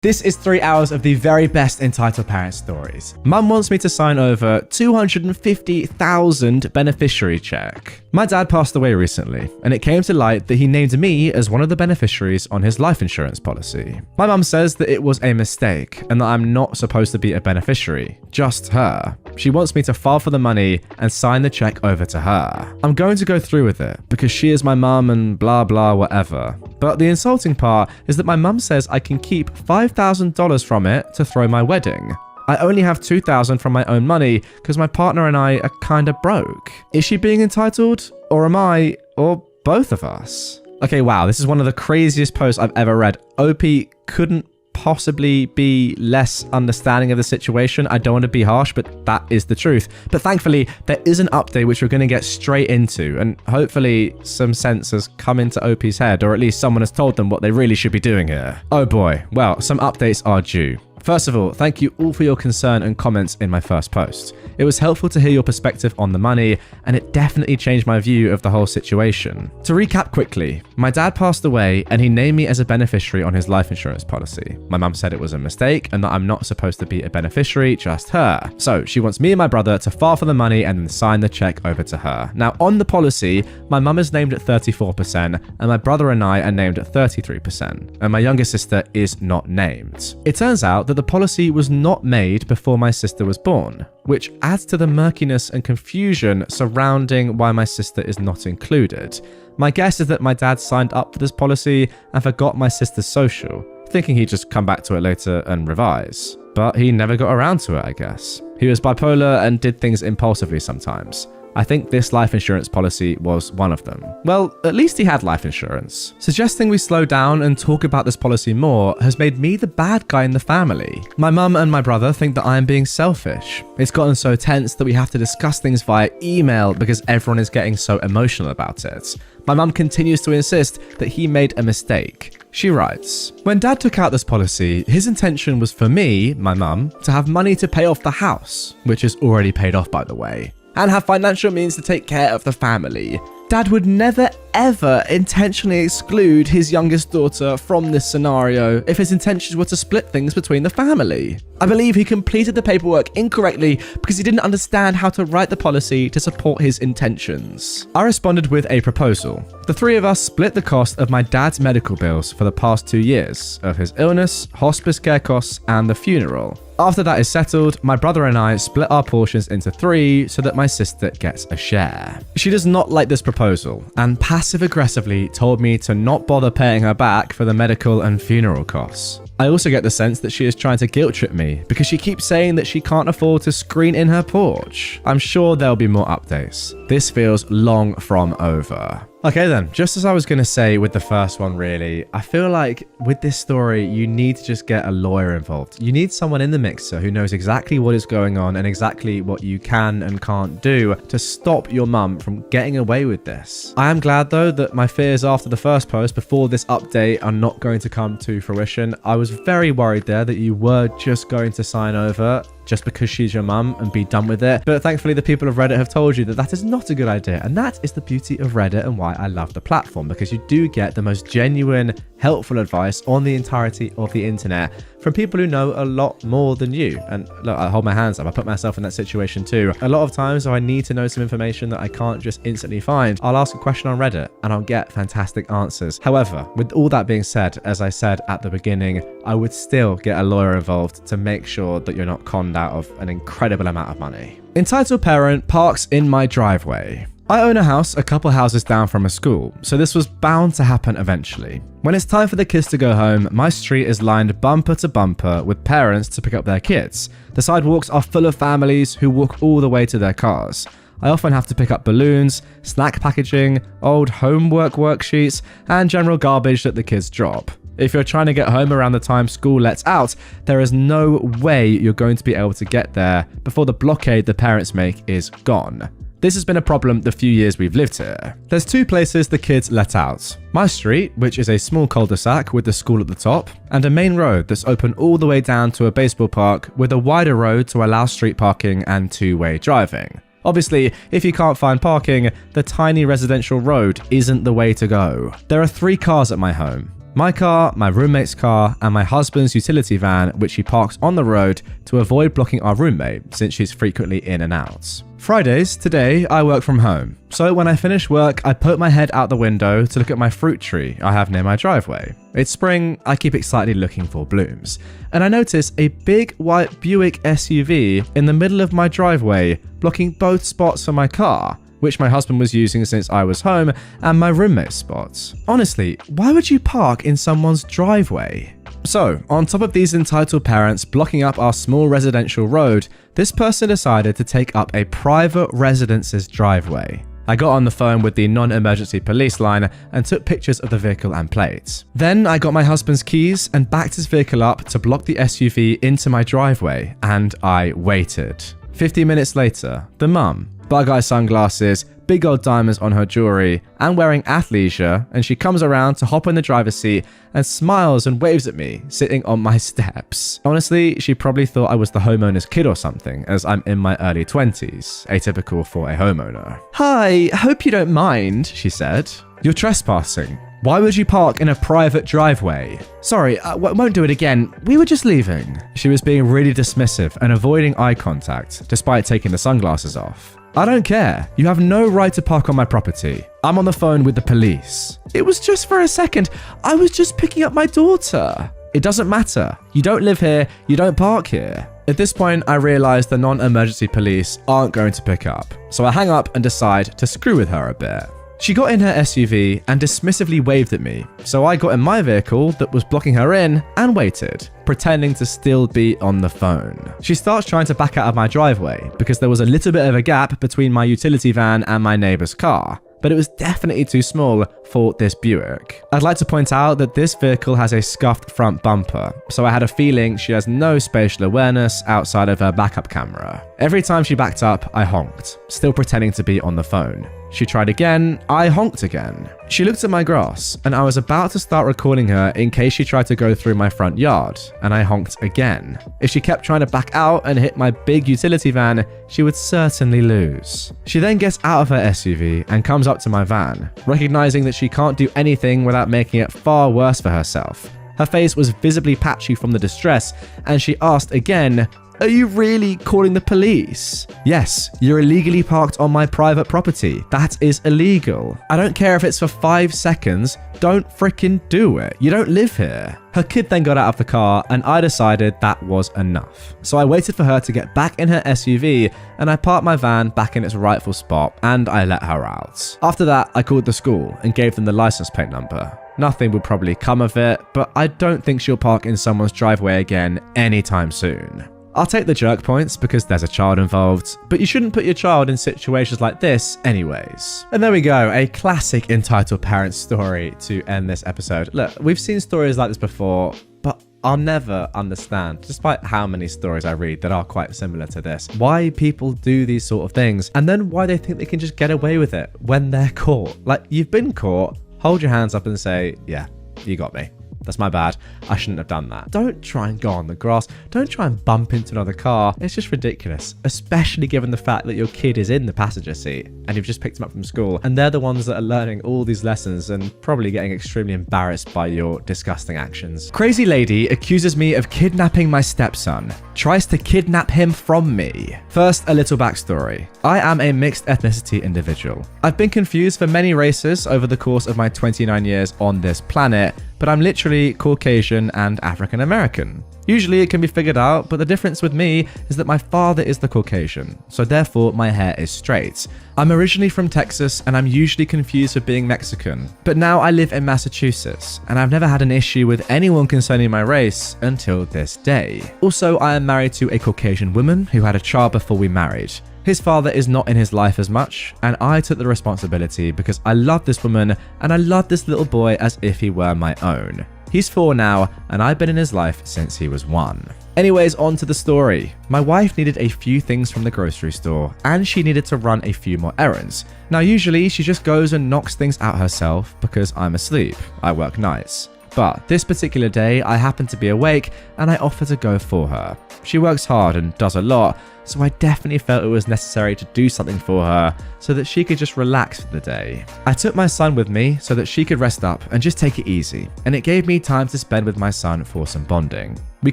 This is 3 hours of the very best entitled parent stories. Mum wants me to sign over 250,000 beneficiary check. My dad passed away recently, and it came to light that he named me as one of the beneficiaries on his life insurance policy. My mum says that it was a mistake and that I'm not supposed to be a beneficiary, just her. She wants me to file for the money and sign the check over to her. I'm going to go through with it because she is my mum and blah blah whatever. But the insulting part is that my mum says I can keep $5,000 from it to throw my wedding. I only have $2,000 from my own money because my partner and I are kinda broke. Is she being entitled? Or am I? Or both of us? Okay, wow, this is one of the craziest posts I've ever read. OP couldn't possibly be less understanding of the situation. I don't want to be harsh, but that is the truth. But thankfully, there is an update which we're going to get straight into, and hopefully some sense has come into OP's head, or at least someone has told them what they really should be doing here. Oh boy, well, some updates are due. First of all, thank you all for your concern and comments in my first post. It was helpful to hear your perspective on the money, and it definitely changed my view of the whole situation. To recap quickly, my dad passed away and he named me as a beneficiary on his life insurance policy. My mum said it was a mistake and that I'm not supposed to be a beneficiary, just her. So she wants me and my brother to file for the money and then sign the check over to her. Now on the policy, my mum is named at 34% and my brother and I are named at 33%, and my younger sister is not named. It turns out that the policy was not made before my sister was born, which adds to the murkiness and confusion surrounding why my sister is not included. My guess is that my dad signed up for this policy and forgot my sister's social, thinking he'd just come back to it later and revise. But he never got around to it, I guess. He was bipolar and did things impulsively sometimes. I think this life insurance policy was one of them. Well, at least he had life insurance. Suggesting we slow down and talk about this policy more has made me the bad guy in the family. My mum and my brother think that I am being selfish. It's gotten so tense that we have to discuss things via email because everyone is getting so emotional about it. My mum continues to insist that he made a mistake. She writes, "When Dad took out this policy, his intention was for me, my mum, to have money to pay off the house, which is already paid off by the way, and have financial means to take care of the family. Dad would never ever intentionally exclude his youngest daughter from this scenario if his intentions were to split things between the family. I believe he completed the paperwork incorrectly because he didn't understand how to write the policy to support his intentions." I responded with a proposal. The three of us split the cost of my dad's medical bills for the past 2 years, of his illness, hospice care costs, and the funeral. After that is settled, my brother and I split our portions into 3 so that my sister gets a share. She does not like this proposal and passive-aggressively told me to not bother paying her back for the medical and funeral costs. I also get the sense that she is trying to guilt-trip me because she keeps saying that she can't afford to screen in her porch. I'm sure there'll be more updates. This feels long from over. Okay then, just as I was going to say with the first one really, I feel like with this story, you need to just get a lawyer involved. You need someone in the mixer who knows exactly what is going on and exactly what you can and can't do to stop your mum from getting away with this. I am glad though that my fears after the first post before this update are not going to come to fruition. I was very worried there that you were just going to sign over just because she's your mum and be done with it. But thankfully the people of Reddit have told you that that is not a good idea. And that is the beauty of Reddit and why I love the platform, because you do get the most genuine, helpful advice on the entirety of the internet from people who know a lot more than you. And look, I hold my hands up. I put myself in that situation too. A lot of times if I need to know some information that I can't just instantly find, I'll ask a question on Reddit and I'll get fantastic answers. However, with all that being said, as I said at the beginning, I would still get a lawyer involved to make sure that you're not conned out of an incredible amount of money. Entitled parent parks in my driveway. I own a house a couple houses down from a school, so this was bound to happen eventually. When it's time for the kids to go home, my street is lined bumper to bumper with parents to pick up their kids. The sidewalks are full of families who walk all the way to their cars. I often have to pick up balloons, snack packaging, old homework worksheets, and general garbage that the kids drop. If you're trying to get home around the time school lets out, there is no way you're going to be able to get there before the blockade the parents make is gone. This has been a problem the few years we've lived here. There's 2 places the kids let out. My street, which is a small cul-de-sac with the school at the top, and a main road that's open all the way down to a baseball park with a wider road to allow street parking and 2-way driving. Obviously, if you can't find parking, the tiny residential road isn't the way to go. There are 3 cars at my home. My car, my roommate's car, and my husband's utility van, which he parks on the road to avoid blocking our roommate since she's frequently in and out. Fridays, today, I work from home. So when I finish work, I poke my head out the window to look at my fruit tree I have near my driveway. It's spring, I keep excitedly looking for blooms. And I notice a big white Buick SUV in the middle of my driveway, blocking both spots for my car, which my husband was using since I was home, and my roommate's spots. Honestly, why would you park in someone's driveway? So, on top of these entitled parents blocking up our small residential road, this person decided to take up a private residence's driveway. I got on the phone with the non-emergency police line and took pictures of the vehicle and plates. Then I got my husband's keys and backed his vehicle up to block the SUV into my driveway, and I waited. 50 minutes later, the mum, bug-eye sunglasses, big old diamonds on her jewelry, and wearing athleisure, and she comes around to hop in the driver's seat and smiles and waves at me, sitting on my steps. Honestly, she probably thought I was the homeowner's kid or something, as I'm in my early 20s, atypical for a homeowner. "Hi, hope you don't mind," she said. "You're trespassing. Why would you park in a private driveway?" "Sorry, I won't do it again. We were just leaving." She was being really dismissive and avoiding eye contact, despite taking the sunglasses off. "I don't care. You have no right to park on my property. I'm on the phone with the police." "It was just for a second. I was just picking up my daughter." "It doesn't matter. You don't live here. You don't park here." At this point, I realized the non-emergency police aren't going to pick up, so I hang up and decide to screw with her a bit. She got in her SUV and dismissively waved at me, so I got in my vehicle that was blocking her in and waited, pretending to still be on the phone. She starts trying to back out of my driveway because there was a little bit of a gap between my utility van and my neighbor's car, but it was definitely too small for this Buick. I'd like to point out that this vehicle has a scuffed front bumper, so I had a feeling she has no spatial awareness outside of her backup camera. Every time she backed up, I honked, still pretending to be on the phone. She tried again, I honked again. She looked at my grass, and I was about to start recording her in case she tried to go through my front yard, and I honked again. If she kept trying to back out and hit my big utility van, she would certainly lose. She then gets out of her SUV and comes up to my van, recognizing that she can't do anything without making it far worse for herself. Her face was visibly patchy from the distress, and she asked again, "Are you really calling the police?" "Yes, you're illegally parked on my private property. That is illegal. I don't care if it's for 5 seconds. Don't frickin' do it. You don't live here." Her kid then got out of the car, and I decided that was enough. So I waited for her to get back in her SUV, and I parked my van back in its rightful spot, and I let her out. After that, I called the school and gave them the license plate number. Nothing would probably come of it, but I don't think she'll park in someone's driveway again anytime soon. I'll take the jerk points because there's a child involved, but you shouldn't put your child in situations like this anyways. And there we go, a classic entitled parent story to end this episode. Look, we've seen stories like this before, but I'll never understand, despite how many stories I read that are quite similar to this, why people do these sort of things, and then why they think they can just get away with it when they're caught. Like, you've been caught, hold your hands up and say, yeah, you got me. That's my bad. I shouldn't have done that. Don't try and go on the grass. Don't try and bump into another car. It's just ridiculous, especially given the fact that your kid is in the passenger seat and you've just picked them up from school, and they're the ones that are learning all these lessons and probably getting extremely embarrassed by your disgusting actions. Crazy lady accuses me of kidnapping my stepson. Tries to kidnap him from me. First, a little backstory. I am a mixed ethnicity individual. I've been confused for many races over the course of my 29 years on this planet, but I'm literally Caucasian and African American. Usually it can be figured out, but the difference with me is that my father is the Caucasian, so therefore my hair is straight. I'm originally from Texas and I'm usually confused for being Mexican, but now I live in Massachusetts and I've never had an issue with anyone concerning my race until this day. Also, I am married to a Caucasian woman who had a child before we married. His father is not in his life as much, and I took the responsibility because I love this woman and I love this little boy as if he were my own. He's 4 now, and I've been in his life since he was 1. Anyways, on to the story. My wife needed a few things from the grocery store, and she needed to run a few more errands. Now, usually she just goes and knocks things out herself because I'm asleep. I work nights. But this particular day, I happened to be awake, and I offered to go for her. She works hard and does a lot, so I definitely felt it was necessary to do something for her so that she could just relax for the day. I took my son with me so that she could rest up and just take it easy, and it gave me time to spend with my son for some bonding. We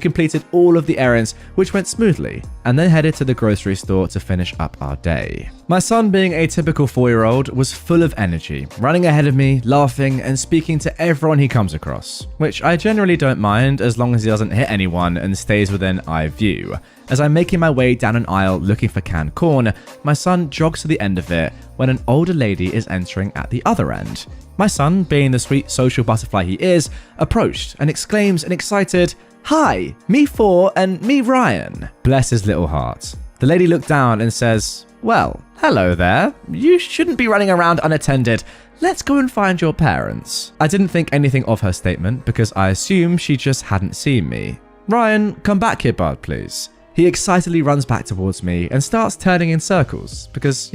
completed all of the errands, which went smoothly, and then headed to the grocery store to finish up our day. My son, being a typical 4-year-old, was full of energy, running ahead of me, laughing, and speaking to everyone he comes across, which I generally don't mind as long as he doesn't hit anyone and stays within eye view. As I'm making my way down an aisle looking for canned corn, my son jogs to the end of it when an older lady is entering at the other end. My son, being the sweet social butterfly he is, approached and exclaims an excited, "Hi, me 4 and me Ryan." Bless his little heart. The lady looked down and says, "Well, hello there. You shouldn't be running around unattended. Let's go and find your parents." I didn't think anything of her statement because I assumed she just hadn't seen me. "Ryan, come back here, bud, please." He excitedly runs back towards me and starts turning in circles because,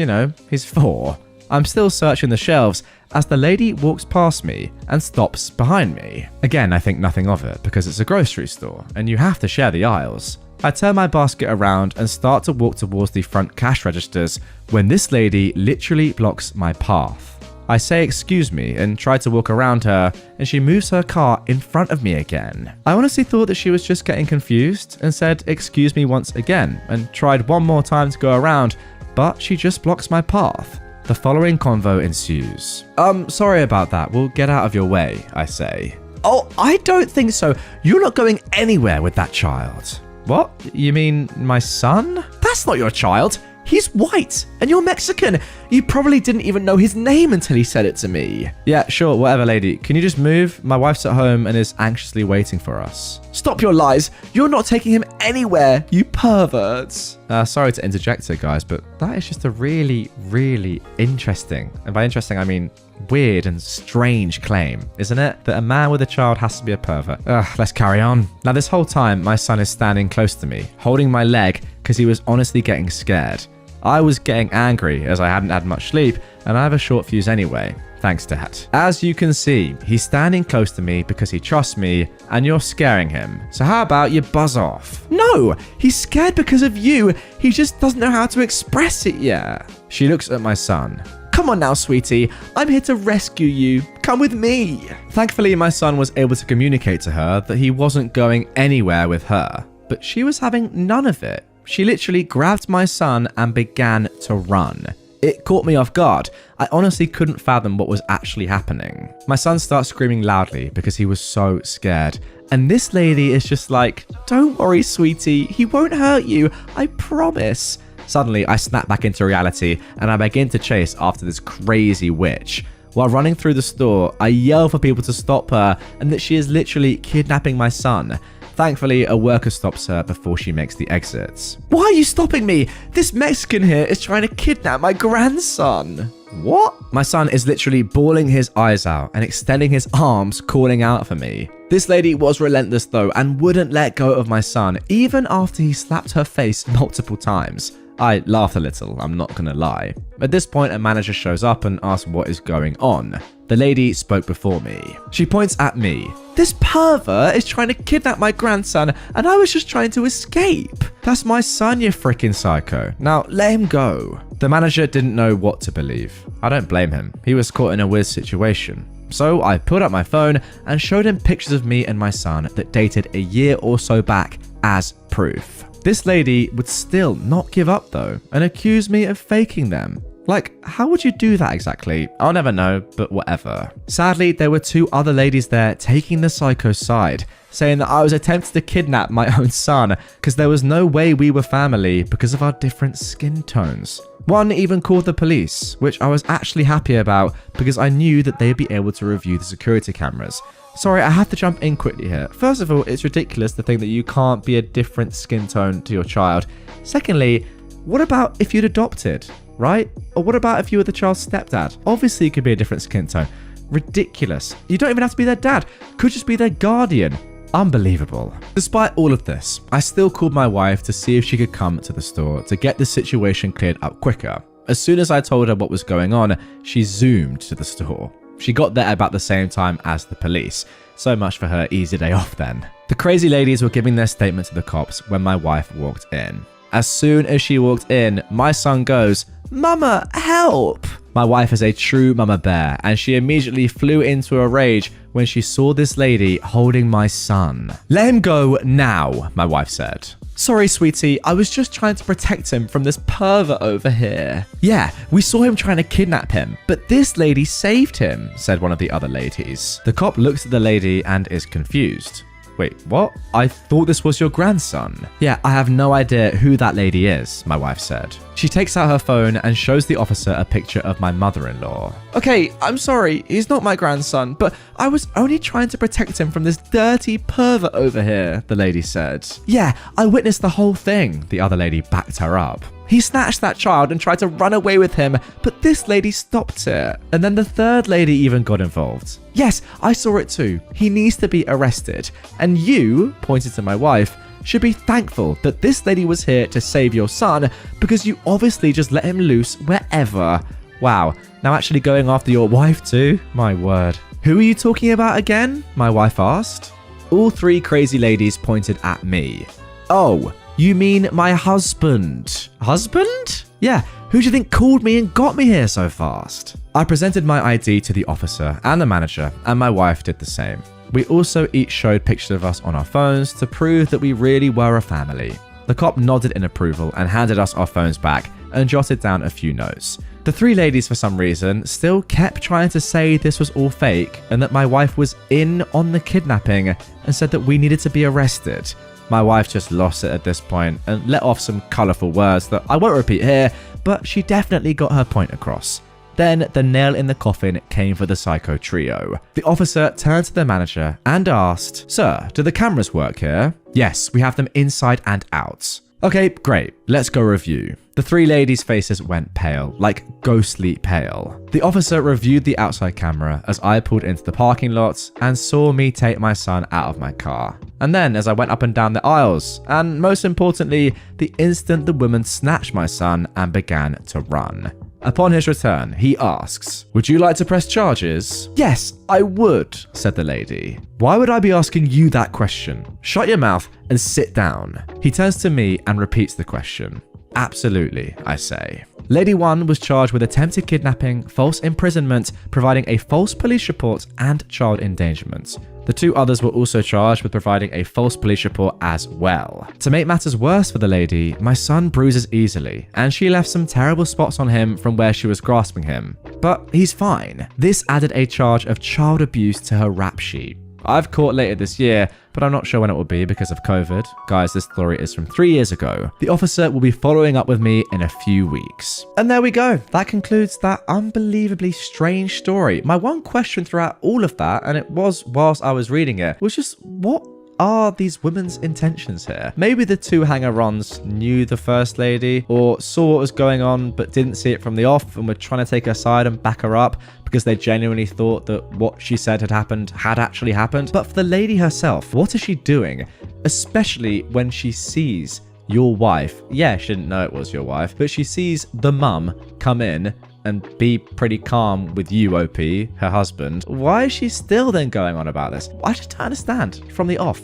he's 4. I'm still searching the shelves as the lady walks past me and stops behind me. Again, I think nothing of it because it's a grocery store and you have to share the aisles. I turn my basket around and start to walk towards the front cash registers when this lady literally blocks my path. I say excuse me and try to walk around her, and she moves her car in front of me again. I honestly thought that she was just getting confused and said excuse me once again and tried one more time to go around, but she just blocks my path. The following convo ensues. Sorry about that. We'll get out of your way," I say. "Oh, I don't think so. You're not going anywhere with that child." "What? You mean my son?" "That's not your child. He's white and you're Mexican. You probably didn't even know his name until he said it to me." "Yeah, sure, whatever, lady. Can you just move? My wife's at home and is anxiously waiting for us." "Stop your lies. You're not taking him anywhere, you perverts." Sorry to interject here, guys, but that is just a really, really interesting, and by interesting, I mean weird and strange claim, isn't it? That a man with a child has to be a pervert. Let's carry on. Now, this whole time, my son is standing close to me, holding my leg because he was honestly getting scared. I was getting angry as I hadn't had much sleep, and I have a short fuse anyway. Thanks, Dad. As you can see, he's standing close to me because he trusts me, and you're scaring him. So how about you buzz off? "No, he's scared because of you. He just doesn't know how to express it yet." She looks at my son. "Come on now, sweetie. I'm here to rescue you. Come with me." Thankfully, my son was able to communicate to her that he wasn't going anywhere with her, but she was having none of it. She literally grabbed my son and began to run. It caught me off guard. I honestly couldn't fathom what was actually happening. My son starts screaming loudly because he was so scared. And this lady is just like, "Don't worry, sweetie. He won't hurt you. I promise." Suddenly, I snap back into reality and I begin to chase after this crazy witch. While running through the store, I yell for people to stop her and that she is literally kidnapping my son. Thankfully, a worker stops her before she makes the exits. "Why are you stopping me? This Mexican here is trying to kidnap my grandson." "What?" My son is literally bawling his eyes out and extending his arms, calling out for me. This lady was relentless though and wouldn't let go of my son, even after he slapped her face multiple times. I laughed a little, I'm not gonna lie. At this point, a manager shows up and asks what is going on. The lady spoke before me. She points at me. "This pervert is trying to kidnap my grandson and I was just trying to escape." "That's my son, you freaking psycho. Now let him go." The manager didn't know what to believe. I don't blame him. He was caught in a weird situation. So I pulled out my phone and showed him pictures of me and my son that dated a year or so back as proof. This lady would still not give up though and accuse me of faking them. Like, how would you do that exactly? I'll never know, but whatever. Sadly, there were 2 other ladies there taking the psycho's side, saying that I was attempting to kidnap my own son because there was no way we were family because of our different skin tones. One even called the police, which I was actually happy about because I knew that they'd be able to review the security cameras. Sorry, I have to jump in quickly here. First of all, it's ridiculous to think that you can't be a different skin tone to your child. Secondly, what about if you'd adopted, right? Or what about if you were the child's stepdad? Obviously, you could be a different skin tone. Ridiculous. You don't even have to be their dad. Could just be their guardian. Unbelievable. Despite all of this, I still called my wife to see if she could come to the store to get the situation cleared up quicker. As soon as I told her what was going on, she zoomed to the store. She got there about the same time as the police. So much for her easy day off then. The crazy ladies were giving their statement to the cops when my wife walked in. As soon as she walked in, my son goes, "Mama, help!" My wife is a true mama bear, and she immediately flew into a rage when she saw this lady holding my son. "Let him go now," my wife said. "Sorry, sweetie, I was just trying to protect him from this pervert over here." "Yeah, we saw him trying to kidnap him, but this lady saved him," said one of the other ladies. The cop looks at the lady and is confused. "Wait, what? I thought this was your grandson." "Yeah, I have no idea who that lady is," my wife said. She takes out her phone and shows the officer a picture of my mother-in-law. "Okay, I'm sorry, he's not my grandson, but I was only trying to protect him from this dirty pervert over here," the lady said. "Yeah, I witnessed the whole thing," the other lady backed her up. "He snatched that child and tried to run away with him, but this lady stopped it." And then the third lady even got involved. "Yes, I saw it too. He needs to be arrested. And you," pointed to my wife, "should be thankful that this lady was here to save your son because you obviously just let him loose wherever." Wow, now actually going after your wife too? My word. "Who are you talking about again?" my wife asked. All three crazy ladies pointed at me. "Oh, you mean my husband?" "Husband? Yeah, who do you think called me and got me here so fast?" I presented my ID to the officer and the manager, and my wife did the same. We also each showed pictures of us on our phones to prove that we really were a family. The cop nodded in approval and handed us our phones back and jotted down a few notes. The three ladies, for some reason, still kept trying to say this was all fake and that my wife was in on the kidnapping and said that we needed to be arrested. My wife just lost it at this point and let off some colourful words that I won't repeat here, but she definitely got her point across. Then the nail in the coffin came for the psycho trio. The officer turned to the manager and asked, "Sir, do the cameras work here?" "Yes, we have them inside and out." "Okay, great. Let's go review." The three ladies' faces went pale, like ghostly pale. The officer reviewed the outside camera as I pulled into the parking lot and saw me take my son out of my car. And then as I went up and down the aisles, and most importantly, the instant the woman snatched my son and began to run. Upon his return, he asks, "Would you like to press charges?" "Yes, I would," said the lady. "Why would I be asking you that question? Shut your mouth and sit down." He turns to me and repeats the question. "Absolutely," I say. Lady 1 was charged with attempted kidnapping, false imprisonment, providing a false police report, and child endangerment. The two others were also charged with providing a false police report as well. To make matters worse for the lady, my son bruises easily, and she left some terrible spots on him from where she was grasping him. But he's fine. This added a charge of child abuse to her rap sheet. I've caught later this year, but I'm not sure when it will be because of COVID. Guys, this story is from 3 years ago. The officer will be following up with me in a few weeks. And there we go. That concludes that unbelievably strange story. My one question throughout all of that, and it was whilst I was reading it, was just what are these women's intentions here? Maybe the two hanger-ons knew the first lady or saw what was going on but didn't see it from the off and were trying to take her side and back her up because they genuinely thought that what she said had happened had actually happened. But for the lady herself, what is she doing? Especially when she sees your wife. Yeah, she didn't know it was your wife, but she sees the mum come in and be pretty calm with you, OP, her husband. Why is she still then going on about this? I just don't understand from the off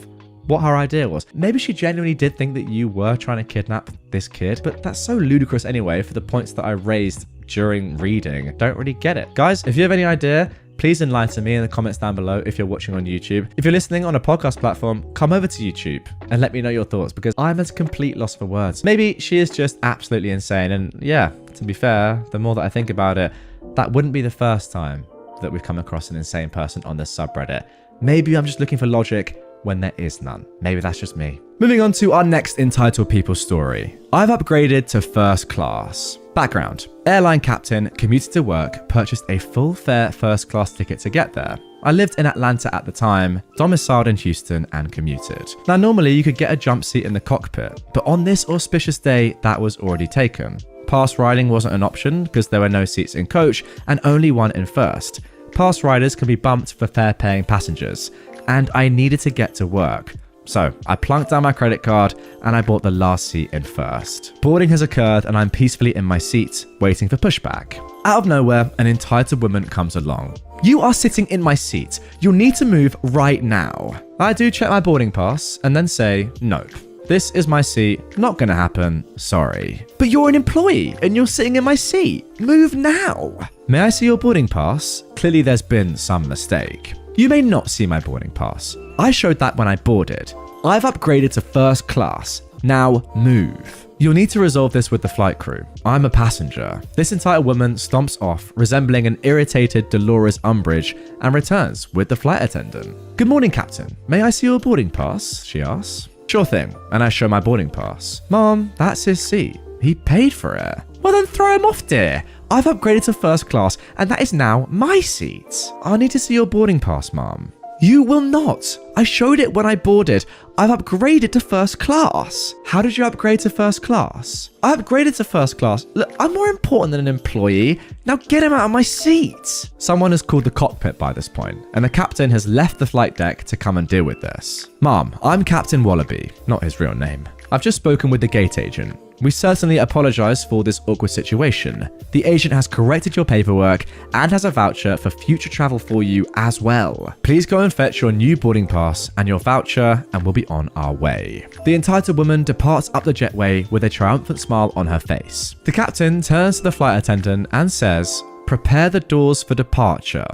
what her idea was. Maybe she genuinely did think that you were trying to kidnap this kid, but that's so ludicrous anyway for the points that I raised during reading. Don't really get it. Guys, if you have any idea, please enlighten me in the comments down below if you're watching on YouTube. If you're listening on a podcast platform, come over to YouTube and let me know your thoughts because I'm at a complete loss for words. Maybe she is just absolutely insane. And yeah, to be fair, the more that I think about it, that wouldn't be the first time that we've come across an insane person on this subreddit. Maybe I'm just looking for logic when there is none. Maybe that's just me. Moving on to our next Entitled People story. I've upgraded to first class. Background. Airline captain, commuted to work, purchased a full fare first class ticket to get there. I lived in Atlanta at the time, domiciled in Houston, and commuted. Now normally you could get a jump seat in the cockpit, but on this auspicious day that was already taken. Pass riding wasn't an option because there were no seats in coach and only one in first. Pass riders can be bumped for fare paying passengers, and I needed to get to work. So I plunked down my credit card and I bought the last seat in first. Boarding has occurred and I'm peacefully in my seat, waiting for pushback. Out of nowhere, an entitled woman comes along. "You are sitting in my seat. You'll need to move right now." I do check my boarding pass and then say, "Nope." This is my seat. Not gonna happen. Sorry. But you're an employee and you're sitting in my seat. Move now. May I see your boarding pass? Clearly there's been some mistake. You may not see my boarding pass. I showed that when I boarded. I've upgraded to first class. Now move. You'll need to resolve this with the flight crew. I'm a passenger. This entitled woman stomps off, resembling an irritated Dolores Umbridge, and returns with the flight attendant. Good morning, Captain. May I see your boarding pass? She asks. Sure thing, and I show my boarding pass. Mom, that's his seat. He paid for it. Well then throw him off, dear. I've upgraded to first class, and that is now my seat. I'll need to see your boarding pass, Mom. You will not. I showed it when I boarded. I've upgraded to first class. How did you upgrade to first class? I upgraded to first class. Look, I'm more important than an employee. Now get him out of my seat. Someone has called the cockpit by this point, and the captain has left the flight deck to come and deal with this. Mom, I'm Captain Wallaby, not his real name. I've just spoken with the gate agent. We certainly apologize for this awkward situation. The agent has corrected your paperwork and has a voucher for future travel for you as well. Please go and fetch your new boarding pass and your voucher and we'll be on our way. The entitled woman departs up the jetway with a triumphant smile on her face. The captain turns to the flight attendant and says, "Prepare the doors for departure."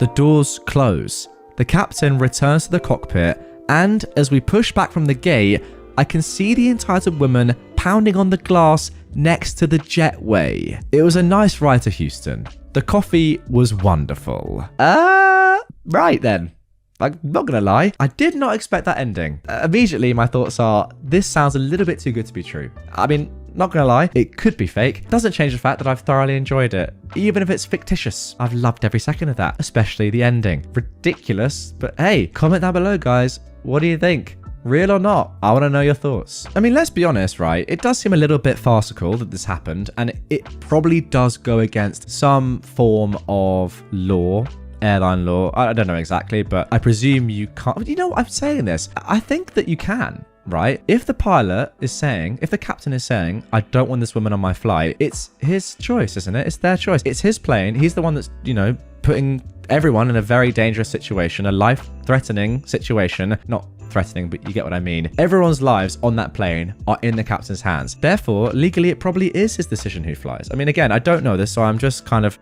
The doors close. The captain returns to the cockpit, and as we push back from the gate, I can see the entitled woman pounding on the glass next to the jetway. It was a nice ride to Houston. The coffee was wonderful. Right then. I'm not gonna lie, I did not expect that ending. Immediately, my thoughts are, this sounds a little bit too good to be true. I mean, not gonna lie, it could be fake. Doesn't change the fact that I've thoroughly enjoyed it. Even if it's fictitious, I've loved every second of that, especially the ending. Ridiculous, but hey, comment down below, guys. What do you think? Real or not? I want to know your thoughts. I mean, let's be honest, right? It does seem a little bit farcical that this happened, and it probably does go against some form of law, airline law. I don't know exactly, but I presume you can't. You know what I'm saying this? I think that you can, right? If the pilot is saying, if the captain is saying, I don't want this woman on my flight, it's his choice, isn't it? It's their choice. It's his plane. He's the one that's, putting everyone in a very dangerous situation, a life-threatening situation. Not threatening, but you get what I mean. Everyone's lives on that plane are in the captain's hands. Therefore, legally, it probably is his decision who flies. I mean, again, I don't know this, so I'm just kind of,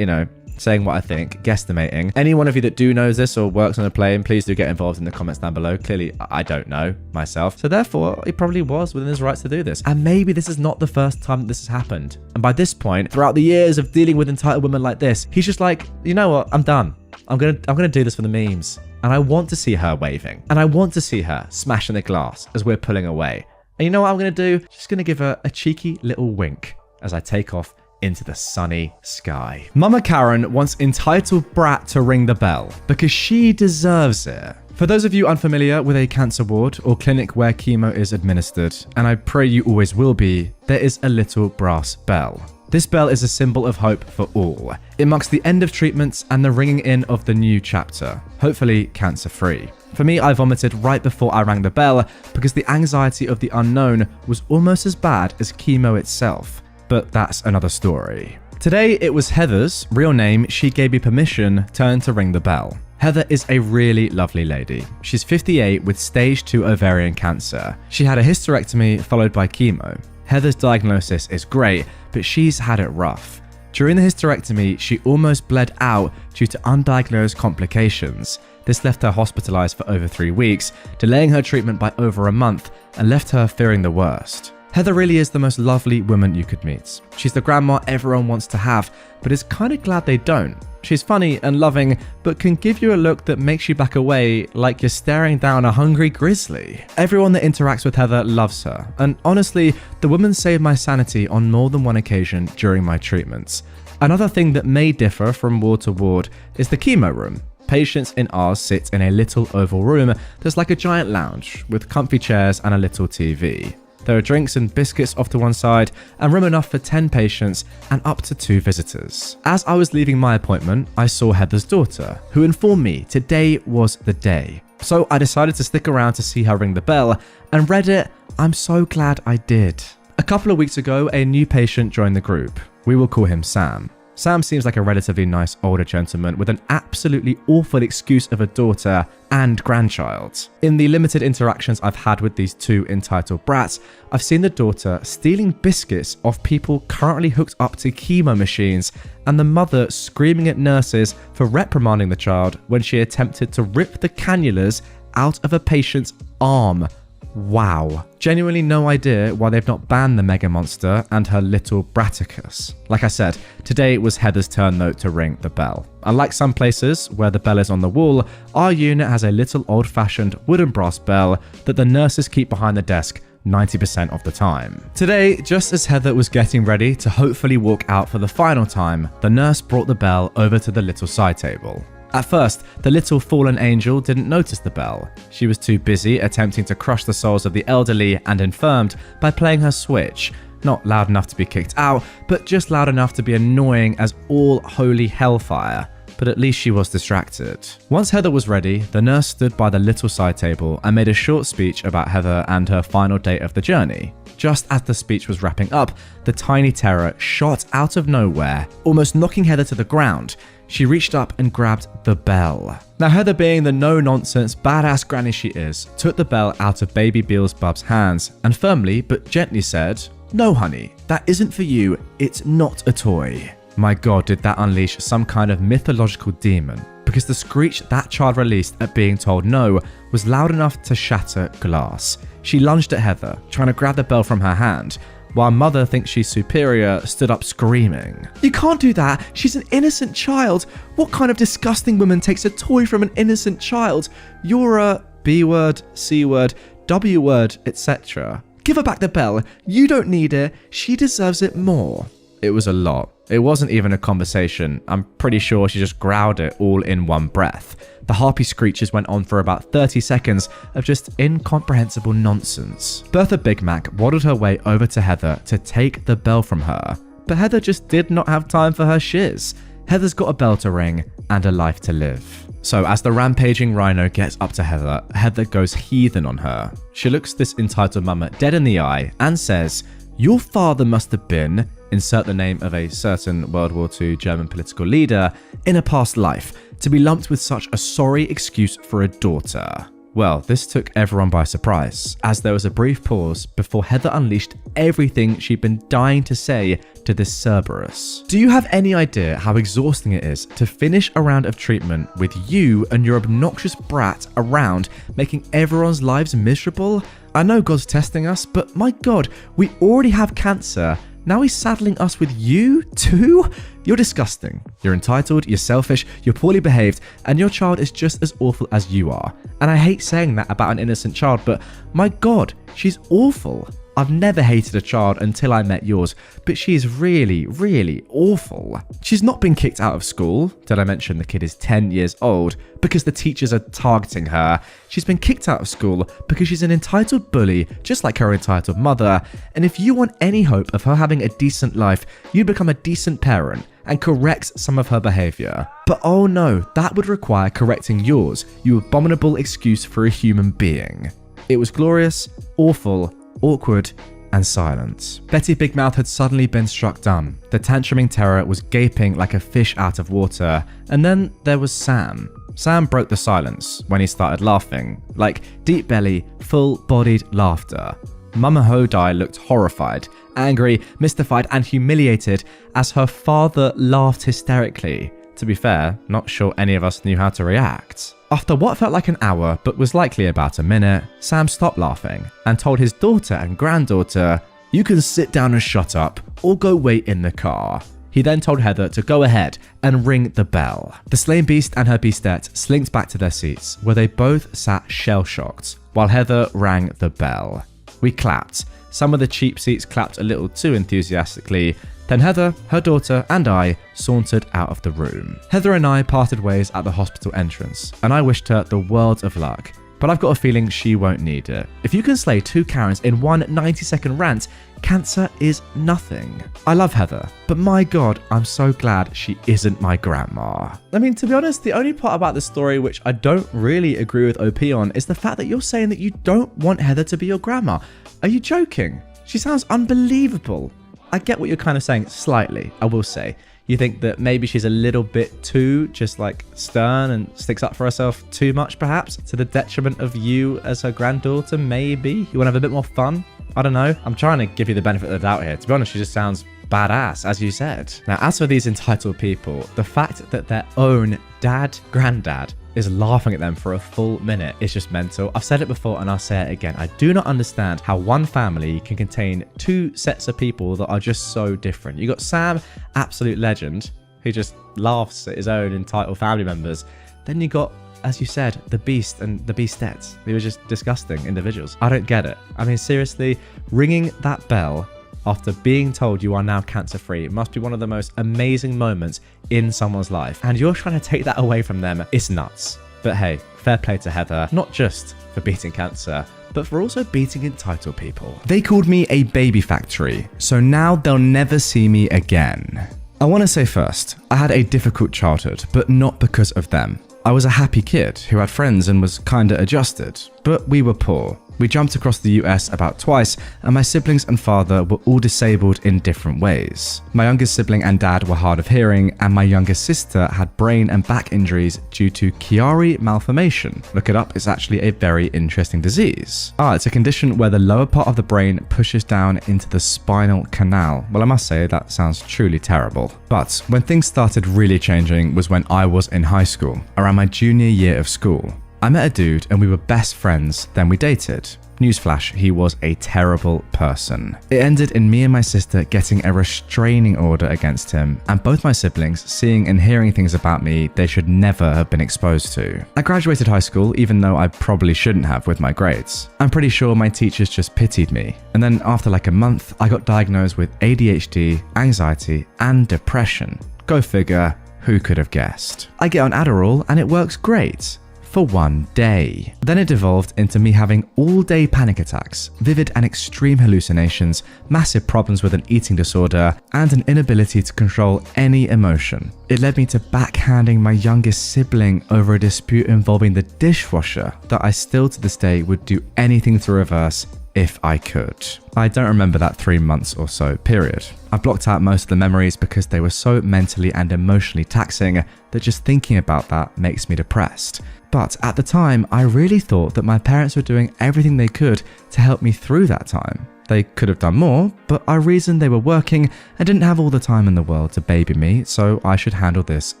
saying what I think, guesstimating. Any one of you that do knows this or works on a plane, please do get involved in the comments down below. Clearly, I don't know myself. So therefore, he probably was within his rights to do this. And maybe this is not the first time that this has happened. And by this point, throughout the years of dealing with entitled women like this, he's just like, you know what? I'm done. I'm gonna do this for the memes. And I want to see her waving. And I want to see her smashing the glass as we're pulling away. And you know what I'm gonna do? Just gonna give her a cheeky little wink as I take off into the sunny sky. Mama Karen wants entitled brat to ring the bell because she deserves it. For those of you unfamiliar with a cancer ward or clinic where chemo is administered, and I pray you always will be, there is a little brass bell. This bell is a symbol of hope for all. It marks the end of treatments and the ringing in of the new chapter, hopefully cancer-free. For me, I vomited right before I rang the bell because the anxiety of the unknown was almost as bad as chemo itself. But that's another story. Today, it was Heather's real name. She gave me permission turn to ring the bell. Heather is a really lovely lady. She's 58 with stage 2 ovarian cancer. She had a hysterectomy followed by chemo. Heather's diagnosis is great, but she's had it rough. During the hysterectomy, she almost bled out due to undiagnosed complications. This left her hospitalized for over 3 weeks, delaying her treatment by over a month and left her fearing the worst. Heather really is the most lovely woman you could meet. She's the grandma everyone wants to have, but is kind of glad they don't. She's funny and loving, but can give you a look that makes you back away like you're staring down a hungry grizzly. Everyone that interacts with Heather loves her, and honestly, the woman saved my sanity on more than one occasion during my treatments. Another thing that may differ from ward to ward is the chemo room. Patients in ours sit in a little oval room that's like a giant lounge with comfy chairs and a little TV. There are drinks and biscuits off to one side and room enough for 10 patients and up to 2 visitors. As I was leaving my appointment, I saw Heather's daughter, who informed me today was the day. So I decided to stick around to see her ring the bell, and Reddit, I'm so glad I did. A couple of weeks ago, a new patient joined the group. We will call him Sam. Sam seems like a relatively nice older gentleman with an absolutely awful excuse of a daughter and grandchild. In the limited interactions I've had with these two entitled brats, I've seen the daughter stealing biscuits off people currently hooked up to chemo machines, and the mother screaming at nurses for reprimanding the child when she attempted to rip the cannulas out of a patient's arm. Wow. Genuinely no idea why they've not banned the Mega Monster and her little Braticus. Like I said, today was Heather's turn though to ring the bell. Unlike some places where the bell is on the wall, our unit has a little old-fashioned wooden brass bell that the nurses keep behind the desk 90% of the time. Today, just as Heather was getting ready to hopefully walk out for the final time, the nurse brought the bell over to the little side table. At first, the little fallen angel didn't notice the bell. She was too busy attempting to crush the souls of the elderly and infirmed by playing her Switch. Not loud enough to be kicked out, but just loud enough to be annoying as all holy hellfire. But at least she was distracted. Once Heather was ready, the nurse stood by the little side table and made a short speech about Heather and her final day of the journey. Just as the speech was wrapping up, the tiny terror shot out of nowhere, almost knocking Heather to the ground. She reached up and grabbed the bell. Now Heather, being the no-nonsense, badass granny she is, took the bell out of baby Beelzebub's hands and firmly but gently said, "No honey, that isn't for you, it's not a toy." My god, did that unleash some kind of mythological demon, because the screech that child released at being told no was loud enough to shatter glass. She lunged at Heather, trying to grab the bell from her hand, while Mother thinks she's superior stood up screaming. "You can't do that, she's an innocent child. What kind of disgusting woman takes a toy from an innocent child? You're a B word, C word, W word, etc. Give her back the bell, you don't need it, she deserves it more." It was a lot. It wasn't even a conversation. I'm pretty sure she just growled it all in one breath. The harpy screeches went on for about 30 seconds of just incomprehensible nonsense. Bertha Big Mac waddled her way over to Heather to take the bell from her, but Heather just did not have time for her shiz. Heather's got a bell to ring and a life to live. So as the rampaging rhino gets up to Heather, Heather goes heathen on her. She looks this entitled mama dead in the eye and says, "Your father must have been," insert the name of a certain World War II German political leader, "in a past life, to be lumped with such a sorry excuse for a daughter." Well, this took everyone by surprise, as there was a brief pause before Heather unleashed everything she'd been dying to say to this Cerberus. Do you have any idea how exhausting it is to finish a round of treatment with you and your obnoxious brat around, making everyone's lives miserable? I know God's testing us, but my God, we already have cancer. Now he's saddling us with you too? You're disgusting. You're entitled, you're selfish, you're poorly behaved, and your child is just as awful as you are. And I hate saying that about an innocent child, but my God, she's awful. I've never hated a child until I met yours, but she is really, really awful. She's not been kicked out of school. Did I mention the kid is 10 years old? Because the teachers are targeting her. She's been kicked out of school because she's an entitled bully, just like her entitled mother. And if you want any hope of her having a decent life, you become a decent parent and correct some of her behavior. But oh no, that would require correcting yours, you abominable excuse for a human being. It was glorious, awful, awkward, and silent. Betty Big Mouth had suddenly been struck dumb. The tantruming terror was gaping like a fish out of water. And then there was Sam. Sam broke the silence when he started laughing, like deep belly, full-bodied laughter. Mama Hodai looked horrified, angry, mystified, and humiliated as her father laughed hysterically. To be fair, not sure any of us knew how to react. After what felt like an hour, but was likely about a minute, Sam stopped laughing and told his daughter and granddaughter, "You can sit down and shut up, or go wait in the car." He then told Heather to go ahead and ring the bell. The slain beast and her beastette slinked back to their seats, where they both sat shell-shocked, while Heather rang the bell. We clapped. Some of the cheap seats clapped a little too enthusiastically. Then Heather, her daughter, and I sauntered out of the room. Heather and I parted ways at the hospital entrance, and I wished her the world of luck. But I've got a feeling she won't need it. If you can slay two Karens in one 90-second rant, cancer is nothing. I love Heather, but my God, I'm so glad she isn't my grandma. I mean, to be honest, the only part about the story which I don't really agree with OP on is the fact that you're saying that you don't want Heather to be your grandma. Are you joking? She sounds unbelievable. I get what you're kind of saying slightly, I will say. You think that maybe she's a little bit too just like stern and sticks up for herself too much, perhaps, to the detriment of you as her granddaughter, maybe? You want to have a bit more fun? I don't know. I'm trying to give you the benefit of the doubt here. To be honest, she just sounds badass, as you said. Now, as for these entitled people, the fact that their own granddad, is laughing at them for a full minute is just mental. I've said it before and I'll say it again. I do not understand how one family can contain two sets of people that are just so different. You got Sam, absolute legend, who just laughs at his own entitled family members. Then you got, as you said, the Beast and the Beastettes. They were just disgusting individuals. I don't get it. I mean, seriously, ringing that bell after being told you are now cancer-free must be one of the most amazing moments in someone's life. And you're trying to take that away from them. It's nuts. But hey, fair play to Heather, not just for beating cancer, but for also beating entitled people. They called me a baby factory, so now they'll never see me again. I want to say first, I had a difficult childhood, but not because of them. I was a happy kid who had friends and was kinda adjusted, but we were poor. We jumped across the US about twice, and my siblings and father were all disabled in different ways. My youngest sibling and dad were hard of hearing, and my youngest sister had brain and back injuries due to Chiari malformation. Look it up, it's actually a very interesting disease. It's a condition where the lower part of the brain pushes down into the spinal canal. Well, I must say, that sounds truly terrible. But when things started really changing was when I was in high school, around my junior year of school. I met a dude and we were best friends, then we dated. Newsflash, he was a terrible person. It ended in me and my sister getting a restraining order against him, and both my siblings seeing and hearing things about me they should never have been exposed to. I graduated high school, even though I probably shouldn't have with my grades. I'm pretty sure my teachers just pitied me. And then after like a month, I got diagnosed with ADHD, anxiety, and depression. Go figure, who could have guessed? I get on Adderall and it works great. For one day. Then it devolved into me having all-day panic attacks, vivid and extreme hallucinations, massive problems with an eating disorder, and an inability to control any emotion. It led me to backhanding my youngest sibling over a dispute involving the dishwasher that I still to this day would do anything to reverse if I could. I don't remember that 3 months or so period. I blocked out most of the memories because they were so mentally and emotionally taxing that just thinking about that makes me depressed. But at the time, I really thought that my parents were doing everything they could to help me through that time. They could have done more, but I reasoned they were working and didn't have all the time in the world to baby me, so I should handle this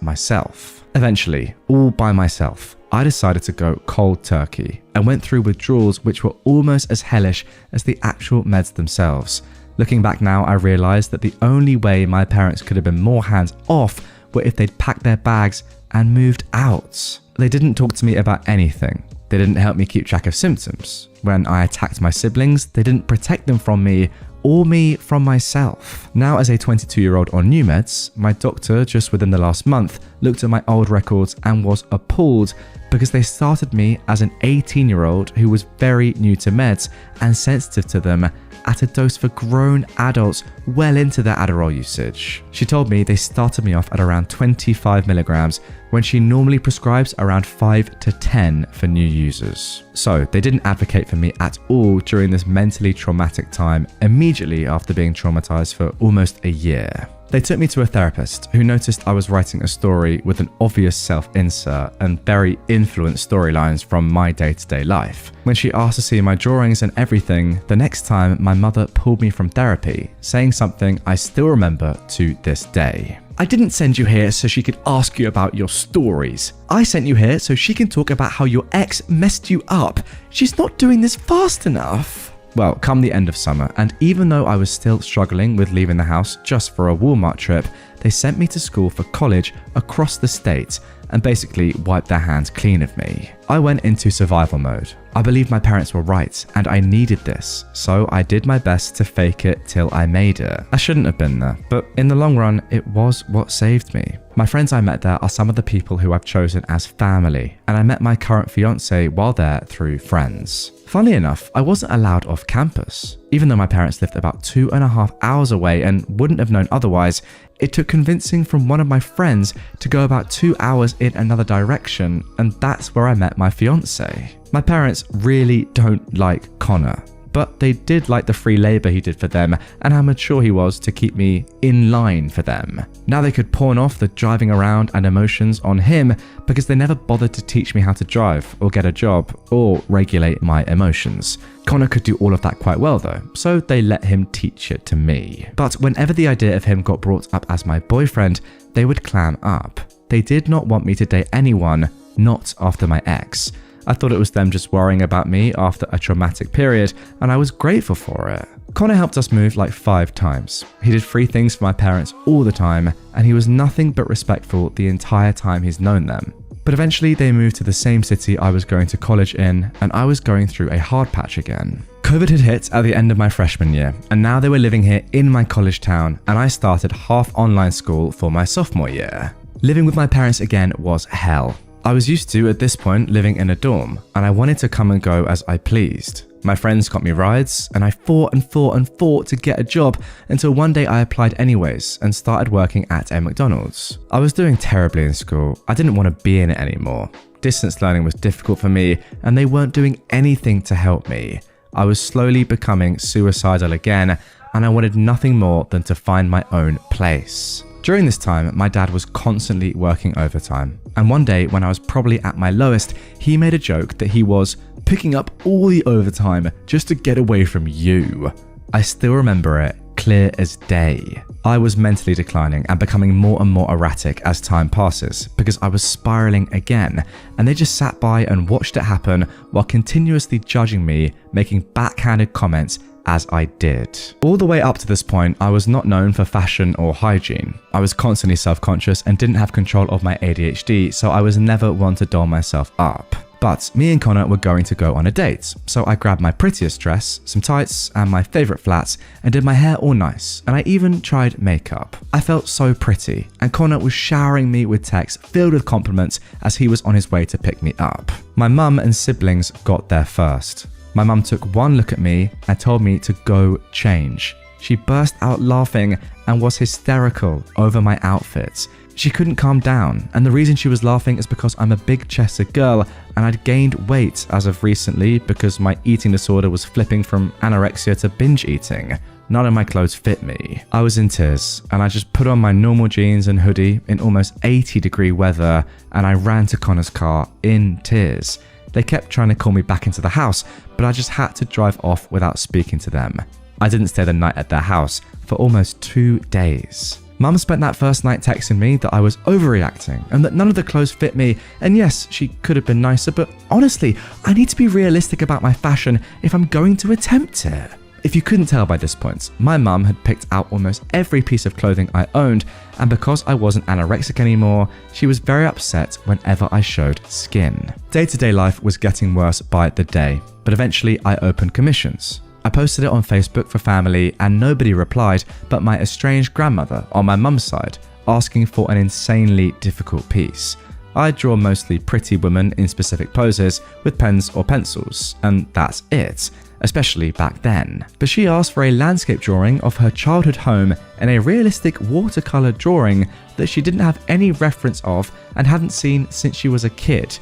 myself. Eventually, all by myself, I decided to go cold turkey and went through withdrawals which were almost as hellish as the actual meds themselves. Looking back now, I realized that the only way my parents could have been more hands off were if they'd packed their bags and moved out. They didn't talk to me about anything. They didn't help me keep track of symptoms. When I attacked my siblings, they didn't protect them from me or me from myself. Now as a 22-year-old on new meds, my doctor just within the last month looked at my old records and was appalled because they started me as an 18-year-old who was very new to meds and sensitive to them at a dose for grown adults well into their Adderall usage. She told me they started me off at around 25 milligrams when she normally prescribes around 5 to 10 for new users. So they didn't advocate for me at all during this mentally traumatic time immediately after being traumatized for almost a year. They took me to a therapist who noticed I was writing a story with an obvious self-insert and very influenced storylines from my day-to-day life. When she asked to see my drawings and everything, the next time my mother pulled me from therapy, saying something I still remember to this day. I didn't send you here so she could ask you about your stories. I sent you here so she can talk about how your ex messed you up. She's not doing this fast enough. Well, come the end of summer, and even though I was still struggling with leaving the house just for a Walmart trip, they sent me to school for college across the state and basically wiped their hands clean of me. I went into survival mode. I believed my parents were right and I needed this, so I did my best to fake it till I made it. I shouldn't have been there, but in the long run, it was what saved me. My friends I met there are some of the people who I've chosen as family, and I met my current fiance while there through friends. Funnily enough, I wasn't allowed off campus. Even though my parents lived about 2.5 hours away and wouldn't have known otherwise, it took convincing from one of my friends to go about 2 hours in another direction, and that's where I met my fiance. My parents really don't like Connor. but they did like the free labor he did for them and how mature he was to keep me in line for them. Now they could pawn off the driving around and emotions on him because they never bothered to teach me how to drive or get a job or regulate my emotions. Connor could do all of that quite well though, so they let him teach it to me. But whenever the idea of him got brought up as my boyfriend, they would clam up. They did not want me to date anyone, not after my ex. I thought it was them just worrying about me after a traumatic period, and I was grateful for it. Connor helped us move like 5 times. He did free things for my parents all the time, and he was nothing but respectful the entire time he's known them. But eventually they moved to the same city I was going to college in, and I was going through a hard patch again. COVID had hit at the end of my freshman year, and now they were living here in my college town, and I started half online school for my sophomore year. Living with my parents again was hell. I was used to, at this point, living in a dorm, and I wanted to come and go as I pleased. My friends got me rides, and I fought to get a job until one day I applied anyways and started working at a McDonald's. I was doing terribly in school. I didn't want to be in it anymore. Distance learning was difficult for me, and they weren't doing anything to help me. I was slowly becoming suicidal again, and I wanted nothing more than to find my own place. During this time, my dad was constantly working overtime, and one day when I was probably at my lowest, he made a joke that he was picking up all the overtime just to get away from you. I still remember it, clear as day. I was mentally declining and becoming more and more erratic as time passes because I was spiraling again, and they just sat by and watched it happen while continuously judging me, making backhanded comments as I did. All the way up to this point, I was not known for fashion or hygiene. I was constantly self-conscious and didn't have control of my ADHD, so I was never one to doll myself up. But me and Connor were going to go on a date, so I grabbed my prettiest dress, some tights, and my favorite flats, and did my hair all nice, and I even tried makeup. I felt so pretty, and Connor was showering me with texts filled with compliments as he was on his way to pick me up. My mum and siblings got there first. My mum took one look at me and told me to go change. She burst out laughing and was hysterical over my outfits. She couldn't calm down, and the reason she was laughing is because I'm a big-chested girl and I'd gained weight as of recently because my eating disorder was flipping from anorexia to binge eating. None of my clothes fit me. I was in tears, and I just put on my normal jeans and hoodie in almost 80-degree weather, and I ran to Connor's car in tears. They kept trying to call me back into the house, but I just had to drive off without speaking to them. I didn't stay the night at their house for almost 2 days. Mum spent that first night texting me that I was overreacting and that none of the clothes fit me, and yes, she could have been nicer, but honestly, I need to be realistic about my fashion if I'm going to attempt it. If you couldn't tell by this point, my mum had picked out almost every piece of clothing I owned, and because I wasn't anorexic anymore, she was very upset whenever I showed skin. Day-to-day life was getting worse by the day, but eventually I opened commissions. I posted it on Facebook for family and nobody replied but my estranged grandmother on my mum's side, asking for an insanely difficult piece. I draw mostly pretty women in specific poses with pens or pencils, and that's it, especially back then. But she asked for a landscape drawing of her childhood home and a realistic watercolor drawing that she didn't have any reference of and hadn't seen since she was a kid.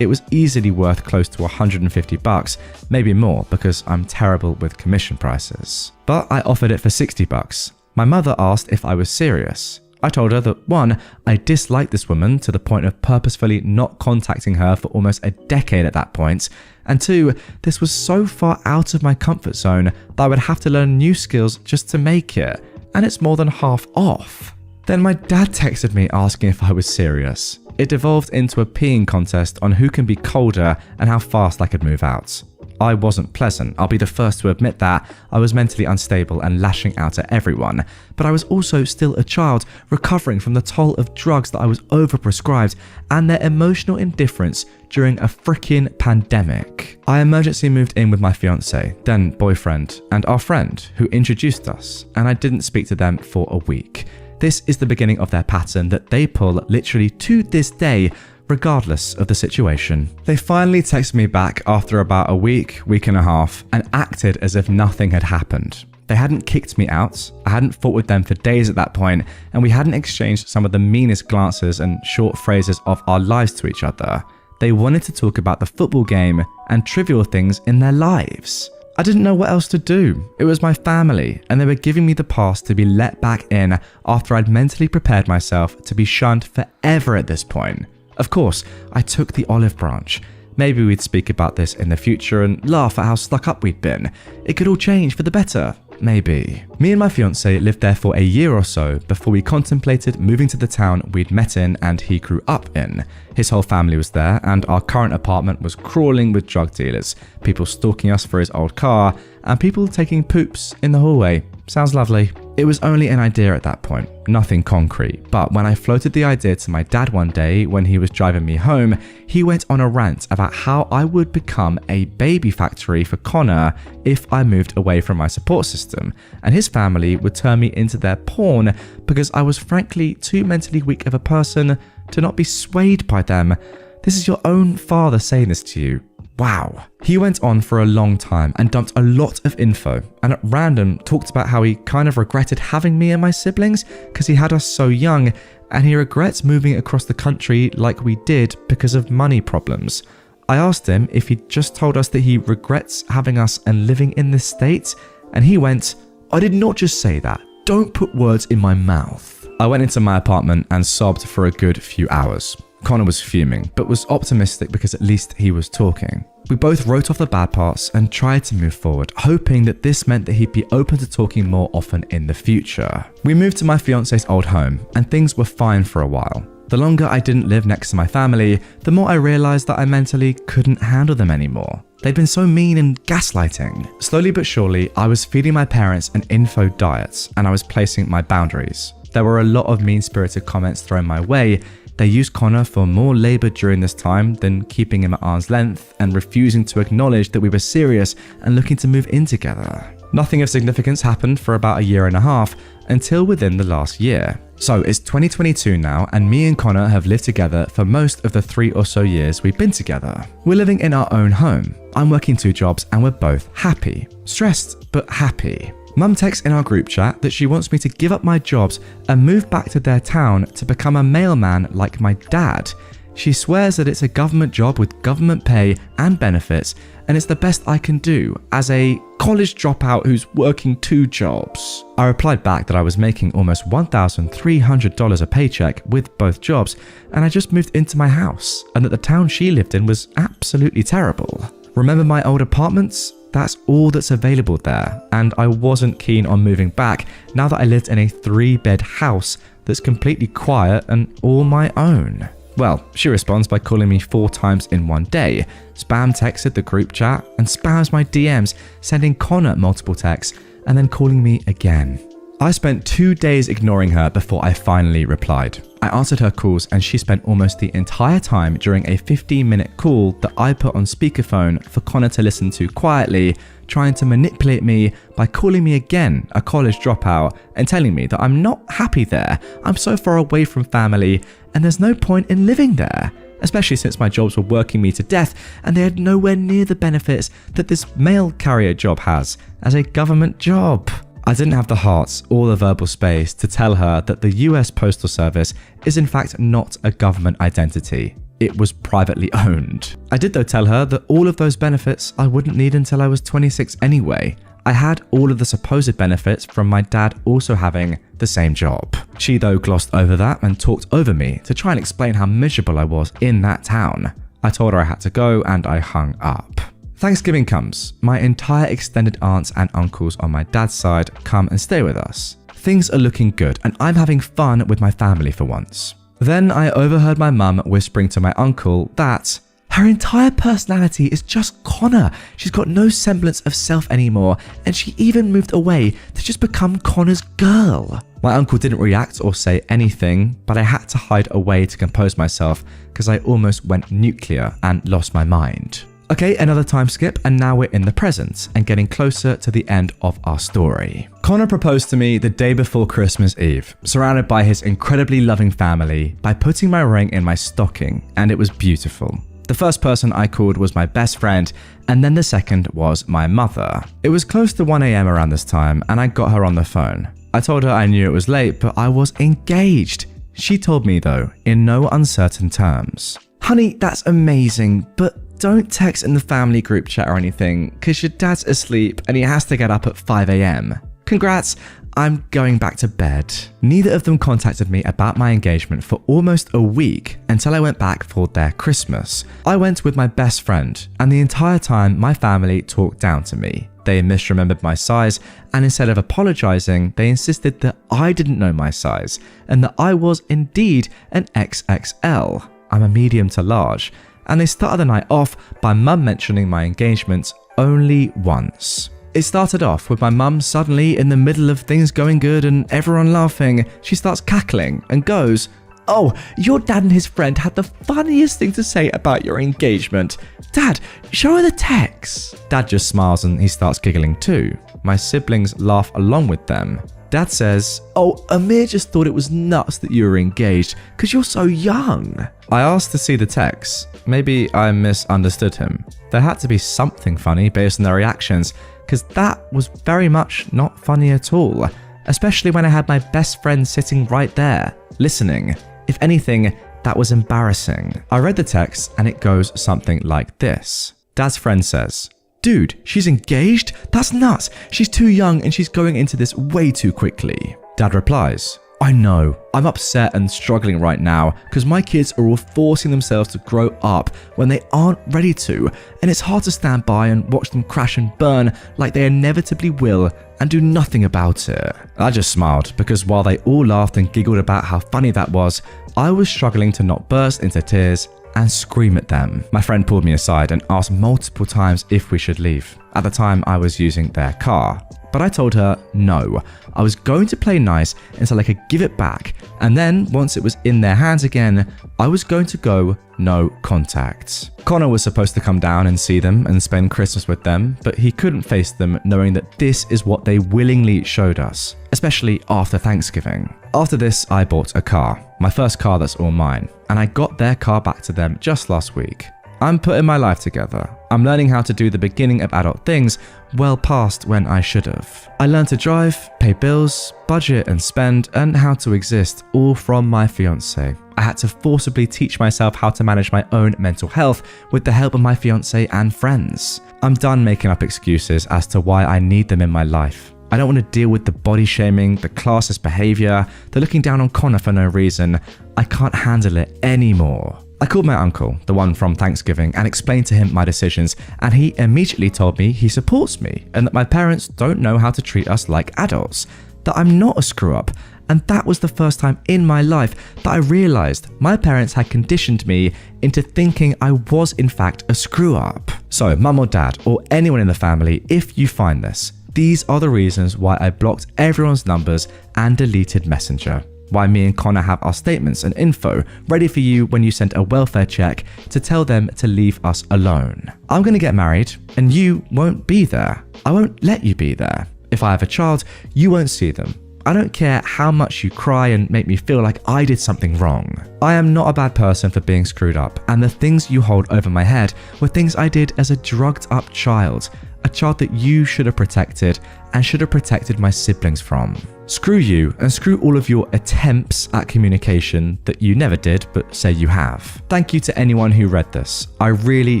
It was easily worth close to $150, maybe more because I'm terrible with commission prices. But I offered it for $60. My mother asked if I was serious. I told her that 1, I disliked this woman to the point of purposefully not contacting her for almost a decade at that point, and 2, this was so far out of my comfort zone that I would have to learn new skills just to make it, and it's more than half off. Then my dad texted me asking if I was serious. It devolved into a peeing contest on who can be colder and how fast I could move out. I wasn't pleasant, I'll be the first to admit that. I was mentally unstable and lashing out at everyone, but I was also still a child recovering from the toll of drugs that I was overprescribed and their emotional indifference during a freaking pandemic. I emergency moved in with my fiance, then boyfriend, and our friend who introduced us, and I didn't speak to them for a week. This is the beginning of their pattern that they pull literally to this day, regardless of the situation. They finally texted me back after about a week and a half, and acted as if nothing had happened. They hadn't kicked me out, I hadn't fought with them for days at that point, and we hadn't exchanged some of the meanest glances and short phrases of our lives to each other. They wanted to talk about the football game and trivial things in their lives. I didn't know what else to do. It was my family, and they were giving me the pass to be let back in after I'd mentally prepared myself to be shunned forever at this point. Of course, I took the olive branch. Maybe we'd speak about this in the future and laugh at how stuck up we'd been. It could all change for the better. Maybe. Me and my fiance lived there for a year or so before we contemplated moving to the town we'd met in and he grew up in. His whole family was there, and our current apartment was crawling with drug dealers, people stalking us for his old car, and people taking poops in the hallway. Sounds lovely. It was only an idea at that point, nothing concrete, but when I floated the idea to my dad one day when he was driving me home, he went on a rant about how I would become a baby factory for Connor if I moved away from my support system, and his family would turn me into their pawn because I was frankly too mentally weak of a person to not be swayed by them. This is your own father saying this to you. Wow. He went on for a long time and dumped a lot of info, and at random talked about how he kind of regretted having me and my siblings because he had us so young, and he regrets moving across the country like we did because of money problems. I asked him if he'd just told us that he regrets having us and living in this state, and he went, "I did not just say that. Don't put words in my mouth." I went into my apartment and sobbed for a good few hours. Connor was fuming, but was optimistic because at least he was talking. We both wrote off the bad parts and tried to move forward, hoping that this meant that he'd be open to talking more often in the future. We moved to my fiance's old home, and things were fine for a while. The longer I didn't live next to my family, the more I realized that I mentally couldn't handle them anymore. They'd been so mean and gaslighting. Slowly but surely, I was feeding my parents an info diet, and I was placing my boundaries. There were a lot of mean-spirited comments thrown my way. They used Connor for more labor during this time than keeping him at arm's length and refusing to acknowledge that we were serious and looking to move in together. Nothing of significance happened for about a year and a half until within the last year. So it's 2022 now, and me and Connor have lived together for most of the 3 or so years we've been together. We're living in our own home. I'm working 2 jobs and we're both happy. Stressed, but happy. Mum texts in our group chat that she wants me to give up my jobs and move back to their town to become a mailman like my dad. She swears that it's a government job with government pay and benefits, and it's the best I can do as a college dropout who's working 2 jobs. I replied back that I was making almost $1,300 a paycheck with both jobs, and I just moved into my house, and that the town she lived in was absolutely terrible. Remember my old apartments? That's all that's available there, and I wasn't keen on moving back now that I lived in a 3-bed house that's completely quiet and all my own. Well, she responds by calling me 4 times in one day, spam texted the group chat, and spams my DMs, sending Connor multiple texts, and then calling me again. I spent 2 days ignoring her before I finally replied. I answered her calls, and she spent almost the entire time during a 15-minute call that I put on speakerphone for Connor to listen to quietly, trying to manipulate me by calling me again a college dropout and telling me that I'm not happy there, I'm so far away from family, and there's no point in living there, especially since my jobs were working me to death and they had nowhere near the benefits that this mail carrier job has as a government job. I didn't have the heart or the verbal space to tell her that the US Postal Service is in fact not a government identity. It was privately owned. I did though tell her that all of those benefits I wouldn't need until I was 26 anyway. I had all of the supposed benefits from my dad also having the same job. She though glossed over that and talked over me to try and explain how miserable I was in that town. I told her I had to go and I hung up. Thanksgiving comes. My entire extended aunts and uncles on my dad's side come and stay with us. Things are looking good and I'm having fun with my family for once. Then I overheard my mum whispering to my uncle that her entire personality is just Connor. She's got no semblance of self anymore, and she even moved away to just become Connor's girl. My uncle didn't react or say anything, but I had to hide away to compose myself because I almost went nuclear and lost my mind. Okay, another time skip, and now we're in the present and getting closer to the end of our story. Connor proposed to me the day before Christmas Eve, surrounded by his incredibly loving family, by putting my ring in my stocking, and it was beautiful. The first person I called was my best friend, and then the second was my mother. It was close to 1 a.m. around this time, and I got her on the phone. I told her I knew it was late, but I was engaged. She told me though, in no uncertain terms, "Honey, that's amazing, but don't text in the family group chat or anything, because your dad's asleep and he has to get up at 5 a.m. Congrats, I'm going back to bed. Neither of them contacted me about my engagement for almost a week until I went back for their Christmas. I went with my best friend, and the entire time my family talked down to me. They misremembered my size, and instead of apologizing, they insisted that I didn't know my size, and that I was indeed an XXL. I'm a medium to large. And they started the night off by mum mentioning my engagement only once. It started off with my mum suddenly in the middle of things going good and everyone laughing. She starts cackling and goes, "Oh, your dad and his friend had the funniest thing to say about your engagement. Dad, show her the text." Dad just smiles and he starts giggling too. My siblings laugh along with them. Dad says, "Oh, Amir just thought it was nuts that you were engaged because you're so young." I asked to see the text. Maybe I misunderstood him. There had to be something funny based on their reactions, because that was very much not funny at all, especially when I had my best friend sitting right there, listening. If anything, that was embarrassing. I read the text and it goes something like this. Dad's friend says, "Dude, she's engaged? That's nuts. She's too young and she's going into this way too quickly." Dad replies, "I know. I'm upset and struggling right now because my kids are all forcing themselves to grow up when they aren't ready to, and it's hard to stand by and watch them crash and burn like they inevitably will and do nothing about it." I just smiled because while they all laughed and giggled about how funny that was, I was struggling to not burst into tears and scream at them. My friend pulled me aside and asked multiple times if we should leave. At the time, I was using their car. But I told her no. I was going to play nice until I could give it back, and then once it was in their hands again, I was going to go no contact. Connor was supposed to come down and see them and spend Christmas with them, but he couldn't face them knowing that this is what they willingly showed us, especially after Thanksgiving. After this, I bought a car, my first car that's all mine, and I got their car back to them just last week. I'm putting my life together. I'm learning how to do the beginning of adult things well past when I should have. I learned to drive, pay bills, budget and spend, and how to exist, all from my fiance. I had to forcibly teach myself how to manage my own mental health with the help of my fiance and friends. I'm done making up excuses as to why I need them in my life. I don't want to deal with the body shaming, the classist behavior, the looking down on Connor for no reason. I can't handle it anymore. I called my uncle, the one from Thanksgiving, and explained to him my decisions, and he immediately told me he supports me and that my parents don't know how to treat us like adults, that I'm not a screw-up, and that was the first time in my life that I realized my parents had conditioned me into thinking I was in fact a screw-up. So, mum or dad, or anyone in the family, if you find this, these are the reasons why I blocked everyone's numbers and deleted Messenger. Why me and Connor have our statements and info ready for you when you send a welfare check to tell them to leave us alone. I'm going to get married and you won't be there. I won't let you be there. If I have a child, you won't see them. I don't care how much you cry and make me feel like I did something wrong. I am not a bad person for being screwed up, and the things you hold over my head were things I did as a drugged up child, a child that you should have protected and should have protected my siblings from. Screw you and screw all of your attempts at communication that you never did but say you have. Thank you to anyone who read this. I really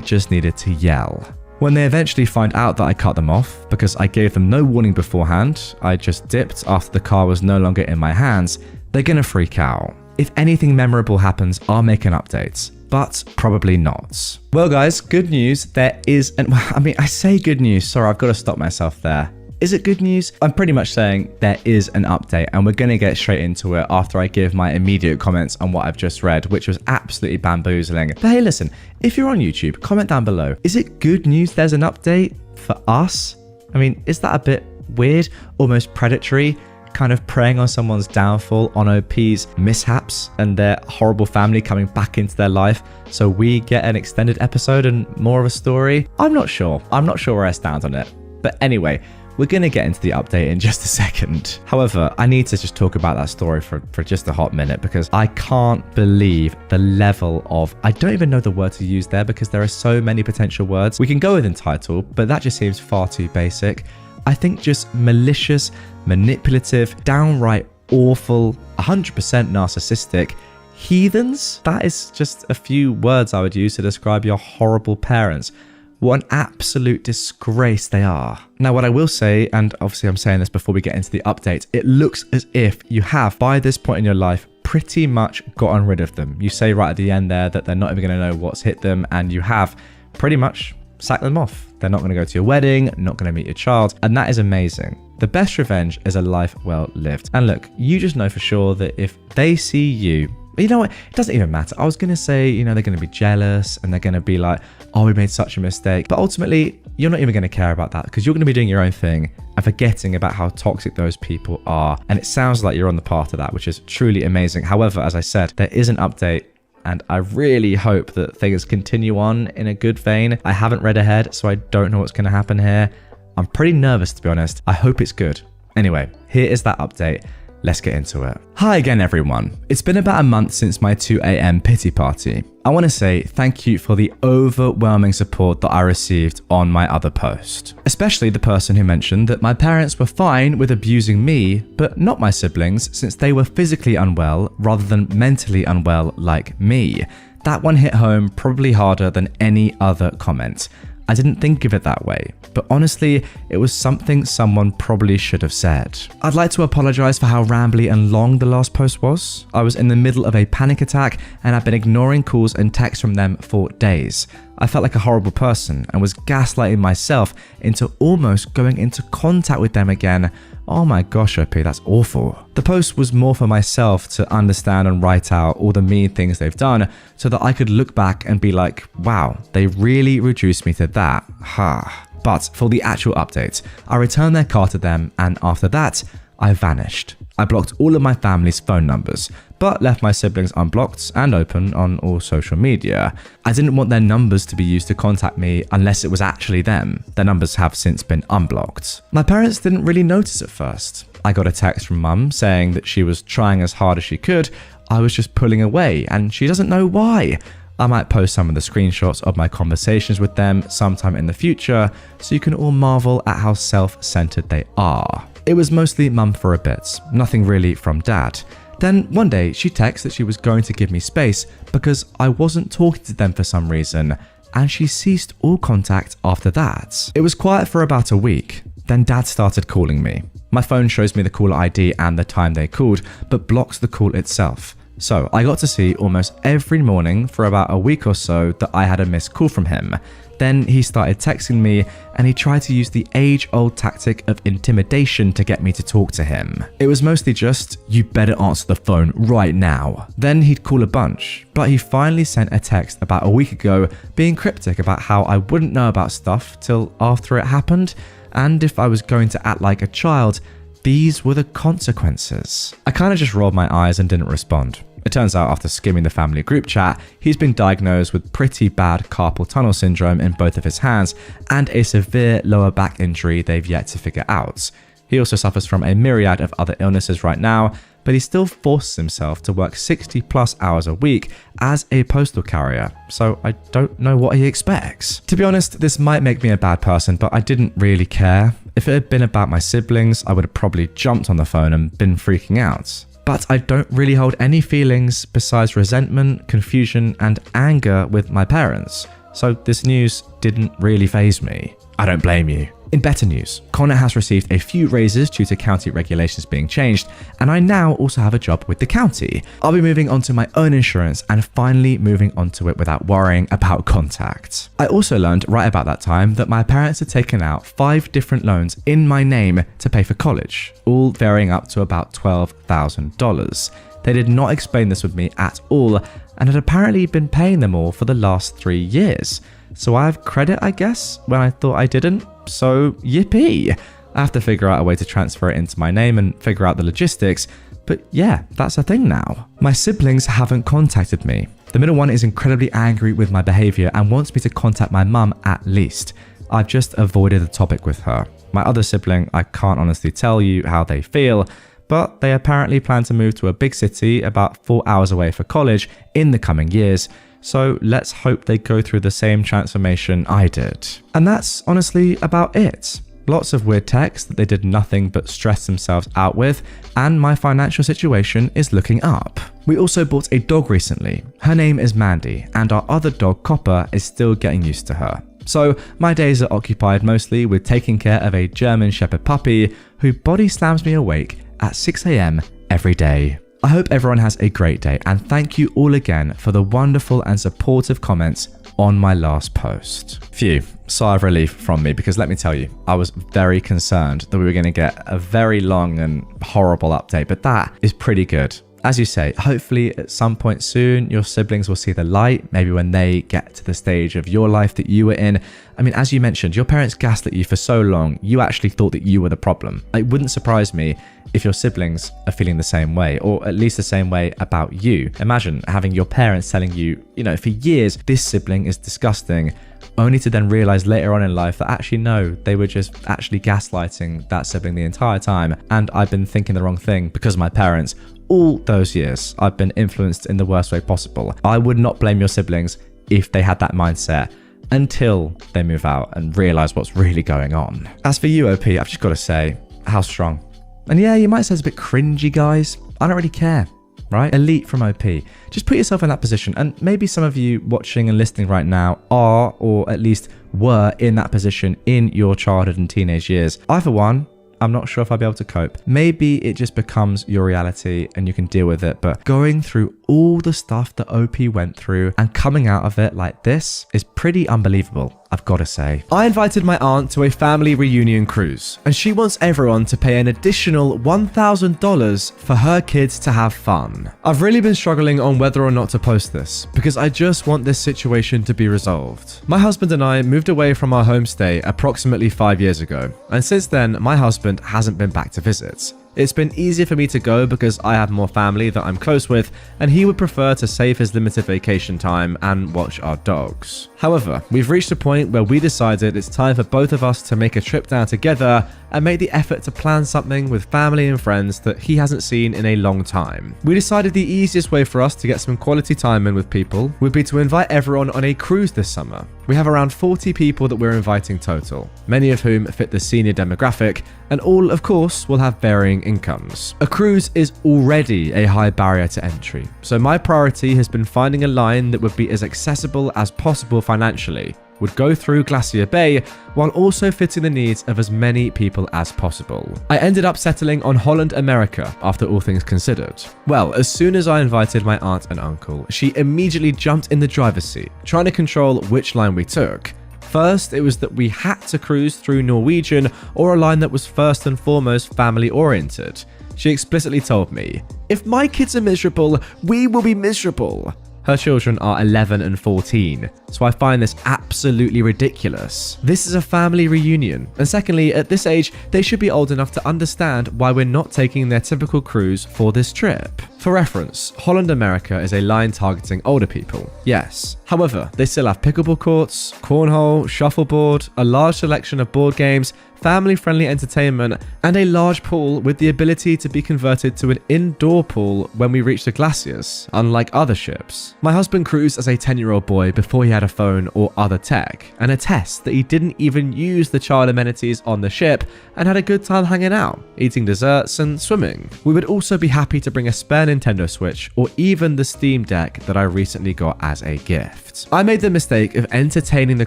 just needed to yell. When they eventually find out that I cut them off because I gave them no warning beforehand, I just dipped after the car was no longer in my hands, they're gonna freak out. If anything memorable happens, I'll make an update, but probably not. Well guys, good news, there is I say good news, sorry, I've got to stop myself there. Is it good news? I'm pretty much saying there is an update, and we're going to get straight into it after I give my immediate comments on what I've just read, which was absolutely bamboozling. But hey, listen, if you're on YouTube, comment down below. Is it good news there's an update for us? I mean, is that a bit weird? Almost predatory? Kind of preying on someone's downfall, on OP's mishaps and their horrible family coming back into their life, so we get an extended episode and more of a story? I'm not sure. I'm not sure where I stand on it. But anyway, we're going to get into the update in just a second. However, I need to just talk about that story for just a hot minute because I can't believe the level of, I don't even know the word to use there because there are so many potential words. We can go with entitled, but that just seems far too basic. I think just malicious, manipulative, downright awful, 100% narcissistic, Heathens? That is just a few words I would use to describe your horrible parents. What an absolute disgrace they are. Now, what I will say, and obviously I'm saying this before we get into the update, it looks as if you have, by this point in your life, pretty much gotten rid of them. You say right at the end there that they're not even going to know what's hit them, and you have pretty much sacked them off. They're not going to go to your wedding, not going to meet your child, and that is amazing. The best revenge is a life well lived. And look, you just know for sure that if they see you, you know what, it doesn't even matter. I was going to say, they're going to be jealous and they're going to be like, oh, we made such a mistake. But ultimately, you're not even going to care about that because you're going to be doing your own thing and forgetting about how toxic those people are. And it sounds like you're on the path to that, which is truly amazing. However, as I said, there is an update and I really hope that things continue on in a good vein. I haven't read ahead, so I don't know what's going to happen here. I'm pretty nervous, to be honest. I hope it's good. Anyway, here is that update. Let's get into it. Hi again, everyone. It's been about a month since my 2 a.m. pity party. I want to say thank you for the overwhelming support that I received on my other post. Especially the person who mentioned that my parents were fine with abusing me, but not my siblings since they were physically unwell rather than mentally unwell like me. That one hit home probably harder than any other comment. I didn't think of it that way, but honestly, it was something someone probably should have said. I'd like to apologize for how rambly and long the last post was. I was in the middle of a panic attack and I've been ignoring calls and texts from them for days. I felt like a horrible person and was gaslighting myself into almost going into contact with them again. Oh my gosh, OP, that's awful. The post was more for myself to understand and write out all the mean things they've done so that I could look back and be like, wow, they really reduced me to that. Ha. But for the actual update, I returned their car to them and after that, I vanished. I blocked all of my family's phone numbers, but left my siblings unblocked and open on all social media. I didn't want their numbers to be used to contact me unless it was actually them. Their numbers have since been unblocked. My parents didn't really notice at first. I got a text from mum saying that she was trying as hard as she could. I was just pulling away and she doesn't know why. I might post some of the screenshots of my conversations with them sometime in the future so you can all marvel at how self-centered they are. It was mostly mum for a bit, nothing really from dad. Then one day she texted that she was going to give me space because I wasn't talking to them for some reason, and she ceased all contact after that. It was quiet for about a week. Then dad started calling me. My phone shows me the caller ID and the time they called, but blocks the call itself. So I got to see almost every morning for about a week or so that I had a missed call from him. Then he started texting me and he tried to use the age-old tactic of intimidation to get me to talk to him. It was mostly just, you better answer the phone right now. Then he'd call a bunch, but he finally sent a text about a week ago being cryptic about how I wouldn't know about stuff till after it happened, and if I was going to act like a child, these were the consequences. I kind of just rolled my eyes and didn't respond. It turns out after skimming the family group chat, he's been diagnosed with pretty bad carpal tunnel syndrome in both of his hands and a severe lower back injury they've yet to figure out. He also suffers from a myriad of other illnesses right now, but he still forces himself to work 60 plus hours a week as a postal carrier, so I don't know what he expects. To be honest, this might make me a bad person, but I didn't really care. If it had been about my siblings, I would have probably jumped on the phone and been freaking out. But I don't really hold any feelings besides resentment, confusion, and anger with my parents, so this news didn't really faze me. I don't blame you. In better news, Connor has received a few raises due to county regulations being changed, and I now also have a job with the county. I'll be moving on to my own insurance and finally moving onto it without worrying about contact. I also learned right about that time that my parents had taken out 5 different loans in my name to pay for college, all varying up to about $12,000. They did not explain this with me at all and had apparently been paying them all for the last 3 years. So I have credit, I guess, when I thought I didn't. So yippee! I have to figure out a way to transfer it into my name and figure out the logistics, but yeah, that's a thing now. My siblings haven't contacted me. The middle one is incredibly angry with my behavior and wants me to contact my mum at least. I've just avoided the topic with her. My other sibling, I can't honestly tell you how they feel, but they apparently plan to move to a big city about 4 hours away for college in the coming years. So let's hope they go through the same transformation I did. And that's honestly about it. Lots of weird texts that they did nothing but stress themselves out with, and my financial situation is looking up. We also bought a dog recently. Her name is Mandy, and our other dog, Copper, is still getting used to her. So my days are occupied mostly with taking care of a German Shepherd puppy who body slams me awake at 6 a.m. every day. I hope everyone has a great day, and thank you all again for the wonderful and supportive comments on my last post. Phew, sigh of relief from me, because let me tell you, I was very concerned that we were going to get a very long and horrible update, but that is pretty good. As you say, hopefully at some point soon, your siblings will see the light, maybe when they get to the stage of your life that you were in. I mean, as you mentioned, your parents gaslit you for so long, you actually thought that you were the problem. It wouldn't surprise me if your siblings are feeling the same way, or at least the same way about you. Imagine having your parents telling you, for years, this sibling is disgusting, only to then realize later on in life that actually no, they were just actually gaslighting that sibling the entire time, and I've been thinking the wrong thing because of my parents. All those years, I've been influenced in the worst way possible. I would not blame your siblings if they had that mindset until they move out and realize what's really going on. As for you, OP, I've just got to say, how strong. And yeah, you might say it's a bit cringy, guys. I don't really care, right? Elite from OP. Just put yourself in that position. And maybe some of you watching and listening right now are, or at least were in that position in your childhood and teenage years. I, for one, I'm not sure if I'll be able to cope. Maybe it just becomes your reality and you can deal with it, but going through all the stuff that OP went through and coming out of it like this is pretty unbelievable, I've got to say. I invited my aunt to a family reunion cruise, and she wants everyone to pay an additional $1,000 for her kids to have fun. I've really been struggling on whether or not to post this, because I just want this situation to be resolved. My husband and I moved away from our homestay approximately 5 years ago, and since then, my husband hasn't been back to visit. It's been easier for me to go because I have more family that I'm close with, and he would prefer to save his limited vacation time and watch our dogs. However, we've reached a point where we decided it's time for both of us to make a trip down together and make the effort to plan something with family and friends that he hasn't seen in a long time. We decided the easiest way for us to get some quality time in with people would be to invite everyone on a cruise this summer. We have around 40 people that we're inviting total, many of whom fit the senior demographic, and all, of course, will have varying incomes. A cruise is already a high barrier to entry, so my priority has been finding a line that would be as accessible as possible financially, would go through Glacier Bay while also fitting the needs of as many people as possible. I ended up settling on Holland America after all things considered. Well, as soon as I invited my aunt and uncle, she immediately jumped in the driver's seat, trying to control which line we took. First, it was that we had to cruise through Norwegian or a line that was first and foremost family-oriented. She explicitly told me, "If my kids are miserable, we will be miserable." Her children are 11 and 14, so I find this absolutely ridiculous. This is a family reunion, and secondly, at this age, they should be old enough to understand why we're not taking their typical cruise for this trip. For reference, Holland America is a line targeting older people, yes. However, they still have pickleball courts, cornhole, shuffleboard, a large selection of board games, family-friendly entertainment, and a large pool with the ability to be converted to an indoor pool when we reach the glaciers, unlike other ships. My husband cruised as a 10-year-old boy before he had a phone or other tech, and attests that he didn't even use the child amenities on the ship and had a good time hanging out, eating desserts and swimming. We would also be happy to bring a spare Nintendo Switch or even the Steam Deck that I recently got as a gift. I made the mistake of entertaining the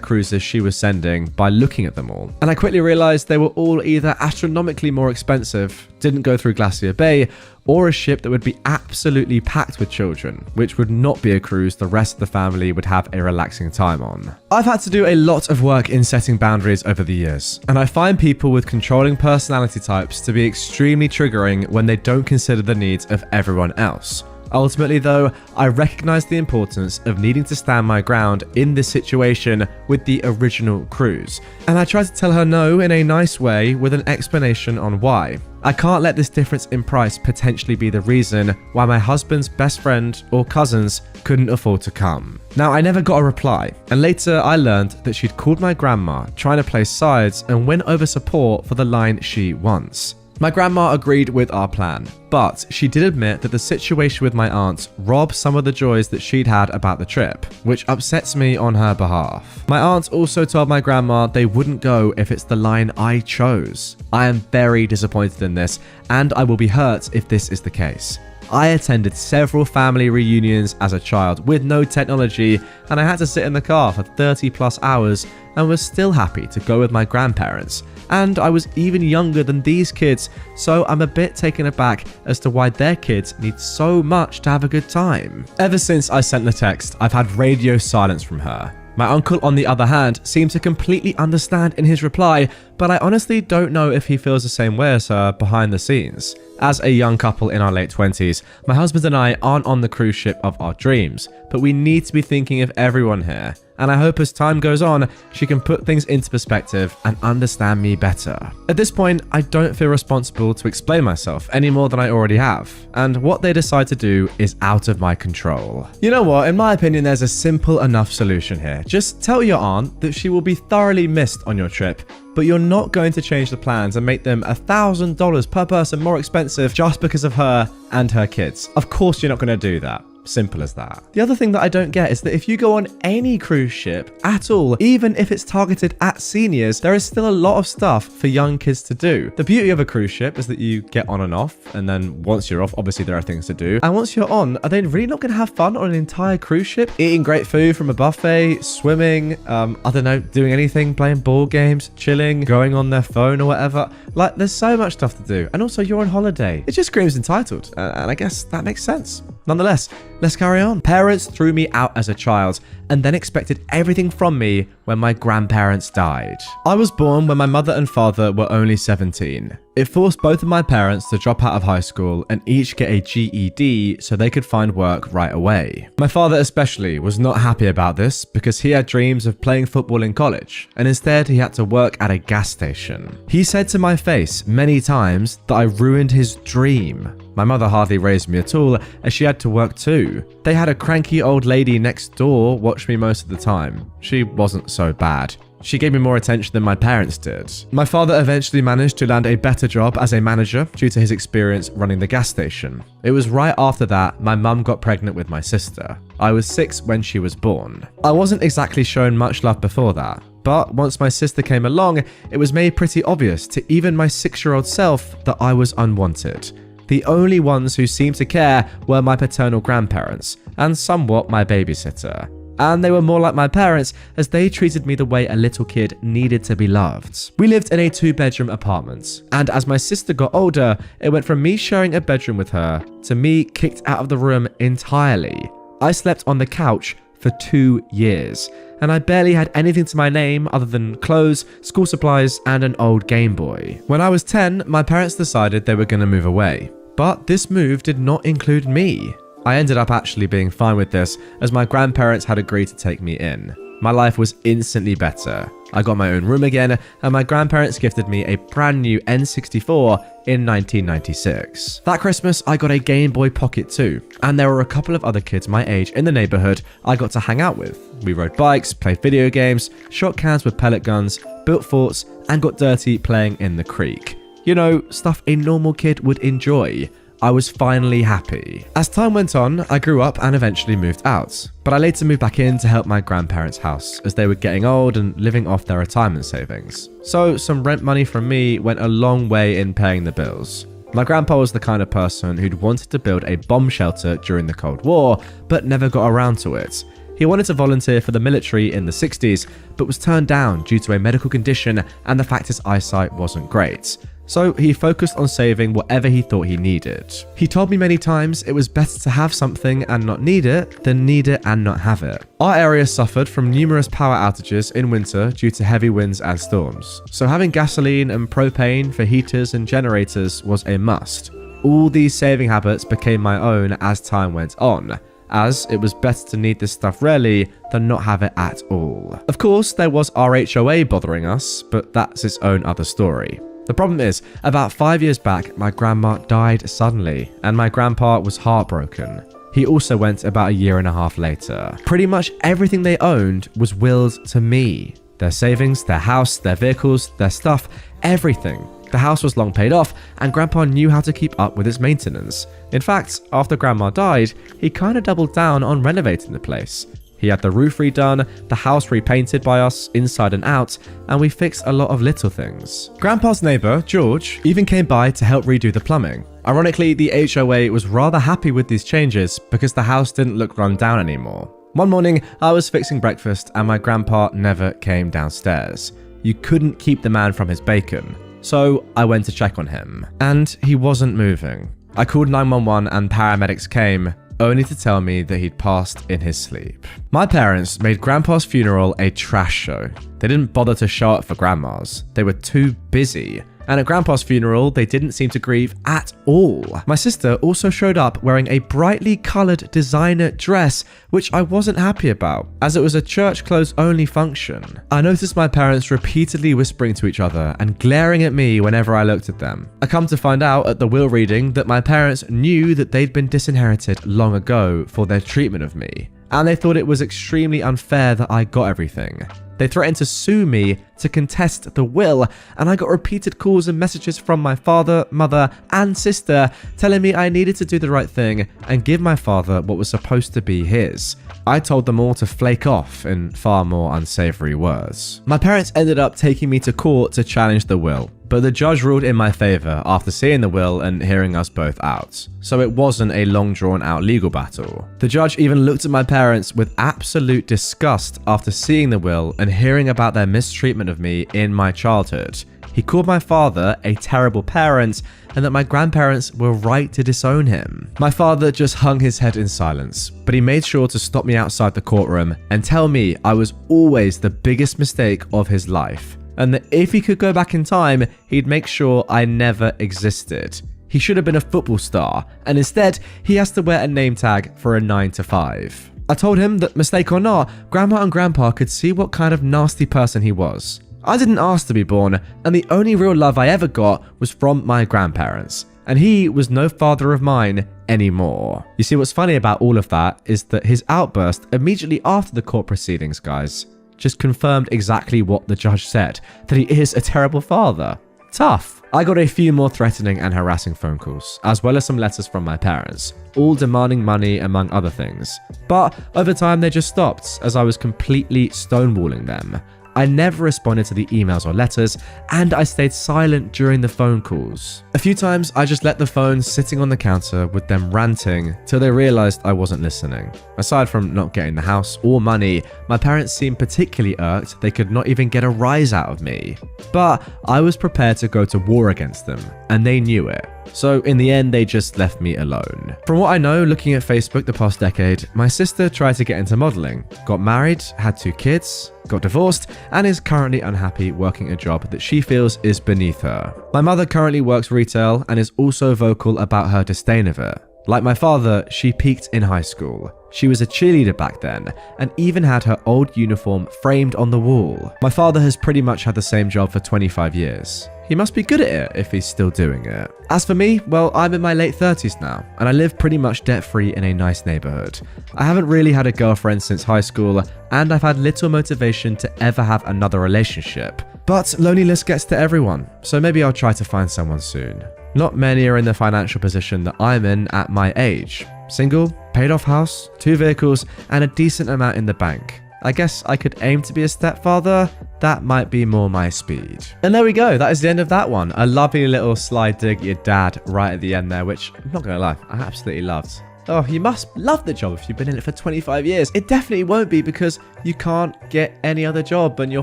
cruises she was sending by looking at them all, and I quickly realized they were all either astronomically more expensive, didn't go through Glacier Bay, or a ship that would be absolutely packed with children, which would not be a cruise the rest of the family would have a relaxing time on. I've had to do a lot of work in setting boundaries over the years, and I find people with controlling personality types to be extremely triggering when they don't consider the needs of everyone else. Ultimately though, I recognize the importance of needing to stand my ground in this situation with the original cruise, and I try to tell her no in a nice way with an explanation on why. I can't let this difference in price potentially be the reason why my husband's best friend or cousins couldn't afford to come. Now, I never got a reply, and later I learned that she'd called my grandma trying to play sides and win over support for the line she wants. My grandma agreed with our plan, but she did admit that the situation with my aunt robbed some of the joys that she'd had about the trip, which upsets me on her behalf. My aunt also told my grandma they wouldn't go if it's the line I chose. I am very disappointed in this, and I will be hurt if this is the case. I attended several family reunions as a child with no technology, and I had to sit in the car for 30 plus hours and was still happy to go with my grandparents. And I was even younger than these kids, so I'm a bit taken aback as to why their kids need so much to have a good time. Ever since I sent the text, I've had radio silence from her. My uncle, on the other hand, seemed to completely understand in his reply, but I honestly don't know if he feels the same way as her behind the scenes. As a young couple in our late 20s, my husband and I aren't on the cruise ship of our dreams, but we need to be thinking of everyone here. And I hope as time goes on, she can put things into perspective and understand me better. At this point, I don't feel responsible to explain myself any more than I already have, and what they decide to do is out of my control. You know what, in my opinion, there's a simple enough solution here. Just tell your aunt that she will be thoroughly missed on your trip, but you're not going to change the plans and make them $1,000 per person more expensive just because of her and her kids. Of course you're not going to do that. Simple as that. The other thing that I don't get is that if you go on any cruise ship at all, even if it's targeted at seniors, there is still a lot of stuff for young kids to do. The beauty of a cruise ship is that you get on and off, and then once you're off, obviously there are things to do. And once you're on, are they really not going to have fun on an entire cruise ship? Eating great food from a buffet, swimming, I don't know, doing anything, playing board games, chilling, going on their phone or whatever. Like, there's so much stuff to do. And also, you're on holiday. It just screams entitled, and I guess that makes sense. Nonetheless, let's carry on. Parents threw me out as a child and then expected everything from me when my grandparents died. I was born when my mother and father were only 17. It forced both of my parents to drop out of high school and each get a GED so they could find work right away. My father especially was not happy about this because he had dreams of playing football in college, and instead he had to work at a gas station. He said to my face many times that I ruined his dream. My mother hardly raised me at all, as she had to work too. They had a cranky old lady next door watch me most of the time. She wasn't so bad. She gave me more attention than my parents did. My father eventually managed to land a better job as a manager due to his experience running the gas station. It was right after that my mum got pregnant with my sister. I was 6 when she was born. I wasn't exactly shown much love before that, but once my sister came along, it was made pretty obvious to even my 6-year-old self that I was unwanted. The only ones who seemed to care were my paternal grandparents, and somewhat my babysitter. And they were more like my parents, as they treated me the way a little kid needed to be loved. We lived in a 2-bedroom apartment, and as my sister got older, it went from me sharing a bedroom with her to me kicked out of the room entirely. I slept on the couch for 2 years, and I barely had anything to my name other than clothes, school supplies, and an old Game Boy. When I was 10, my parents decided they were going to move away. But this move did not include me. I ended up actually being fine with this, as my grandparents had agreed to take me in. My life was instantly better. I got my own room again, and my grandparents gifted me a brand new N64 in 1996. That Christmas, I got a Game Boy Pocket too, and there were a couple of other kids my age in the neighborhood I got to hang out with. We rode bikes, played video games, shot cans with pellet guns, built forts, and got dirty playing in the creek. You know, stuff a normal kid would enjoy. I was finally happy. As time went on, I grew up and eventually moved out, but I later moved back in to help my grandparents' house as they were getting old and living off their retirement savings. So some rent money from me went a long way in paying the bills. My grandpa was the kind of person who'd wanted to build a bomb shelter during the Cold War, but never got around to it. He wanted to volunteer for the military in the 60s, but was turned down due to a medical condition and the fact his eyesight wasn't great. So he focused on saving whatever he thought he needed. He told me many times it was better to have something and not need it than need it and not have it. Our area suffered from numerous power outages in winter due to heavy winds and storms, so having gasoline and propane for heaters and generators was a must. All these saving habits became my own as time went on, as it was better to need this stuff rarely than not have it at all. Of course, there was our HOA bothering us, but that's its own other story. The problem is, about 5 years back, my grandma died suddenly, and my grandpa was heartbroken. He also went about 1.5 years later. Pretty much everything they owned was willed to me. Their savings, their house, their vehicles, their stuff, everything. The house was long paid off, and Grandpa knew how to keep up with its maintenance. In fact, after Grandma died, he kind of doubled down on renovating the place. He He had the roof redone, the house repainted by us inside and out, and we fixed a lot of little things. Grandpa's neighbor, George, even came by to help redo the plumbing. Ironically, the HOA was rather happy with these changes because the house didn't look run down anymore. One morning, I was fixing breakfast and my grandpa never came downstairs. You couldn't keep the man from his bacon. So I went to check on him, and he wasn't moving. I called 911 and paramedics came, only to tell me that he'd passed in his sleep. My parents made Grandpa's funeral a trash show. They didn't bother to show up for Grandma's. They were too busy. And at Grandpa's funeral, they didn't seem to grieve at all. My sister also showed up wearing a brightly coloured designer dress, which I wasn't happy about, as it was a church clothes only function. I noticed my parents repeatedly whispering to each other and glaring at me whenever I looked at them. I come to find out at the will reading that my parents knew that they'd been disinherited long ago for their treatment of me, and they thought it was extremely unfair that I got everything. They threatened to sue me to contest the will, and I got repeated calls and messages from my father, mother, and sister telling me I needed to do the right thing and give my father what was supposed to be his. I told them all to flake off in far more unsavory words. My parents ended up taking me to court to challenge the will, but the judge ruled in my favor after seeing the will and hearing us both out. So it wasn't a long drawn out legal battle. The judge even looked at my parents with absolute disgust after seeing the will and hearing about their mistreatment of me in my childhood. He called my father a terrible parent and that my grandparents were right to disown him. My father just hung his head in silence, but he made sure to stop me outside the courtroom and tell me I was always the biggest mistake of his life, and that if he could go back in time, he'd make sure I never existed. He should have been a football star, and instead, he has to wear a name tag for a 9 to 5. I told him that, mistake or not, Grandma and Grandpa could see what kind of nasty person he was. I didn't ask to be born, and the only real love I ever got was from my grandparents, and he was no father of mine anymore. You see, what's funny about all of that is that his outburst immediately after the court proceedings, guys, just confirmed exactly what the judge said, that he is a terrible father. Tough. I got a few more threatening and harassing phone calls, as well as some letters from my parents, all demanding money among other things. But over time they just stopped, as I was completely stonewalling them. I never responded to the emails or letters, and I stayed silent during the phone calls. A few times I just let the phone sitting on the counter with them ranting till they realized I wasn't listening. Aside from not getting the house or money, my parents seemed particularly irked they could not even get a rise out of me. But I was prepared to go to war against them, and they knew it. So in the end, they just left me alone. From what I know, looking at Facebook the past decade, my sister tried to get into modeling, got married, had 2 kids, got divorced, and is currently unhappy working a job that she feels is beneath her. My mother currently works retail and is also vocal about her disdain of it. Like my father, she peaked in high school. She was a cheerleader back then and even had her old uniform framed on the wall. My father has pretty much had the same job for 25 years. He must be good at it if he's still doing it. As for me, well, I'm in my late 30s now, and I live pretty much debt-free in a nice neighborhood. I haven't really had a girlfriend since high school, and I've had little motivation to ever have another relationship. But loneliness gets to everyone, so maybe I'll try to find someone soon. Not many are in the financial position that I'm in at my age. Single, paid off house, 2 vehicles, and a decent amount in the bank. I guess I could aim to be a stepfather. That might be more my speed. And there we go. That is the end of that one. A lovely little slide dig at your dad right at the end there, which I'm not going to lie, I absolutely loved. Oh, you must love the job if you've been in it for 25 years. It definitely won't be because you can't get any other job and you're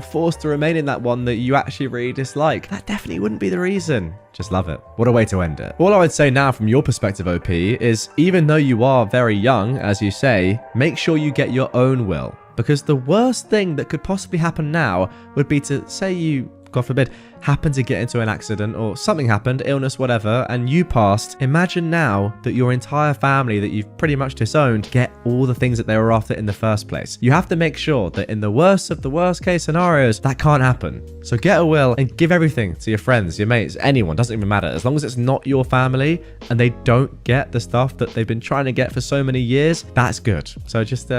forced to remain in that one that you actually really dislike. That definitely wouldn't be the reason. Just love it. What a way to end it. All I would say now from your perspective, OP, is even though you are very young, as you say, make sure you get your own will. Because the worst thing that could possibly happen now would be to say you, God forbid, happen to get into an accident or something happened, illness, whatever, and you passed. Imagine now that your entire family that you've pretty much disowned get all the things that they were after in the first place. You have to make sure that in the worst of the worst case scenarios, that can't happen. So get a will and give everything to your friends, your mates, anyone, doesn't even matter. As long as it's not your family and they don't get the stuff that they've been trying to get for so many years, that's good. So just,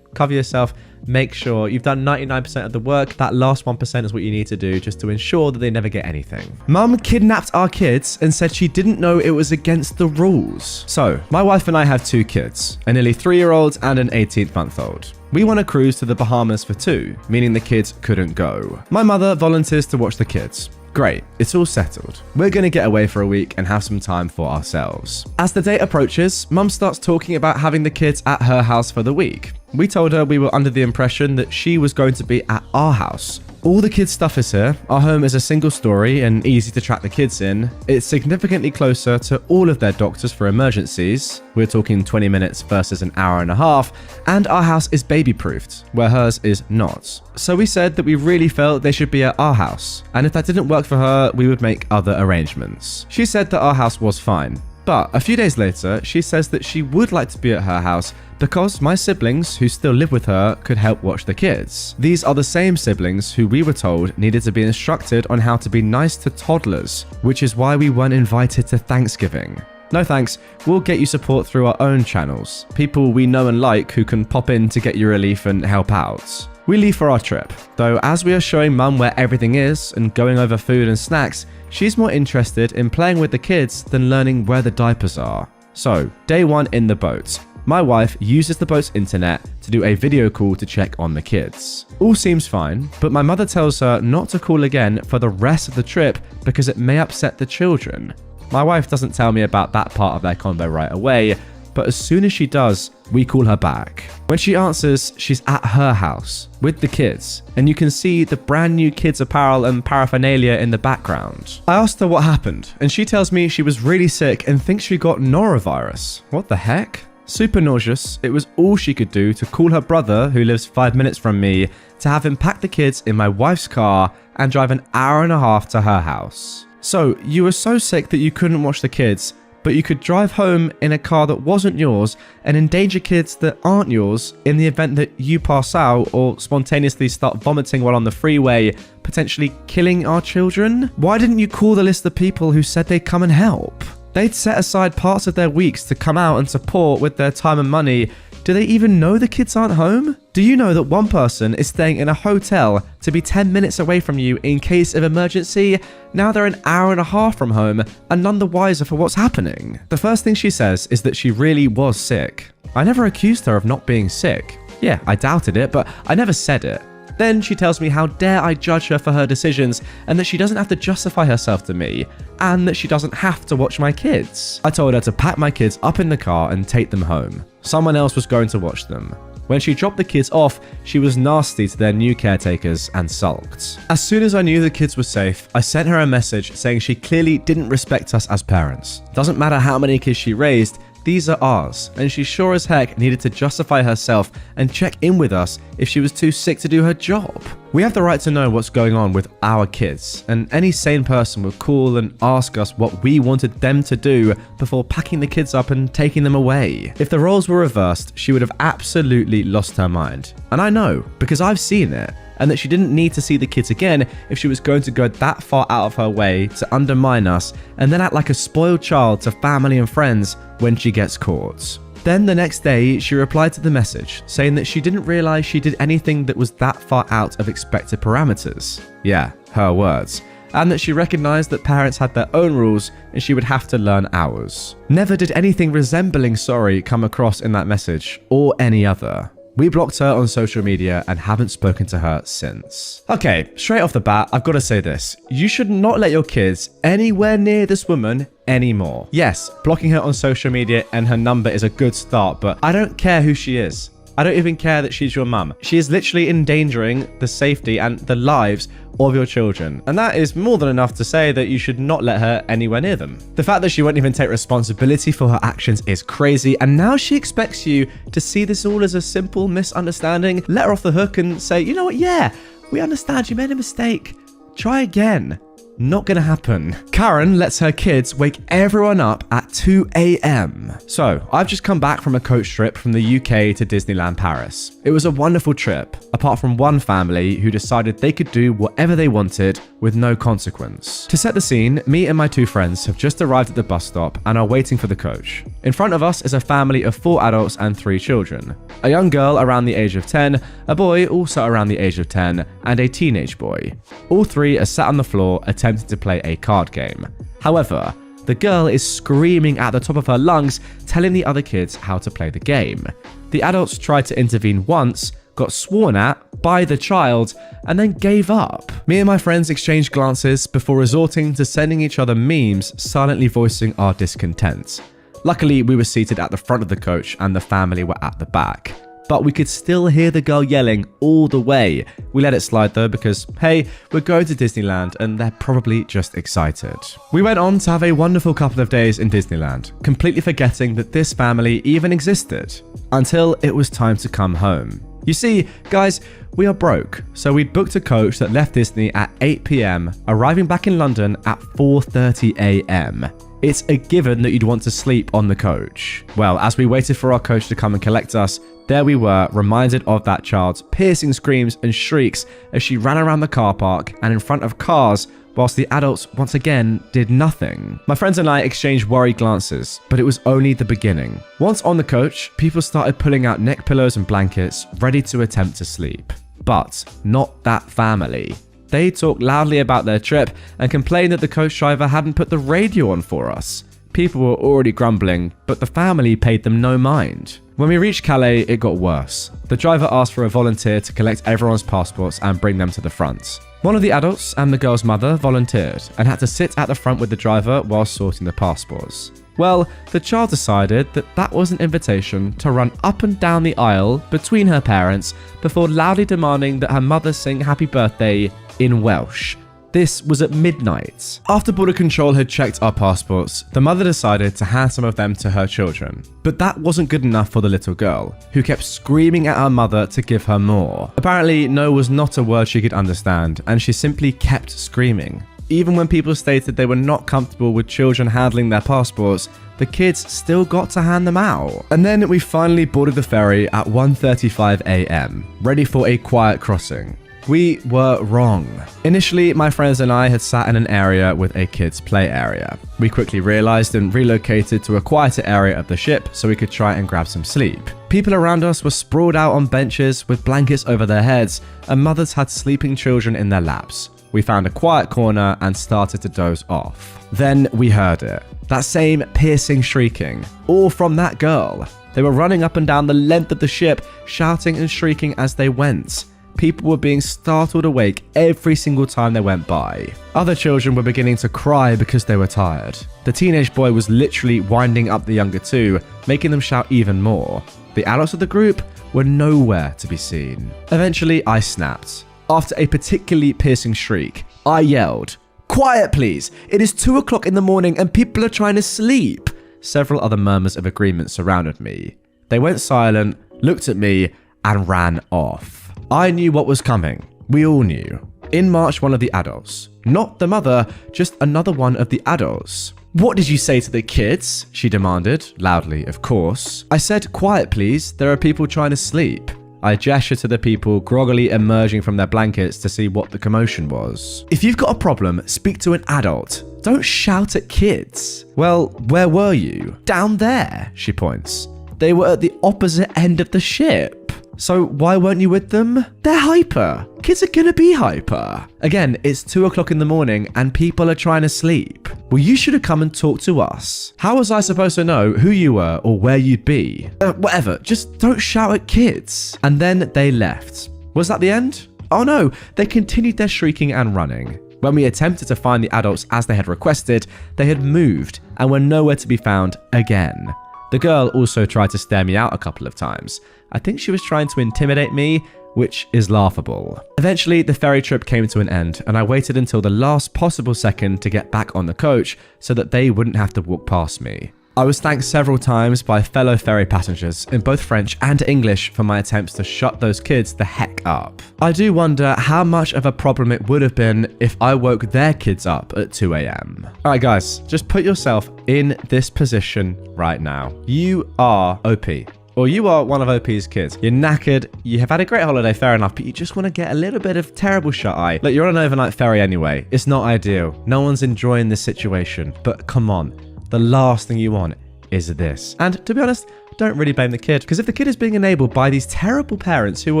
cover yourself, make sure you've done 99% of the work. That last 1% is what you need to do just to ensure that they never get anything. Mum kidnapped our kids and said she didn't know it was against the rules. So, my wife and I have 2 kids, a nearly 3-year-old and an 18-month-old. We want a cruise to the Bahamas for 2, meaning the kids couldn't go. My mother volunteers to watch the kids. Great, it's all settled. We're going to get away for a week and have some time for ourselves. As the date approaches, Mum starts talking about having the kids at her house for the week. We told her we were under the impression that she was going to be at our house. All the kids' stuff is here. Our home is a single story and easy to track the kids in. It's significantly closer to all of their doctors for emergencies. We're talking 20 minutes versus an hour and a half. And our house is baby-proofed, where hers is not. So we said that we really felt they should be at our house. And if that didn't work for her, we would make other arrangements. She said that our house was fine. But a few days later, she says that she would like to be at her house because my siblings, who still live with her, could help watch the kids. These are the same siblings who we were told needed to be instructed on how to be nice to toddlers, which is why we weren't invited to Thanksgiving. No thanks, we'll get you support through our own channels, people we know and like who can pop in to get you relief and help out. We leave for our trip, though as we are showing Mum where everything is and going over food and snacks, she's more interested in playing with the kids than learning where the diapers are. So, day 1 in the boat. My wife uses the boat's internet to do a video call to check on the kids. All seems fine, but my mother tells her not to call again for the rest of the trip because it may upset the children. My wife doesn't tell me about that part of their convo right away, but as soon as she does, we call her back. When she answers, she's at her house with the kids, and you can see the brand new kids apparel and paraphernalia in the background. I asked her what happened, and she tells me she was really sick and thinks she got norovirus. What the heck? Super nauseous, it was all she could do to call her brother, who lives 5 minutes from me, to have him pack the kids in my wife's car and drive an hour and a half to her house. So, you were so sick that you couldn't watch the kids, but you could drive home in a car that wasn't yours and endanger kids that aren't yours in the event that you pass out or spontaneously start vomiting while on the freeway, potentially killing our children? Why didn't you call the list of people who said they'd come and help? They'd set aside parts of their weeks to come out and support with their time and money. Do they even know the kids aren't home? Do you know that one person is staying in a hotel to be 10 minutes away from you in case of emergency? Now they're an hour and a half from home and none the wiser for what's happening. The first thing she says is that she really was sick. I never accused her of not being sick. Yeah, I doubted it, but I never said it. Then she tells me how dare I judge her for her decisions and that she doesn't have to justify herself to me and that she doesn't have to watch my kids. I told her to pack my kids up in the car and take them home. Someone else was going to watch them. When she dropped the kids off, she was nasty to their new caretakers and sulked. As soon as I knew the kids were safe, I sent her a message saying she clearly didn't respect us as parents. Doesn't matter how many kids she raised, these are ours, and she sure as heck needed to justify herself and check in with us if she was too sick to do her job. We have the right to know what's going on with our kids, and any sane person would call and ask us what we wanted them to do before packing the kids up and taking them away. If the roles were reversed, she would have absolutely lost her mind. And I know, because I've seen it, and that she didn't need to see the kids again if she was going to go that far out of her way to undermine us and then act like a spoiled child to family and friends when she gets caught. Then the next day, she replied to the message, saying that she didn't realize she did anything that was that far out of expected parameters. Yeah, her words. And that she recognized that parents had their own rules and she would have to learn ours. Never did anything resembling sorry come across in that message, or any other. We blocked her on social media and haven't spoken to her since. Okay, straight off the bat, I've got to say this. You should not let your kids anywhere near this woman anymore. Yes, blocking her on social media and her number is a good start, but I don't care who she is. I don't even care that she's your mum. She is literally endangering the safety and the lives of your children. And that is more than enough to say that you should not let her anywhere near them. The fact that she won't even take responsibility for her actions is crazy. And now she expects you to see this all as a simple misunderstanding. Let her off the hook and say, you know what? Yeah, we understand you made a mistake. Try again. Not gonna happen. Karen lets her kids wake everyone up at 2 a.m. So, I've just come back from a coach trip from the UK to Disneyland Paris. It was a wonderful trip, apart from one family who decided they could do whatever they wanted with no consequence. To set the scene, me and my 2 friends have just arrived at the bus stop and are waiting for the coach. In front of us is a family of 4 adults and 3 children. A young girl around the age of 10, a boy also around the age of 10, and a teenage boy. All 3 are sat on the floor attempting to play a card game. However, the girl is screaming at the top of her lungs, telling the other kids how to play the game. The adults try to intervene once, got sworn at by the child, and then gave up. Me and my friends exchanged glances before resorting to sending each other memes, silently voicing our discontent. Luckily, we were seated at the front of the coach and the family were at the back. But we could still hear the girl yelling all the way. We let it slide though because, hey, we're going to Disneyland and they're probably just excited. We went on to have a wonderful couple of days in Disneyland, completely forgetting that this family even existed, until it was time to come home. You see, guys, we are broke, so we'd booked a coach that left Disney at 8 p.m, arriving back in London at 4:30 a.m. It's a given that you'd want to sleep on the coach. Well, as we waited for our coach to come and collect us, there we were, reminded of that child's piercing screams and shrieks as she ran around the car park and in front of cars, whilst the adults once again did nothing. My friends and I exchanged worried glances, but it was only the beginning. Once on the coach, people started pulling out neck pillows and blankets, ready to attempt to sleep. But not that family. They talked loudly about their trip and complained that the coach driver hadn't put the radio on for us. People were already grumbling, but the family paid them no mind. When we reached Calais, it got worse. The driver asked for a volunteer to collect everyone's passports and bring them to the front. One of the adults and the girl's mother volunteered and had to sit at the front with the driver while sorting the passports. Well, the child decided that that was an invitation to run up and down the aisle between her parents before loudly demanding that her mother sing happy birthday in Welsh. This was at midnight. After border control had checked our passports, the mother decided to hand some of them to her children. But that wasn't good enough for the little girl, who kept screaming at her mother to give her more. Apparently, no was not a word she could understand, and she simply kept screaming. Even when people stated they were not comfortable with children handling their passports, the kids still got to hand them out. And then we finally boarded the ferry at 1:35 a.m, ready for a quiet crossing. We were wrong. Initially, my friends and I had sat in an area with a kids' play area. We quickly realized and relocated to a quieter area of the ship so we could try and grab some sleep. People around us were sprawled out on benches with blankets over their heads, and mothers had sleeping children in their laps. We found a quiet corner and started to doze off. Then we heard it. That same piercing shrieking, all from that girl. They were running up and down the length of the ship, shouting and shrieking as they went. People were being startled awake every single time they went by. Other children were beginning to cry because they were tired. The teenage boy was literally winding up the younger two, making them shout even more. The adults of the group were nowhere to be seen. Eventually, I snapped. After a particularly piercing shriek, I yelled, "Quiet please! It is 2 o'clock in the morning and people are trying to sleep!" Several other murmurs of agreement surrounded me. They went silent, looked at me, and ran off. I knew what was coming. We all knew. In marched one of the adults. Not the mother, just another one of the adults. "What did you say to the kids?" she demanded, loudly, of course. I said, "Quiet please, there are people trying to sleep." I gestured to the people groggily emerging from their blankets to see what the commotion was. "If you've got a problem, speak to an adult. Don't shout at kids." "Well, where were you?" "Down there," she points. "They were at the opposite end of the ship." "So why weren't you with them?" "They're hyper. Kids are gonna be hyper." "Again, it's 2 o'clock in the morning and people are trying to sleep." "Well, you should have come and talked to us." "How was I supposed to know who you were or where you'd be?" Whatever, just don't shout at kids." And then they left. Was that the end? Oh no, they continued their shrieking and running. When we attempted to find the adults as they had requested, they had moved and were nowhere to be found again. The girl also tried to stare me out a couple of times. I think she was trying to intimidate me, which is laughable. Eventually, the ferry trip came to an end, and I waited until the last possible second to get back on the coach so that they wouldn't have to walk past me. I was thanked several times by fellow ferry passengers in both French and English for my attempts to shut those kids the heck up. I do wonder how much of a problem it would have been if I woke their kids up at 2 a.m. Alright guys, just put yourself in this position right now. You are OP. Or you are one of OP's kids. You're knackered, you have had a great holiday, fair enough, but you just want to get a little bit of terrible shut-eye. Look, you're on an overnight ferry anyway. It's not ideal. No one's enjoying this situation. But come on. The last thing you want is this. And to be honest, don't really blame the kid, because if the kid is being enabled by these terrible parents who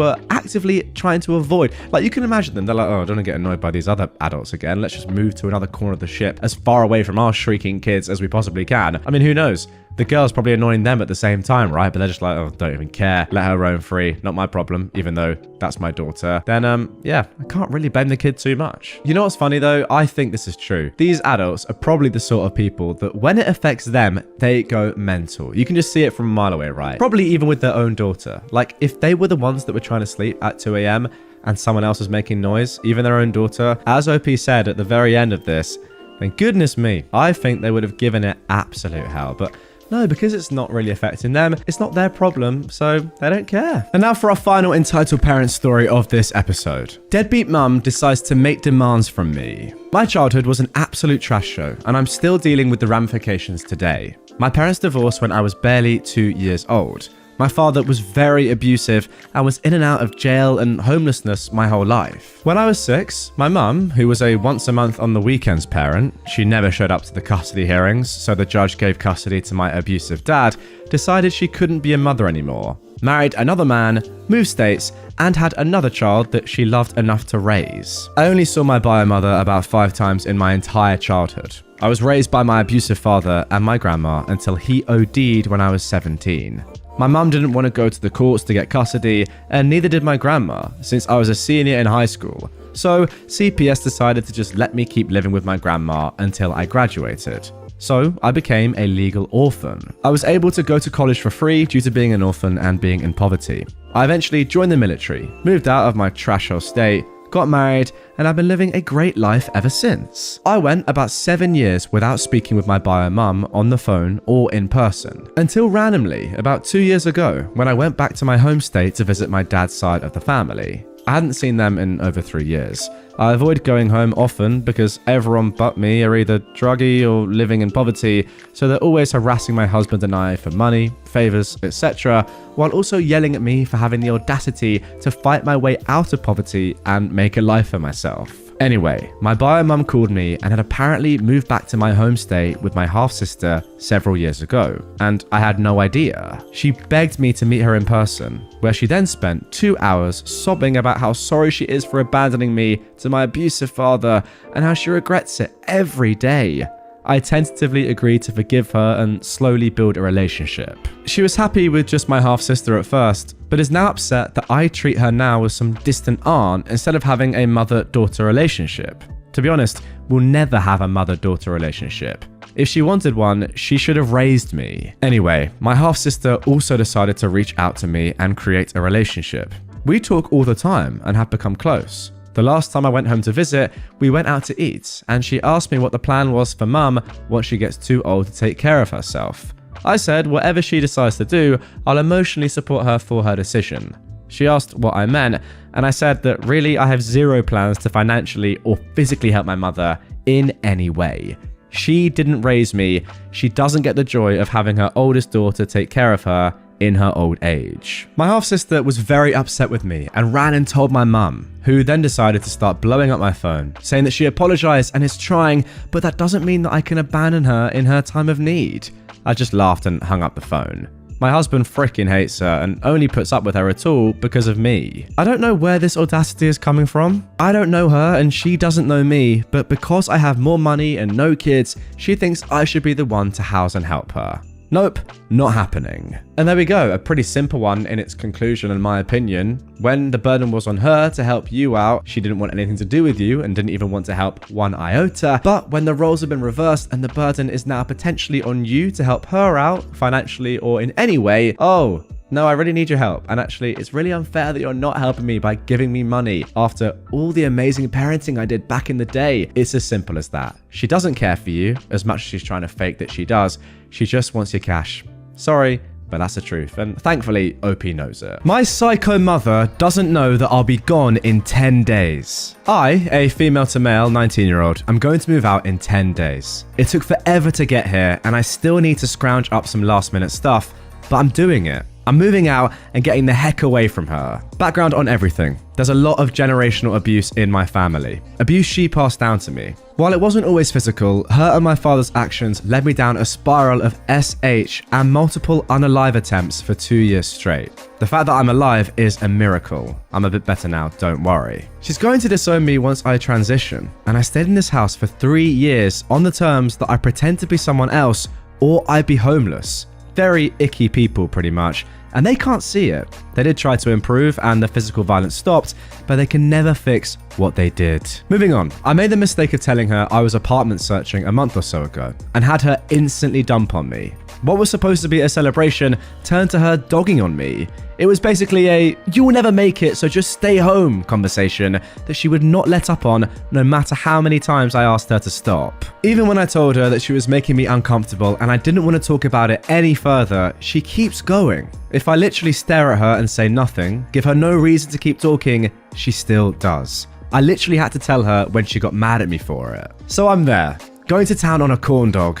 are actively trying to avoid, like you can imagine them, they're like, oh, I don't want to get annoyed by these other adults again. Let's just move to another corner of the ship as far away from our shrieking kids as we possibly can. I mean, who knows? the girl's probably annoying them at the same time, right? But they're just like, oh, don't even care. Let her roam free. Not my problem, even though that's my daughter. Then, yeah, I can't really blame the kid too much. You know what's funny though? I think this is true. These adults are probably the sort of people that when it affects them, they go mental. You can just see it from a mile away, right? Probably even with their own daughter. Like if they were the ones that were trying to sleep at 2 a.m. and someone else was making noise, even their own daughter, as OP said at the very end of this, then goodness me, I think they would have given it absolute hell. But no, because it's not really affecting them, it's not their problem, so they don't care. And now for our final entitled parent story of this episode. Deadbeat mum decides to make demands from me. My childhood was an absolute trash show, and I'm still dealing with the ramifications today. My parents divorced when I was barely 2 years old. My father was very abusive and was in and out of jail and homelessness my whole life. When I was 6, my mum, who was a once a month on the weekends parent, she never showed up to the custody hearings, so the judge gave custody to my abusive dad, decided she couldn't be a mother anymore, married another man, moved states, and had another child that she loved enough to raise. I only saw my bio mother about 5 times in my entire childhood. I was raised by my abusive father and my grandma until he OD'd when I was 17. My mum didn't want to go to the courts to get custody, and neither did my grandma, since I was a senior in high school. So CPS decided to just let me keep living with my grandma until I graduated. So I became a legal orphan. I was able to go to college for free due to being an orphan and being in poverty. I eventually joined the military, moved out of my trash hole state, got married, and I've been living a great life ever since. I went about 7 years without speaking with my bio mum on the phone or in person, until randomly, about 2 years ago, when I went back to my home state to visit my dad's side of the family. I hadn't seen them in over 3 years. I avoid going home often because everyone but me are either druggy or living in poverty, so they're always harassing my husband and I for money, favors, etc., while also yelling at me for having the audacity to fight my way out of poverty and make a life for myself. Anyway, my bio mum called me and had apparently moved back to my home state with my half-sister several years ago, and I had no idea. She begged me to meet her in person, where she then spent 2 hours sobbing about how sorry she is for abandoning me to my abusive father and how she regrets it every day. I tentatively agreed to forgive her and slowly build a relationship. She was happy with just my half-sister at first, but is now upset that I treat her now as some distant aunt instead of having a mother-daughter relationship. To be honest, we'll never have a mother-daughter relationship. If she wanted one, she should have raised me. Anyway, my half-sister also decided to reach out to me and create a relationship. We talk all the time and have become close. The last time I went home to visit, we went out to eat, and she asked me what the plan was for mum once she gets too old to take care of herself. I said whatever she decides to do, I'll emotionally support her for her decision. She asked what I meant, and I said that really I have zero plans to financially or physically help my mother in any way. She didn't raise me, she doesn't get the joy of having her oldest daughter take care of her in her old age. My half-sister was very upset with me and ran and told my mum, who then decided to start blowing up my phone, saying that she apologized and is trying, but that doesn't mean that I can abandon her in her time of need. I just laughed and hung up the phone. My husband freaking hates her and only puts up with her at all because of me. I don't know where this audacity is coming from. I don't know her and she doesn't know me, but because I have more money and no kids, she thinks I should be the one to house and help her. Nope, not happening. And there we go, a pretty simple one in its conclusion in my opinion. When the burden was on her to help you out, she didn't want anything to do with you and didn't even want to help one iota. But when the roles have been reversed and the burden is now potentially on you to help her out, financially or in any way, oh, no, I really need your help. And actually, it's really unfair that you're not helping me by giving me money after all the amazing parenting I did back in the day. It's as simple as that. She doesn't care for you as much as she's trying to fake that she does. She just wants your cash. Sorry, but that's the truth. And thankfully, OP knows it. My psycho mother doesn't know that I'll be gone in 10 days. I, a female to male 19-year-old, am going to move out in 10 days. It took forever to get here, and I still need to scrounge up some last-minute stuff, but I'm doing it. I'm moving out and getting the heck away from her. Background on everything. There's a lot of generational abuse in my family. Abuse she passed down to me. While it wasn't always physical, her and my father's actions led me down a spiral of SH and multiple unalive attempts for 2 years straight. The fact that I'm alive is a miracle. I'm a bit better now, don't worry. She's going to disown me once I transition, and I stayed in this house for 3 years on the terms that I pretend to be someone else or I'd be homeless. Very icky people, pretty much, and they can't see it. They did try to improve and the physical violence stopped, but they can never fix what they did. Moving on, I made the mistake of telling her I was apartment searching a month or so ago and had her instantly dump on me. What was supposed to be a celebration turned to her dogging on me. It was basically a "you will never make it, so just stay home" conversation that she would not let up on no matter how many times I asked her to stop. Even when I told her that she was making me uncomfortable and I didn't want to talk about it any further, she keeps going. If I literally stare at her and say nothing, give her no reason to keep talking, she still does. I literally had to tell her when she got mad at me for it. So I'm there, going to town on a corn dog.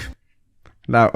Now,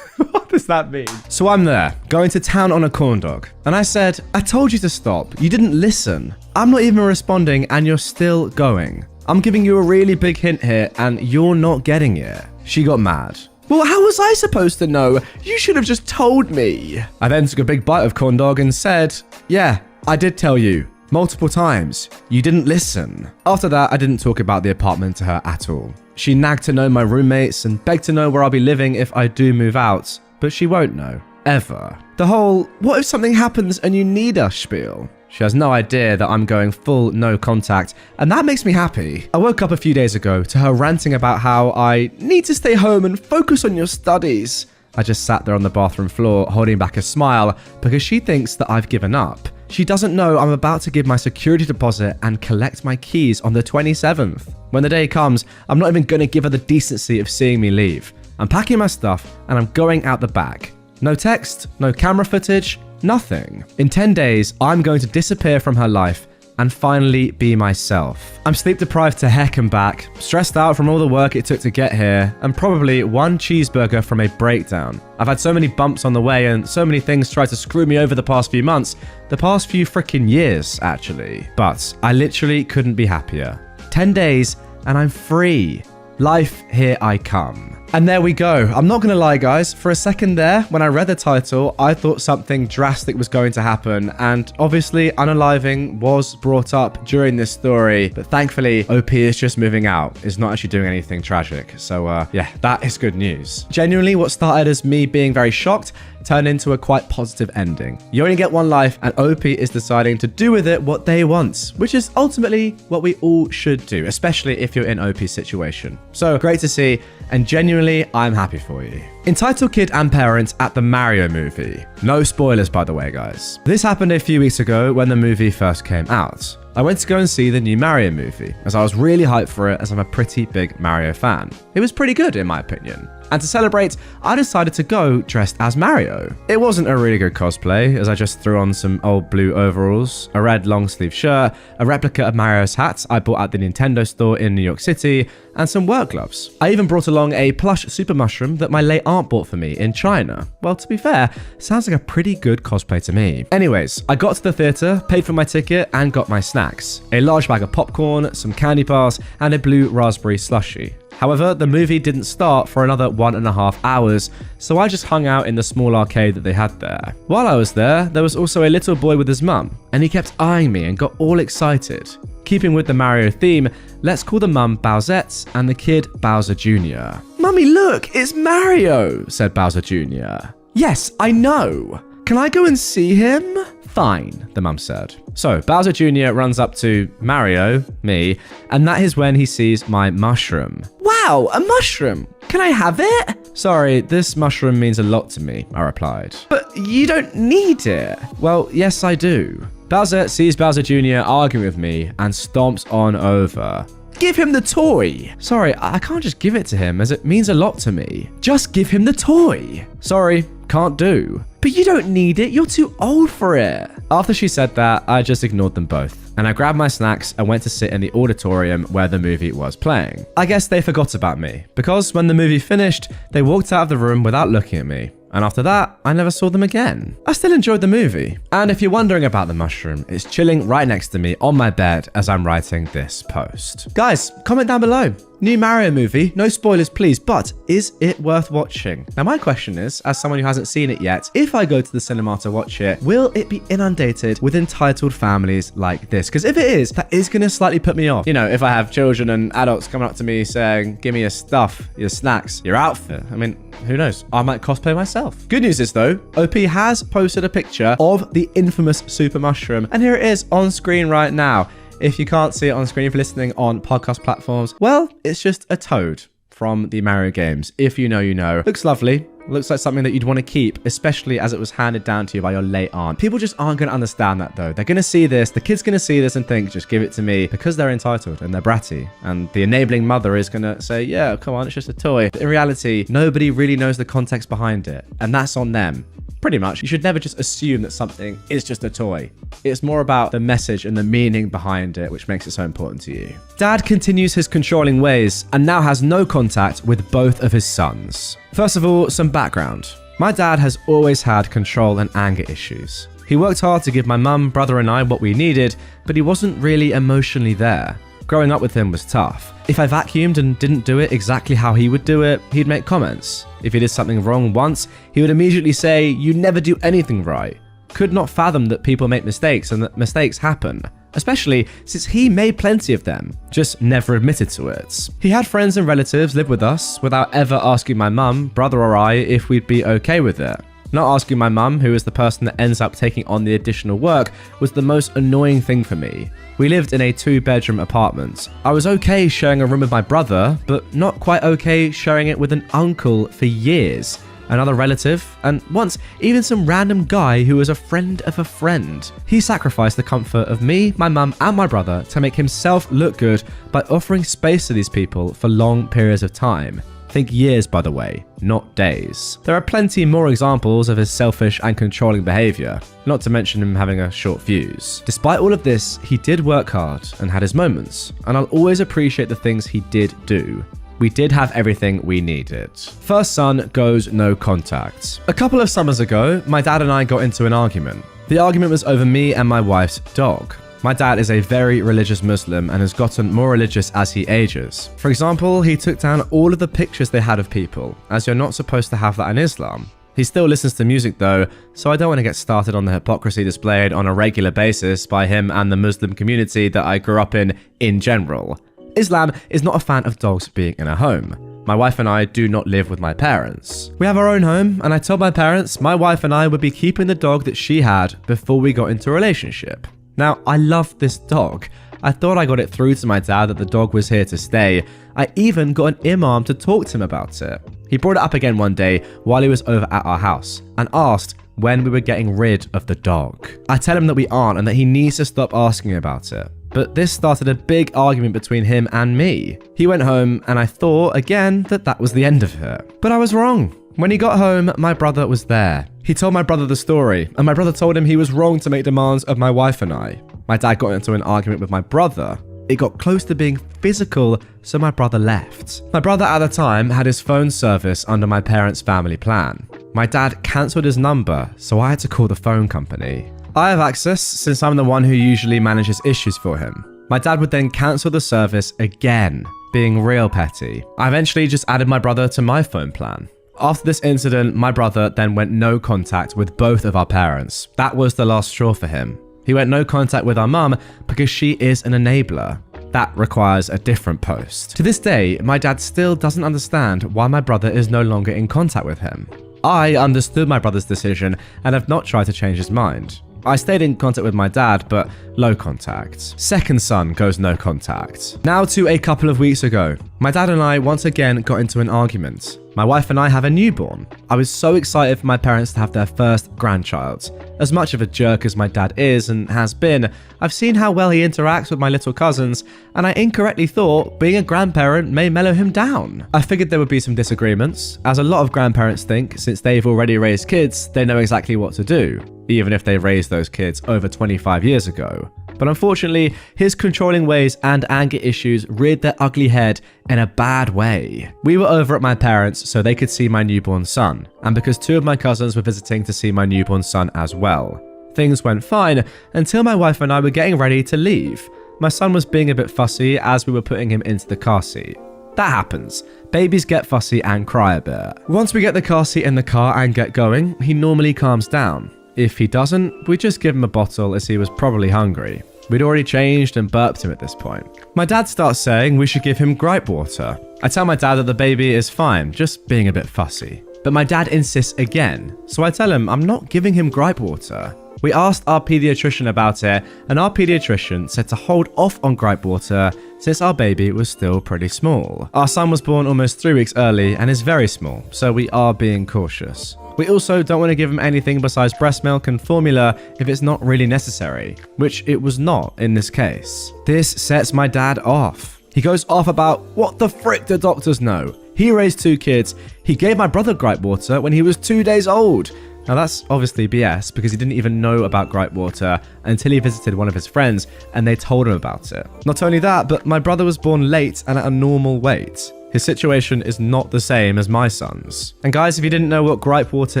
what does that mean? So I'm there, going to town on a corn dog. And I said, "I told you to stop. You didn't listen. I'm not even responding and you're still going. I'm giving you a really big hint here and you're not getting it." She got mad. "Well, how was I supposed to know? You should have just told me." I then took a big bite of corn dog and said, "Yeah, I did tell you. Multiple times. You didn't listen." After that, I didn't talk about the apartment to her at all. She nagged to know my roommates and begged to know where I'll be living if I do move out, but she won't know. Ever. The whole "what if something happens and you need us" spiel. She has no idea that I'm going full no contact, and that makes me happy. I woke up a few days ago to her ranting about how I need to stay home and focus on your studies. I just sat there on the bathroom floor holding back a smile because she thinks that I've given up. She doesn't know I'm about to give my security deposit and collect my keys on the 27th. When the day comes, I'm not even going to give her the decency of seeing me leave. I'm packing my stuff and I'm going out the back. No text, no camera footage, nothing. In 10 days, I'm going to disappear from her life and finally be myself. I'm sleep deprived to heck and back, stressed out from all the work it took to get here, and probably one cheeseburger from a breakdown. I've had so many bumps on the way and so many things tried to screw me over the past few months, the past few freaking years, actually. But I literally couldn't be happier. 10 days and I'm free. Life, here I come. And there we go. I'm not gonna lie, guys. For a second there, when I read the title, I thought something drastic was going to happen. And obviously, unaliving was brought up during this story. But thankfully, OP is just moving out. It's not actually doing anything tragic. So yeah, that is good news. Genuinely, what started as me being very shocked turned into a quite positive ending. You only get one life, and OP is deciding to do with it what they want, which is ultimately what we all should do, especially if you're in OP's situation. So great to see, and genuinely, I'm happy for you. Entitled Kid and Parents at the Mario movie. No spoilers, by the way, guys. This happened a few weeks ago when the movie first came out. I went to go and see the new Mario movie, as I was really hyped for it as I'm a pretty big Mario fan. It was pretty good in my opinion. And to celebrate, I decided to go dressed as Mario. It wasn't a really good cosplay, as I just threw on some old blue overalls, a red long sleeve shirt, a replica of Mario's hat I bought at the Nintendo store in New York City, and some work gloves. I even brought along a plush super mushroom that my late aunt bought for me in China. Well, to be fair, sounds like a pretty good cosplay to me. Anyways, I got to the theater, paid for my ticket, and got my snacks. A large bag of popcorn, some candy bars, and a blue raspberry slushie. However, the movie didn't start for another 1.5 hours, so I just hung out in the small arcade that they had there. While I was there was also a little boy with his mum, and he kept eyeing me and got all excited. Keeping with the Mario theme, let's call the mum Bowsette and the kid Bowser Jr. "Mummy, look, it's Mario," said Bowser Jr. "Yes, I know. Can I go and see him?" "Fine," the mum said. So Bowser Jr. runs up to Mario, me, and that is when he sees my mushroom. "Wow, a mushroom! Can I have it?" "Sorry, this mushroom means a lot to me," I replied. "But you don't need it." "Well, yes, I do." Bowser sees Bowser Jr. arguing with me and stomps on over. "Give him the toy." "Sorry, I can't just give it to him as it means a lot to me." "Just give him the toy." "Sorry, can't do." "But you don't need it, you're too old for it." After she said that, I just ignored them both, and I grabbed my snacks and went to sit in the auditorium where the movie was playing. I guess they forgot about me, because when the movie finished, they walked out of the room without looking at me. And after that, I never saw them again. I still enjoyed the movie. And if you're wondering about the mushroom, it's chilling right next to me on my bed as I'm writing this post. Guys, comment down below. New Mario movie, no spoilers please, but is it worth watching? Now my question is, as someone who hasn't seen it yet, if I go to the cinema to watch it, will it be inundated with entitled families like this? Because if it is, that is going to slightly put me off. You know, if I have children and adults coming up to me saying, give me your stuff, your snacks, your outfit. I mean, who knows? I might cosplay myself. Good news is though, OP has posted a picture of the infamous super mushroom, and here it is on screen right now. If you can't see it on screen, if you're listening on podcast platforms, well, it's just a toad from the Mario games. If you know, you know. Looks lovely. Looks like something that you'd want to keep, especially as it was handed down to you by your late aunt. People just aren't going to understand that though. They're going to see this, the kid's going to see this and think, just give it to me, because they're entitled and they're bratty. And the enabling mother is going to say, yeah, come on, it's just a toy. But in reality, nobody really knows the context behind it. And that's on them. Pretty much. You should never just assume that something is just a toy. It's more about the message and the meaning behind it, which makes it so important to you. Dad continues his controlling ways and now has no contact with both of his sons. First of all, some background. My dad has always had control and anger issues. He worked hard to give my mum, brother and I what we needed, but he wasn't really emotionally there. Growing up with him was tough. If I vacuumed and didn't do it exactly how he would do it, he'd make comments. If he did something wrong once, he would immediately say, you never do anything right. Could not fathom that people make mistakes and that mistakes happen, especially since he made plenty of them, just never admitted to it. He had friends and relatives live with us without ever asking my mum, brother or I if we'd be okay with it. Not asking my mum, who is the person that ends up taking on the additional work, was the most annoying thing for me. We lived in a 2-bedroom apartment. I was okay sharing a room with my brother, but not quite okay sharing it with an uncle for years, another relative, and once even some random guy who was a friend of a friend. He sacrificed the comfort of me, my mum and my brother to make himself look good by offering space to these people for long periods of time. Think years, by the way, not days. There are plenty more examples of his selfish and controlling behavior, not to mention him having a short fuse. Despite all of this, he did work hard and had his moments, and I'll always appreciate the things he did do. We did have everything we needed. First son goes no contact. A couple of summers ago, my dad and I got into an argument. The argument was over me and my wife's dog. My dad is a very religious Muslim and has gotten more religious as he ages. For example, he took down all of the pictures they had of people, as you're not supposed to have that in Islam. He still listens to music though, so I don't want to get started on the hypocrisy displayed on a regular basis by him and the Muslim community that I grew up in general. Islam is not a fan of dogs being in a home. My wife and I do not live with my parents. We have our own home, and I told my parents my wife and I would be keeping the dog that she had before we got into a relationship. Now, I love this dog. I thought I got it through to my dad that the dog was here to stay. I even got an imam to talk to him about it. He brought it up again one day while he was over at our house and asked when we were getting rid of the dog. I tell him that we aren't and that he needs to stop asking about it. But this started a big argument between him and me. He went home and I thought again that was the end of it. But I was wrong. When he got home, my brother was there. He told my brother the story, and my brother told him he was wrong to make demands of my wife and I. My dad got into an argument with my brother. It got close to being physical, so my brother left. My brother at the time had his phone service under my parents' family plan. My dad cancelled his number, so I had to call the phone company. I have access since I'm the one who usually manages issues for him. My dad would then cancel the service again, being real petty. I eventually just added my brother to my phone plan. After this incident, my brother then went no contact with both of our parents. That was the last straw for him. He went no contact with our mum because she is an enabler. That requires a different post. To this day, my dad still doesn't understand why my brother is no longer in contact with him. I understood my brother's decision and have not tried to change his mind. I stayed in contact with my dad, but low contact. Second son goes no contact. Now to a couple of weeks ago. My dad and I once again got into an argument. My wife and I have a newborn. I was so excited for my parents to have their first grandchild. As much of a jerk as my dad is and has been, I've seen how well he interacts with my little cousins, and I incorrectly thought being a grandparent may mellow him down. I figured there would be some disagreements, as a lot of grandparents think since they've already raised kids, they know exactly what to do, even if they raised those kids over 25 years ago. But unfortunately, his controlling ways and anger issues reared their ugly head in a bad way. We were over at my parents so they could see my newborn son, and because two of my cousins were visiting to see my newborn son as well. Things went fine until my wife and I were getting ready to leave. My son was being a bit fussy as we were putting him into the car seat. That happens. Babies get fussy and cry a bit. Once we get the car seat in the car and get going, he normally calms down. If he doesn't, we just give him a bottle as he was probably hungry. We'd already changed and burped him at this point. My dad starts saying we should give him gripe water. I tell my dad that the baby is fine, just being a bit fussy. But my dad insists again, so I tell him I'm not giving him gripe water. We asked our pediatrician about it, and our pediatrician said to hold off on gripe water since our baby was still pretty small. Our son was born almost 3 weeks early and is very small, so we are being cautious. We also don't want to give him anything besides breast milk and formula if it's not really necessary, which it was not in this case. This sets my dad off. He goes off about what the frick do doctors know? He raised 2 kids. He gave my brother gripe water when he was 2 days old. Now that's obviously BS because he didn't even know about gripe water until he visited one of his friends and they told him about it. Not only that, but my brother was born late and at a normal weight. His situation is not the same as my son's. And guys, if you didn't know what gripe water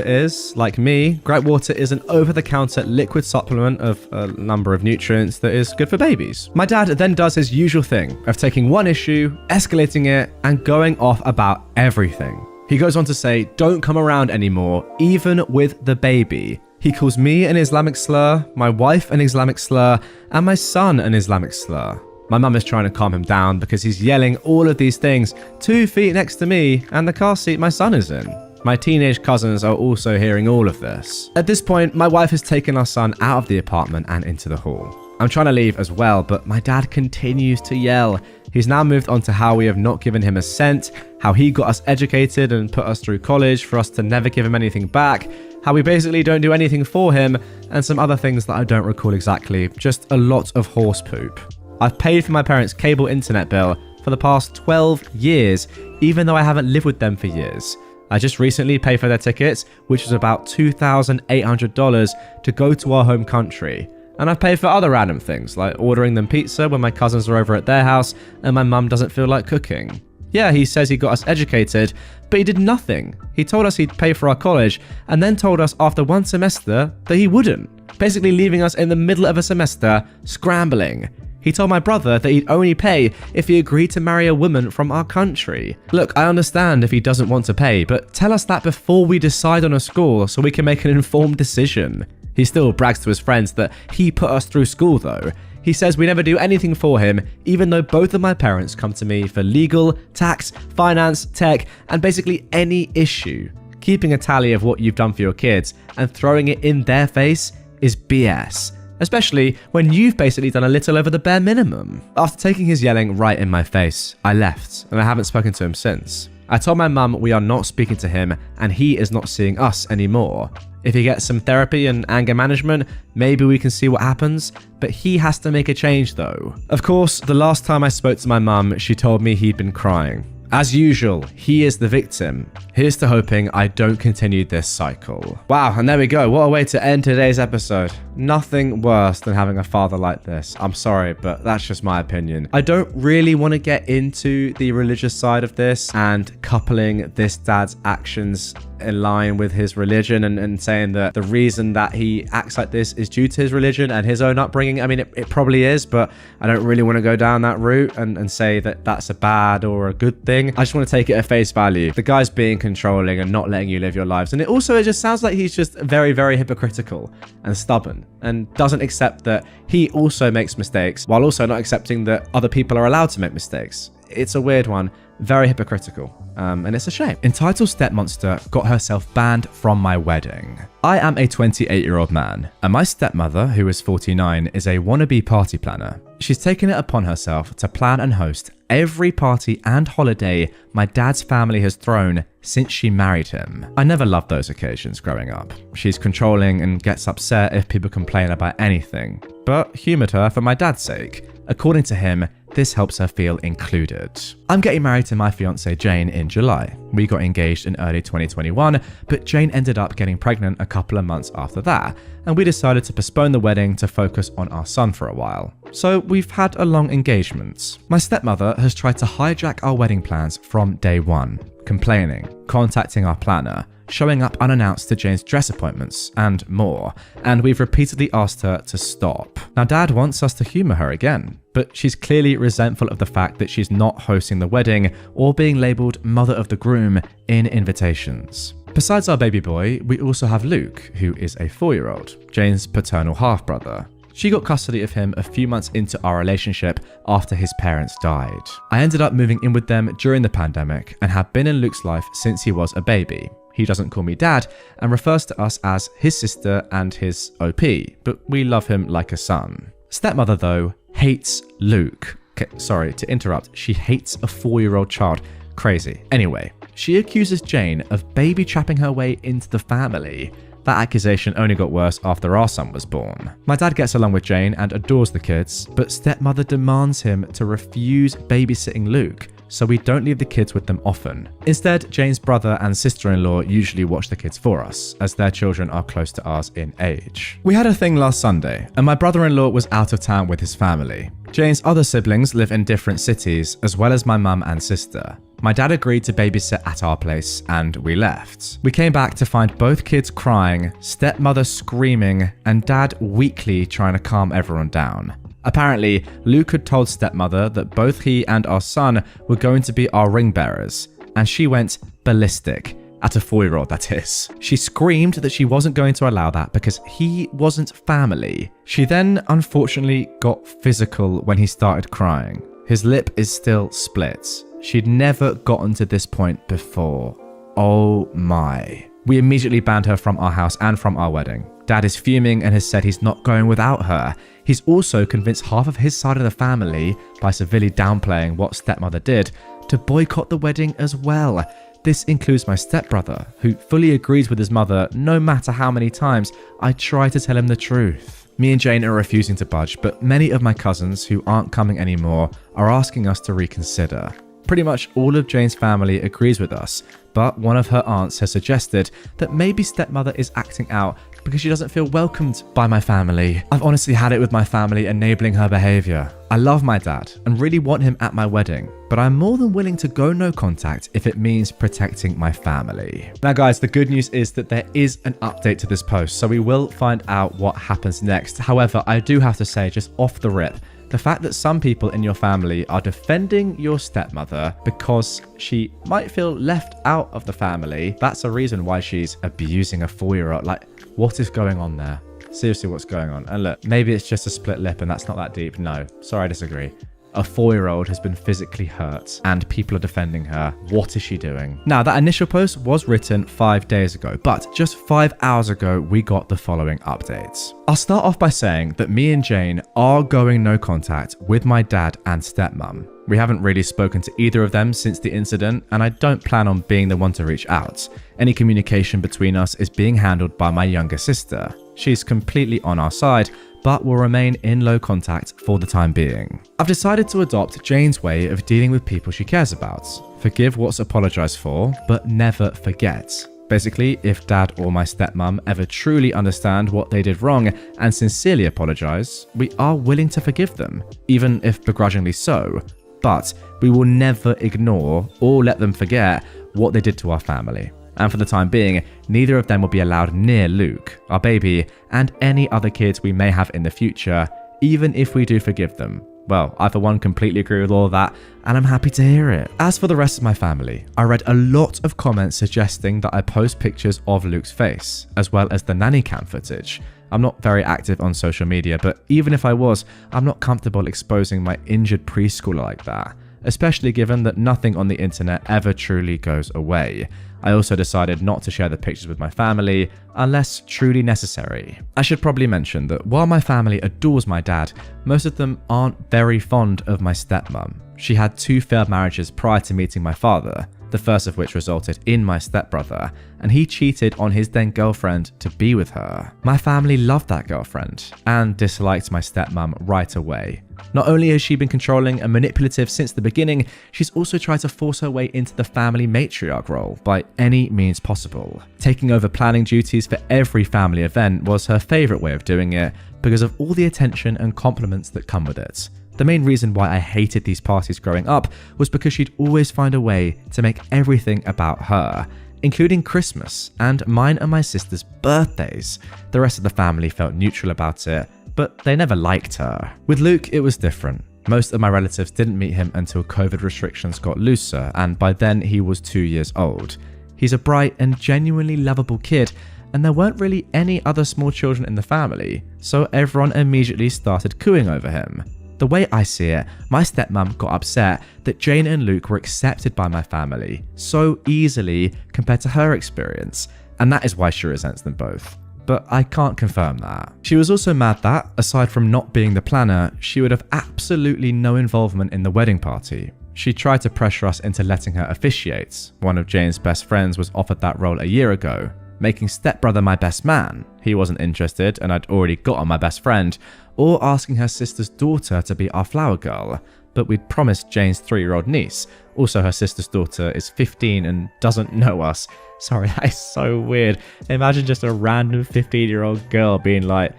is, like me, gripe water is an over-the-counter liquid supplement of a number of nutrients that is good for babies. My dad then does his usual thing of taking one issue, escalating it, and going off about everything. He goes on to say, don't come around anymore, even with the baby. He calls me an Islamic slur, my wife an Islamic slur, and my son an Islamic slur. My mum is trying to calm him down because he's yelling all of these things 2 feet next to me and the car seat my son is in. My teenage cousins are also hearing all of this. At this point, my wife has taken our son out of the apartment and into the hall. I'm trying to leave as well, but my dad continues to yell. He's now moved on to how we have not given him a cent, how he got us educated and put us through college for us to never give him anything back, how we basically don't do anything for him, and some other things that I don't recall exactly, just a lot of horse poop. I've paid for my parents' cable internet bill for the past 12 years, even though I haven't lived with them for years. I just recently paid for their tickets, which was about $2,800 to go to our home country. And I've paid for other random things, like ordering them pizza when my cousins are over at their house and my mum doesn't feel like cooking. Yeah, he says he got us educated, but he did nothing. He told us he'd pay for our college and then told us after 1 semester that he wouldn't, basically leaving us in the middle of a semester scrambling. He told my brother that he'd only pay if he agreed to marry a woman from our country. Look, I understand if he doesn't want to pay, but tell us that before we decide on a school so we can make an informed decision. He still brags to his friends that he put us through school though. He says we never do anything for him, even though both of my parents come to me for legal, tax, finance, tech, and basically any issue. Keeping a tally of what you've done for your kids and throwing it in their face is BS. Especially when you've basically done a little over the bare minimum. After taking his yelling right in my face, I left and I haven't spoken to him since. I told my mum we are not speaking to him and he is not seeing us anymore. If he gets some therapy and anger management, maybe we can see what happens, but he has to make a change though. Of course, the last time I spoke to my mum, she told me he'd been crying. As usual, he is the victim. Here's to hoping I don't continue this cycle. Wow, and there we go. What a way to end today's episode. Nothing worse than having a father like this. I'm sorry, but that's just my opinion. I don't really want to get into the religious side of this and coupling this dad's actions in line with his religion and saying that the reason that he acts like this is due to his religion and his own upbringing. I mean, it probably is, but I don't really want to go down that route and say that that's a bad or a good thing. I just want to take it at face value. The guy's being controlling and not letting you live your lives. And it just sounds like he's just very, very hypocritical and stubborn and doesn't accept that he also makes mistakes while also not accepting that other people are allowed to make mistakes. It's a weird one. Very hypocritical. And it's a shame. Entitled Stepmonster got herself banned from my wedding. I am a 28-year-old man, and my stepmother, who is 49, is a wannabe party planner. She's taken it upon herself to plan and host every party and holiday my dad's family has thrown since she married him. I never loved those occasions growing up. She's controlling and gets upset if people complain about anything, but humoured her for my dad's sake. According to him, this helps her feel included. I'm getting married to my fiancée Jane in July. We got engaged in early 2021, but Jane ended up getting pregnant a couple of months after that, and we decided to postpone the wedding to focus on our son for a while. So we've had a long engagement. My stepmother has tried to hijack our wedding plans from day one, complaining, contacting our planner, showing up unannounced to Jane's dress appointments, and more, and we've repeatedly asked her to stop. Now Dad wants us to humour her again, but she's clearly resentful of the fact that she's not hosting the wedding or being labelled mother of the groom in invitations. Besides our baby boy, we also have Luke, who is a 4-year-old, Jane's paternal half-brother. She got custody of him a few months into our relationship after his parents died. I ended up moving in with them during the pandemic and have been in Luke's life since he was a baby. He doesn't call me dad and refers to us as his sister and his OP, but we love him like a son. Stepmother, though, hates Luke. Okay, sorry to interrupt, she hates a 4-year-old child. Crazy. Anyway, she accuses Jane of baby trapping her way into the family. That accusation only got worse after our son was born. My dad gets along with Jane and adores the kids, but stepmother demands him to refuse babysitting Luke, so we don't leave the kids with them often. Instead, Jane's brother and sister-in-law usually watch the kids for us, as their children are close to ours in age. We had a thing last Sunday, and my brother-in-law was out of town with his family. Jane's other siblings live in different cities, as well as my mum and sister. My dad agreed to babysit at our place, and we left. We came back to find both kids crying, stepmother screaming, and dad weakly trying to calm everyone down. Apparently, Luke had told stepmother that both he and our son were going to be our ring bearers, and she went ballistic. At a 4-year-old, that is. She screamed that she wasn't going to allow that because he wasn't family. She then, unfortunately, got physical when he started crying. His lip is still split. She'd never gotten to this point before. Oh my. We immediately banned her from our house and from our wedding. Dad is fuming and has said he's not going without her. He's also convinced half of his side of the family, by severely downplaying what stepmother did, to boycott the wedding as well. This includes my stepbrother, who fully agrees with his mother no matter how many times I try to tell him the truth. Me and Jane are refusing to budge, but many of my cousins who aren't coming anymore are asking us to reconsider. Pretty much all of Jane's family agrees with us, but one of her aunts has suggested that maybe stepmother is acting out because she doesn't feel welcomed by my family. I've honestly had it with my family enabling her behaviour. I love my dad and really want him at my wedding, but I'm more than willing to go no contact if it means protecting my family. Now guys, the good news is that there is an update to this post, so we will find out what happens next. However, I do have to say, just off the rip, the fact that some people in your family are defending your stepmother because she might feel left out of the family, that's a reason why she's abusing a 4-year-old. Like, what is going on there? Seriously, what's going on? And look, maybe it's just a split lip and that's not that deep. No, sorry, I disagree. A 4-year-old has been physically hurt and people are defending her. What is she doing? Now, that initial post was written 5 days ago, but just 5 hours ago, we got the following updates. I'll start off by saying that me and Jane are going no contact with my dad and stepmom. We haven't really spoken to either of them since the incident, and I don't plan on being the one to reach out. Any communication between us is being handled by my younger sister. She's completely on our side, but will remain in low contact for the time being. I've decided to adopt Jane's way of dealing with people she cares about. Forgive what's apologized for, but never forget. Basically, if dad or my stepmom ever truly understand what they did wrong and sincerely apologize, we are willing to forgive them, even if begrudgingly so. But we will never ignore or let them forget what they did to our family. And for the time being, neither of them will be allowed near Luke, our baby, and any other kids we may have in the future, even if we do forgive them. Well, I for one completely agree with all of that, and I'm happy to hear it. As for the rest of my family, I read a lot of comments suggesting that I post pictures of Luke's face, as well as the nanny cam footage. I'm not very active on social media, but even if I was, I'm not comfortable exposing my injured preschooler like that, especially given that nothing on the internet ever truly goes away. I also decided not to share the pictures with my family unless truly necessary. I should probably mention that while my family adores my dad, most of them aren't very fond of my stepmom. She had 2 failed marriages prior to meeting my father, the first of which resulted in my stepbrother, and he cheated on his then girlfriend to be with her. My family loved that girlfriend and disliked my stepmom right away. Not only has she been controlling and manipulative since the beginning, she's also tried to force her way into the family matriarch role by any means possible. Taking over planning duties for every family event was her favourite way of doing it because of all the attention and compliments that come with it. The main reason why I hated these parties growing up was because she'd always find a way to make everything about her. including Christmas and mine and my sister's birthdays. The rest of the family felt neutral about it, but they never liked her. With Luke, it was different. Most of my relatives didn't meet him until COVID restrictions got looser, and by then he was 2 years old. He's a bright and genuinely lovable kid, and there weren't really any other small children in the family, so everyone immediately started cooing over him. The way I see it, my stepmom got upset that Jane and Luke were accepted by my family so easily compared to her experience, and that is why she resents them both. But I can't confirm that. She was also mad that, aside from not being the planner, she would have absolutely no involvement in the wedding party. She tried to pressure us into letting her officiate. One of Jane's best friends was offered that role a year ago, making stepbrother my best man. He wasn't interested and I'd already got on my best friend, or asking her sister's daughter to be our flower girl, but we'd promised Jane's 3-year-old niece. Also, her sister's daughter is 15 and doesn't know us. Sorry, that is so weird. Imagine just a random 15-year-old girl being like,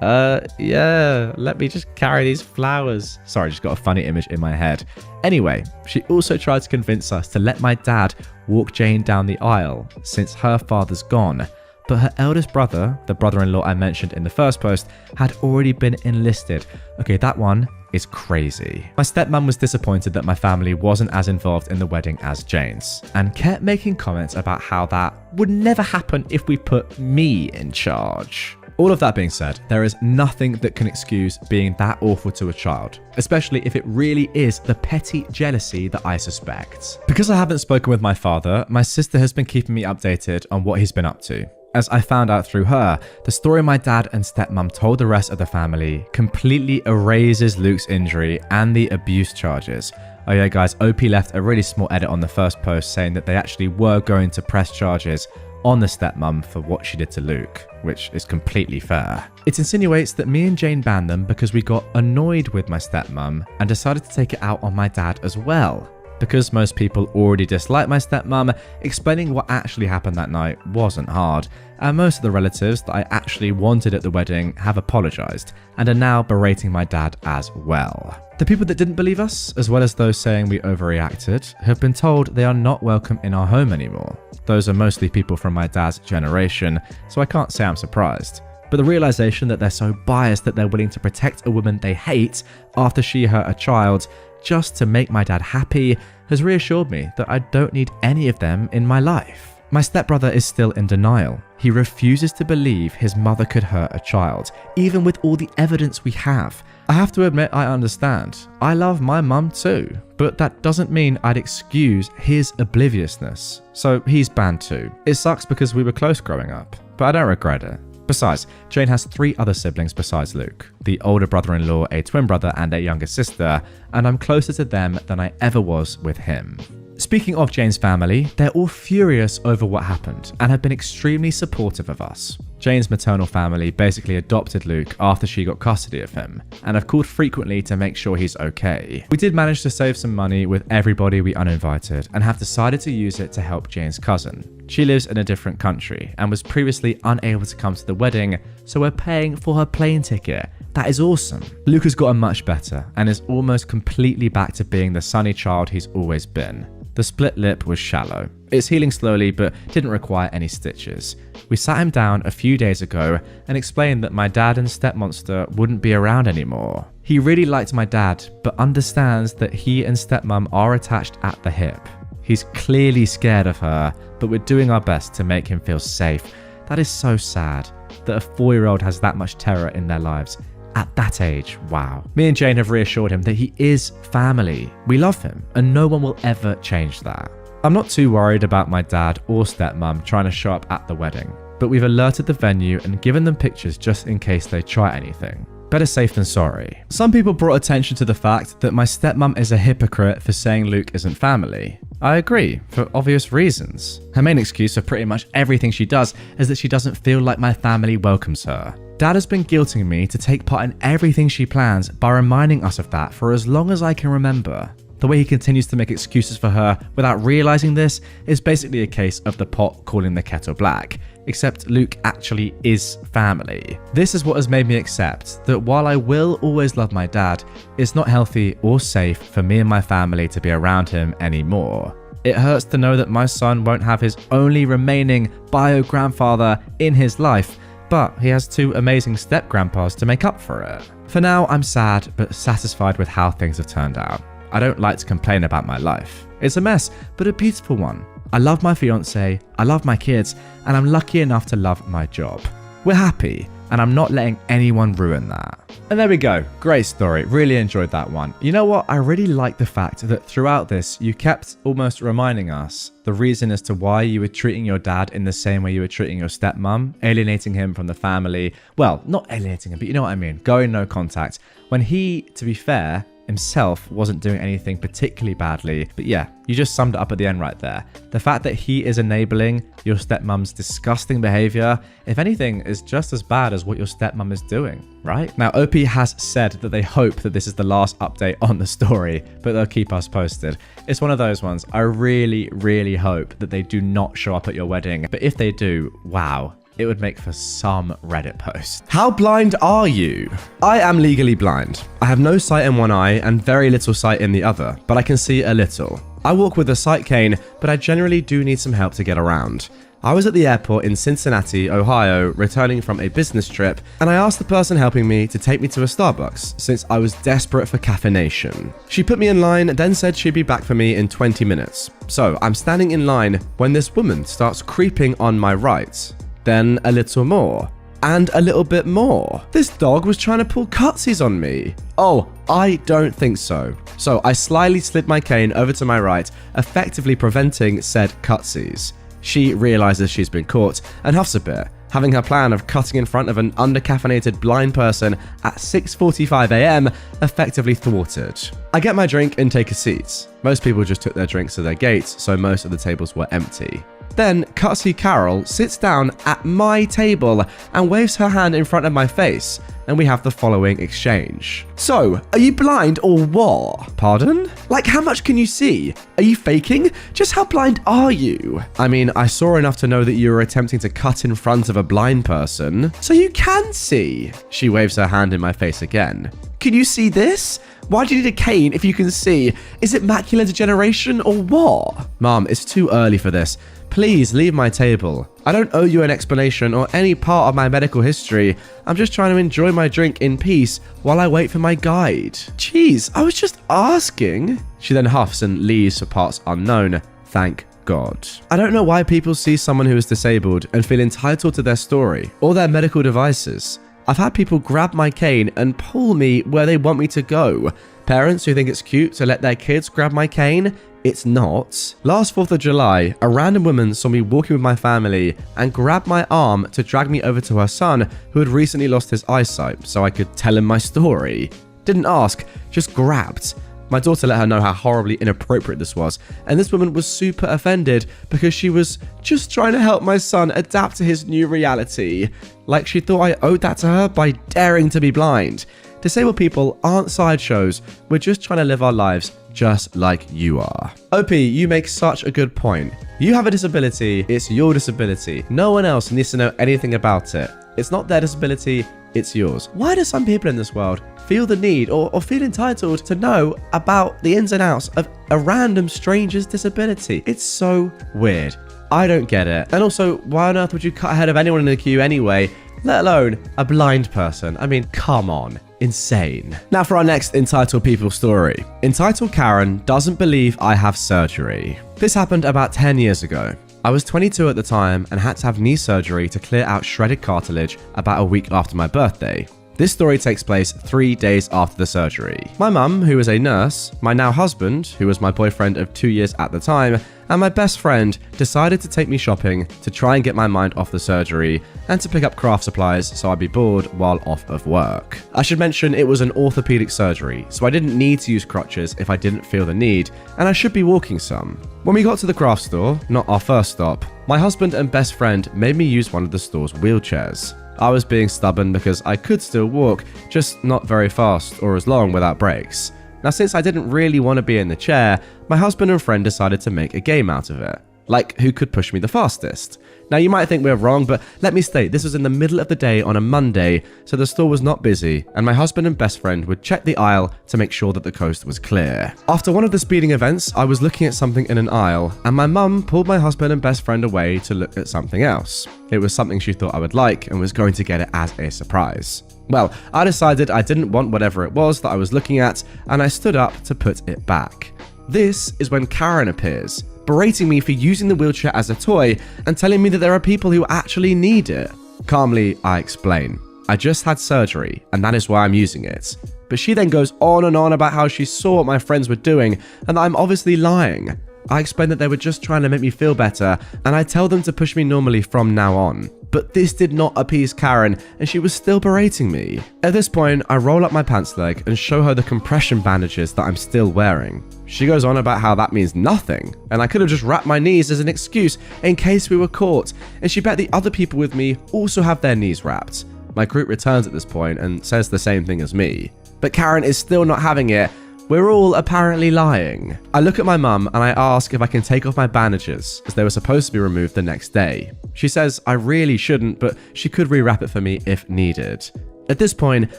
yeah, let me just carry these flowers. Sorry, just got a funny image in my head. Anyway, she also tried to convince us to let my dad walk Jane down the aisle since her father's gone. But her eldest brother, the brother-in-law I mentioned in the first post, had already been enlisted. Okay, that one is crazy. My stepmom was disappointed that my family wasn't as involved in the wedding as Jane's, and kept making comments about how that would never happen if we put me in charge. All of that being said, there is nothing that can excuse being that awful to a child, especially if it really is the petty jealousy that I suspect. Because I haven't spoken with my father, my sister has been keeping me updated on what he's been up to. As I found out through her, the story my dad and stepmom told the rest of the family completely erases Luke's injury and the abuse charges. Oh yeah guys, OP left a really small edit on the first post saying that they actually were going to press charges on the stepmom for what she did to Luke, which is completely fair. It insinuates that me and Jane banned them because we got annoyed with my stepmom and decided to take it out on my dad as well. Because most people already dislike my stepmom, explaining what actually happened that night wasn't hard, and most of the relatives that I actually wanted at the wedding have apologised, and are now berating my dad as well. The people that didn't believe us, as well as those saying we overreacted, have been told they are not welcome in our home anymore. Those are mostly people from my dad's generation, so I can't say I'm surprised. But the realisation that they're so biased that they're willing to protect a woman they hate after she hurt a child just to make my dad happy has reassured me that I don't need any of them in my life. My stepbrother is still in denial. He refuses to believe his mother could hurt a child, even with all the evidence we have. I have to admit I understand. I love my mum too, but that doesn't mean I'd excuse his obliviousness. So he's banned too. It sucks because we were close growing up, but I don't regret it. Besides, Jane has 3 other siblings besides Luke, the older brother-in-law, a twin brother, and a younger sister, and I'm closer to them than I ever was with him. Speaking of Jane's family, they're all furious over what happened and have been extremely supportive of us. Jane's maternal family basically adopted Luke after she got custody of him, and have called frequently to make sure he's okay. We did manage to save some money with everybody we uninvited, and have decided to use it to help Jane's cousin. She lives in a different country, and was previously unable to come to the wedding, so we're paying for her plane ticket. That is awesome. Luke has gotten much better, and is almost completely back to being the sunny child he's always been. The split lip was shallow. It's healing slowly, but didn't require any stitches. We sat him down a few days ago and explained that my dad and stepmonster wouldn't be around anymore. He really liked my dad, but understands that he and stepmom are attached at the hip. He's clearly scared of her, but we're doing our best to make him feel safe. That is so sad, that a 4-year-old has that much terror in their lives. At that age, wow. Me and Jane have reassured him that he is family. We love him, and no one will ever change that. I'm not too worried about my dad or stepmom trying to show up at the wedding, but we've alerted the venue and given them pictures just in case they try anything. Better safe than sorry. Some people brought attention to the fact that my stepmom is a hypocrite for saying Luke isn't family. I agree, for obvious reasons. Her main excuse for pretty much everything she does is that she doesn't feel like my family welcomes her. Dad has been guilting me to take part in everything she plans by reminding us of that for as long as I can remember. The way he continues to make excuses for her without realizing this is basically a case of the pot calling the kettle black, except Luke actually is family. This is what has made me accept that while I will always love my dad, it's not healthy or safe for me and my family to be around him anymore. It hurts to know that my son won't have his only remaining bio-grandfather in his life, but he has 2 amazing step-grandpas to make up for it. For now, I'm sad but satisfied with how things have turned out. I don't like to complain about my life. It's a mess, but a beautiful one. I love my fiance, I love my kids, and I'm lucky enough to love my job. We're happy, and I'm not letting anyone ruin that. And there we go. Great story. Really enjoyed that one. You know what? I really like the fact that throughout this, you kept almost reminding us the reason as to why you were treating your dad in the same way you were treating your stepmom, alienating him from the family. Well, not alienating him, but you know what I mean. Going no contact. When he, to be fair, himself wasn't doing anything particularly badly. But yeah, you just summed it up at the end right there. The fact that he is enabling your stepmom's disgusting behavior, if anything, is just as bad as what your stepmom is doing, right? Now, OP has said that they hope that this is the last update on the story, but they'll keep us posted. It's one of those ones. I really, really hope that they do not show up at your wedding. But if they do, wow. It would make for some Reddit post. How blind are you? I am legally blind. I have no sight in one eye and very little sight in the other, but I can see a little. I walk with a sight cane, but I generally do need some help to get around. I was at the airport in Cincinnati, Ohio, returning from a business trip, and I asked the person helping me to take me to a Starbucks since I was desperate for caffeination. She put me in line, then said she'd be back for me in 20 minutes. So I'm standing in line when this woman starts creeping on my right. Then a little more, and a little bit more. This dog was trying to pull cutsies on me. Oh, I don't think so. So I slyly slid my cane over to my right, effectively preventing said cutsies. She realizes she's been caught and huffs a bit, having her plan of cutting in front of an undercaffeinated blind person at 6:45 a.m. effectively thwarted. I get my drink and take a seat. Most people just took their drinks to their gates, so most of the tables were empty. Then Cutsy Carol sits down at my table and waves her hand in front of my face, and we have the following exchange. So, are you blind or what? Pardon? Like, how much can you see? Are you faking? Just how blind are you? I mean, I saw enough to know that you were attempting to cut in front of a blind person. So you can see. She waves her hand in my face again. Can you see this? Why do you need a cane if you can see? Is it macular degeneration or what? Mom, it's too early for this. Please leave my table. I don't owe you an explanation or any part of my medical history. I'm just trying to enjoy my drink in peace while I wait for my guide. Jeez, I was just asking. She then huffs and leaves for parts unknown. Thank God. I don't know why people see someone who is disabled and feel entitled to their story or their medical devices. I've had people grab my cane and pull me where they want me to go. Parents who think it's cute to let their kids grab my cane, it's not. Last 4th of July, a random woman saw me walking with my family and grabbed my arm to drag me over to her son who had recently lost his eyesight so I could tell him my story. Didn't ask, just grabbed. My daughter let her know how horribly inappropriate this was, and this woman was super offended because she was just trying to help my son adapt to his new reality. Like she thought I owed that to her by daring to be blind. Disabled people aren't sideshows, we're just trying to live our lives just like you are. OP, you make such a good point. You have a disability, it's your disability. No one else needs to know anything about it. It's not their disability, it's yours. Why do some people in this world feel the need or feel entitled to know about the ins and outs of a random stranger's disability? It's so weird. I don't get it. And also, why on earth would you cut ahead of anyone in the queue anyway, let alone a blind person? I mean, come on. Insane. Now for our next Entitled People story. Entitled Karen doesn't believe I have surgery. This happened about 10 years ago. I was 22 at the time and had to have knee surgery to clear out shredded cartilage about a week after my birthday. This story takes place 3 days after the surgery. My mum, who is a nurse, my now husband, who was my boyfriend of 2 years at the time, and my best friend decided to take me shopping to try and get my mind off the surgery and to pick up craft supplies so I'd be bored while off of work. I should mention it was an orthopedic surgery, so I didn't need to use crutches if I didn't feel the need, and I should be walking some. When we got to the craft store, not our first stop, my husband and best friend made me use one of the store's wheelchairs. I was being stubborn because I could still walk, just not very fast or as long without brakes. Now, since I didn't really want to be in the chair, my husband and friend decided to make a game out of it. Like, who could push me the fastest? Now, you might think we're wrong, but let me state, this was in the middle of the day on a Monday, so the store was not busy, and my husband and best friend would check the aisle to make sure that the coast was clear. After one of the speeding events, I was looking at something in an aisle, and my mum pulled my husband and best friend away to look at something else. It was something she thought I would like, and was going to get it as a surprise. Well, I decided I didn't want whatever it was that I was looking at, and I stood up to put it back. This is when Karen appears, berating me for using the wheelchair as a toy and telling me that there are people who actually need it. Calmly, I explain, I just had surgery and that is why I'm using it. But she then goes on and on about how she saw what my friends were doing and that I'm obviously lying. I explain that they were just trying to make me feel better and I tell them to push me normally from now on. But this did not appease Karen and she was still berating me. At this point, I roll up my pants leg and show her the compression bandages that I'm still wearing. She goes on about how that means nothing, and I could have just wrapped my knees as an excuse in case we were caught, and she bet the other people with me also have their knees wrapped. My group returns at this point and says the same thing as me. But Karen is still not having it. We're all apparently lying. I look at my mum and I ask if I can take off my bandages, as they were supposed to be removed the next day. She says I really shouldn't, but she could rewrap it for me if needed. At this point,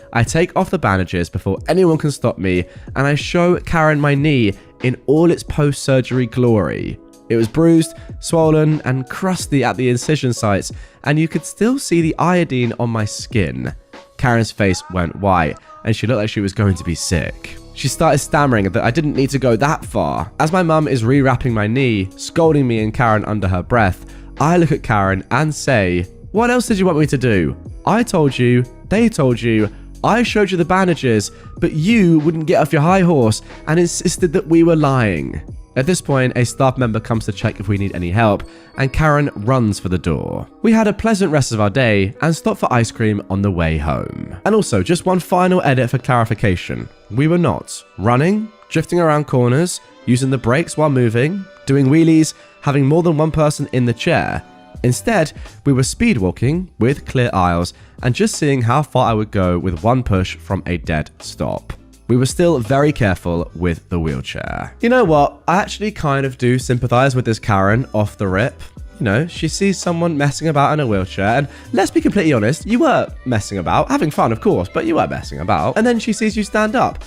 I take off the bandages before anyone can stop me, and I show Karen my knee in all its post-surgery glory. It was bruised, swollen, and crusty at the incision sites, and you could still see the iodine on my skin. Karen's face went white, and she looked like she was going to be sick. She started stammering that I didn't need to go that far. As my mum is rewrapping my knee, scolding me and Karen under her breath, I look at Karen and say, "What else did you want me to do? I told you, they told you, I showed you the bandages, but you wouldn't get off your high horse and insisted that we were lying." At this point, a staff member comes to check if we need any help, and Karen runs for the door. We had a pleasant rest of our day and stopped for ice cream on the way home. And also, just one final edit for clarification. We were not running, drifting around corners, using the brakes while moving, doing wheelies, having more than one person in the chair. Instead, we were speed walking with clear aisles and just seeing how far I would go with one push from a dead stop. We were still very careful with the wheelchair. You know what? I actually kind of do sympathize with this Karen off the rip. You know, she sees someone messing about in a wheelchair, and let's be completely honest, you were messing about, having fun of course, but you were messing about. And then she sees you stand up.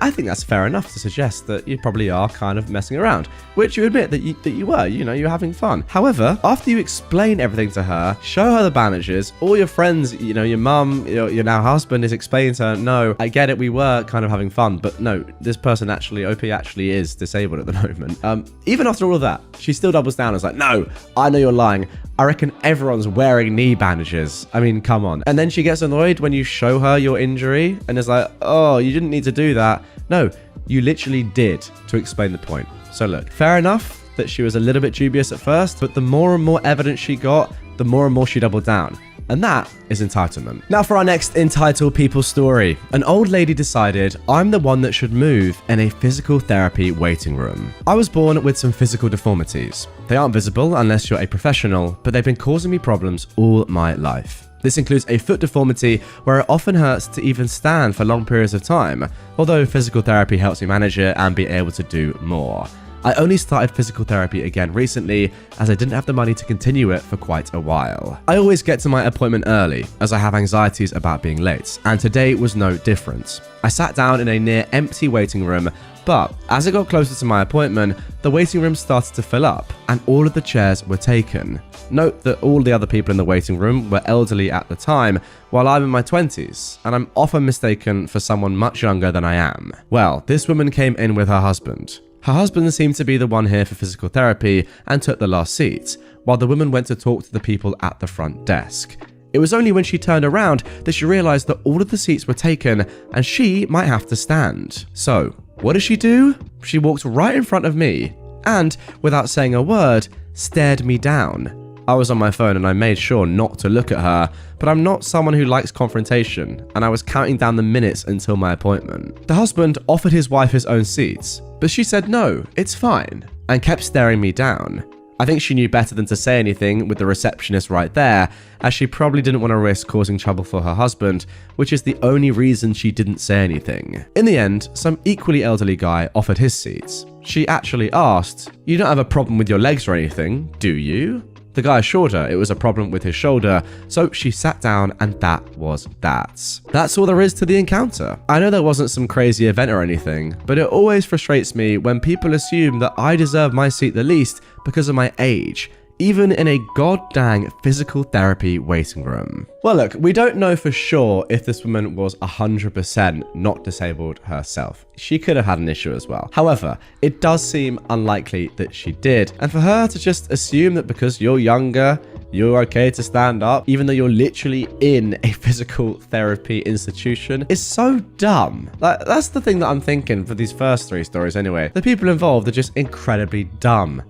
I think that's fair enough to suggest that you probably are kind of messing around, which you admit that you were, you know, you're having fun. However, after you explain everything to her, show her the bandages, all your friends, you know, your mum, your now husband is explaining to her, no, I get it, we were kind of having fun, but no, this person actually, OP actually is disabled at the moment. Even after all of that, she still doubles down and is like, no, I know you're lying. I reckon everyone's wearing knee bandages. I mean, come on. And then she gets annoyed when you show her your injury and is like, oh, you didn't need to do that. No, you literally did, to explain the point. So look, fair enough that she was a little bit dubious at first, but the more and more evidence she got, the more and more she doubled down. And that is entitlement. Now for our next entitled people story. An old lady decided I'm the one that should move in a physical therapy waiting room. I was born with some physical deformities. They aren't visible unless you're a professional, but they've been causing me problems all my life. This includes a foot deformity where it often hurts to even stand for long periods of time, although physical therapy helps me manage it and be able to do more. I only started physical therapy again recently as I didn't have the money to continue it for quite a while. I always get to my appointment early as I have anxieties about being late, and today was no different. I sat down in a near empty waiting room, but as I got closer to my appointment, the waiting room started to fill up and all of the chairs were taken. Note that all the other people in the waiting room were elderly at the time, while I'm in my 20s, and I'm often mistaken for someone much younger than I am. Well, this woman came in with her husband. Her husband seemed to be the one here for physical therapy and took the last seat, while the woman went to talk to the people at the front desk. It was only when she turned around that she realized that all of the seats were taken and she might have to stand. So, what did she do? She walked right in front of me and, without saying a word, stared me down. I was on my phone and I made sure not to look at her, but I'm not someone who likes confrontation, and I was counting down the minutes until my appointment. The husband offered his wife his own seats, but she said no, it's fine, and kept staring me down. I think she knew better than to say anything with the receptionist right there, as she probably didn't want to risk causing trouble for her husband, which is the only reason she didn't say anything. In the end, some equally elderly guy offered his seats. She actually asked, "You don't have a problem with your legs or anything, do you?" The guy assured her it was a problem with his shoulder, so she sat down and that was that. That's all there is to the encounter. I know there wasn't some crazy event or anything, but it always frustrates me when people assume that I deserve my seat the least because of my age, even in a goddamn physical therapy waiting room. Well, look, we don't know for sure if this woman was 100% not disabled herself. She could have had an issue as well. However, it does seem unlikely that she did. And for her to just assume that because you're younger, you're okay to stand up, even though you're literally in a physical therapy institution, is so dumb. Like, that's the thing that I'm thinking for these first 3 stories anyway. The people involved are just incredibly dumb.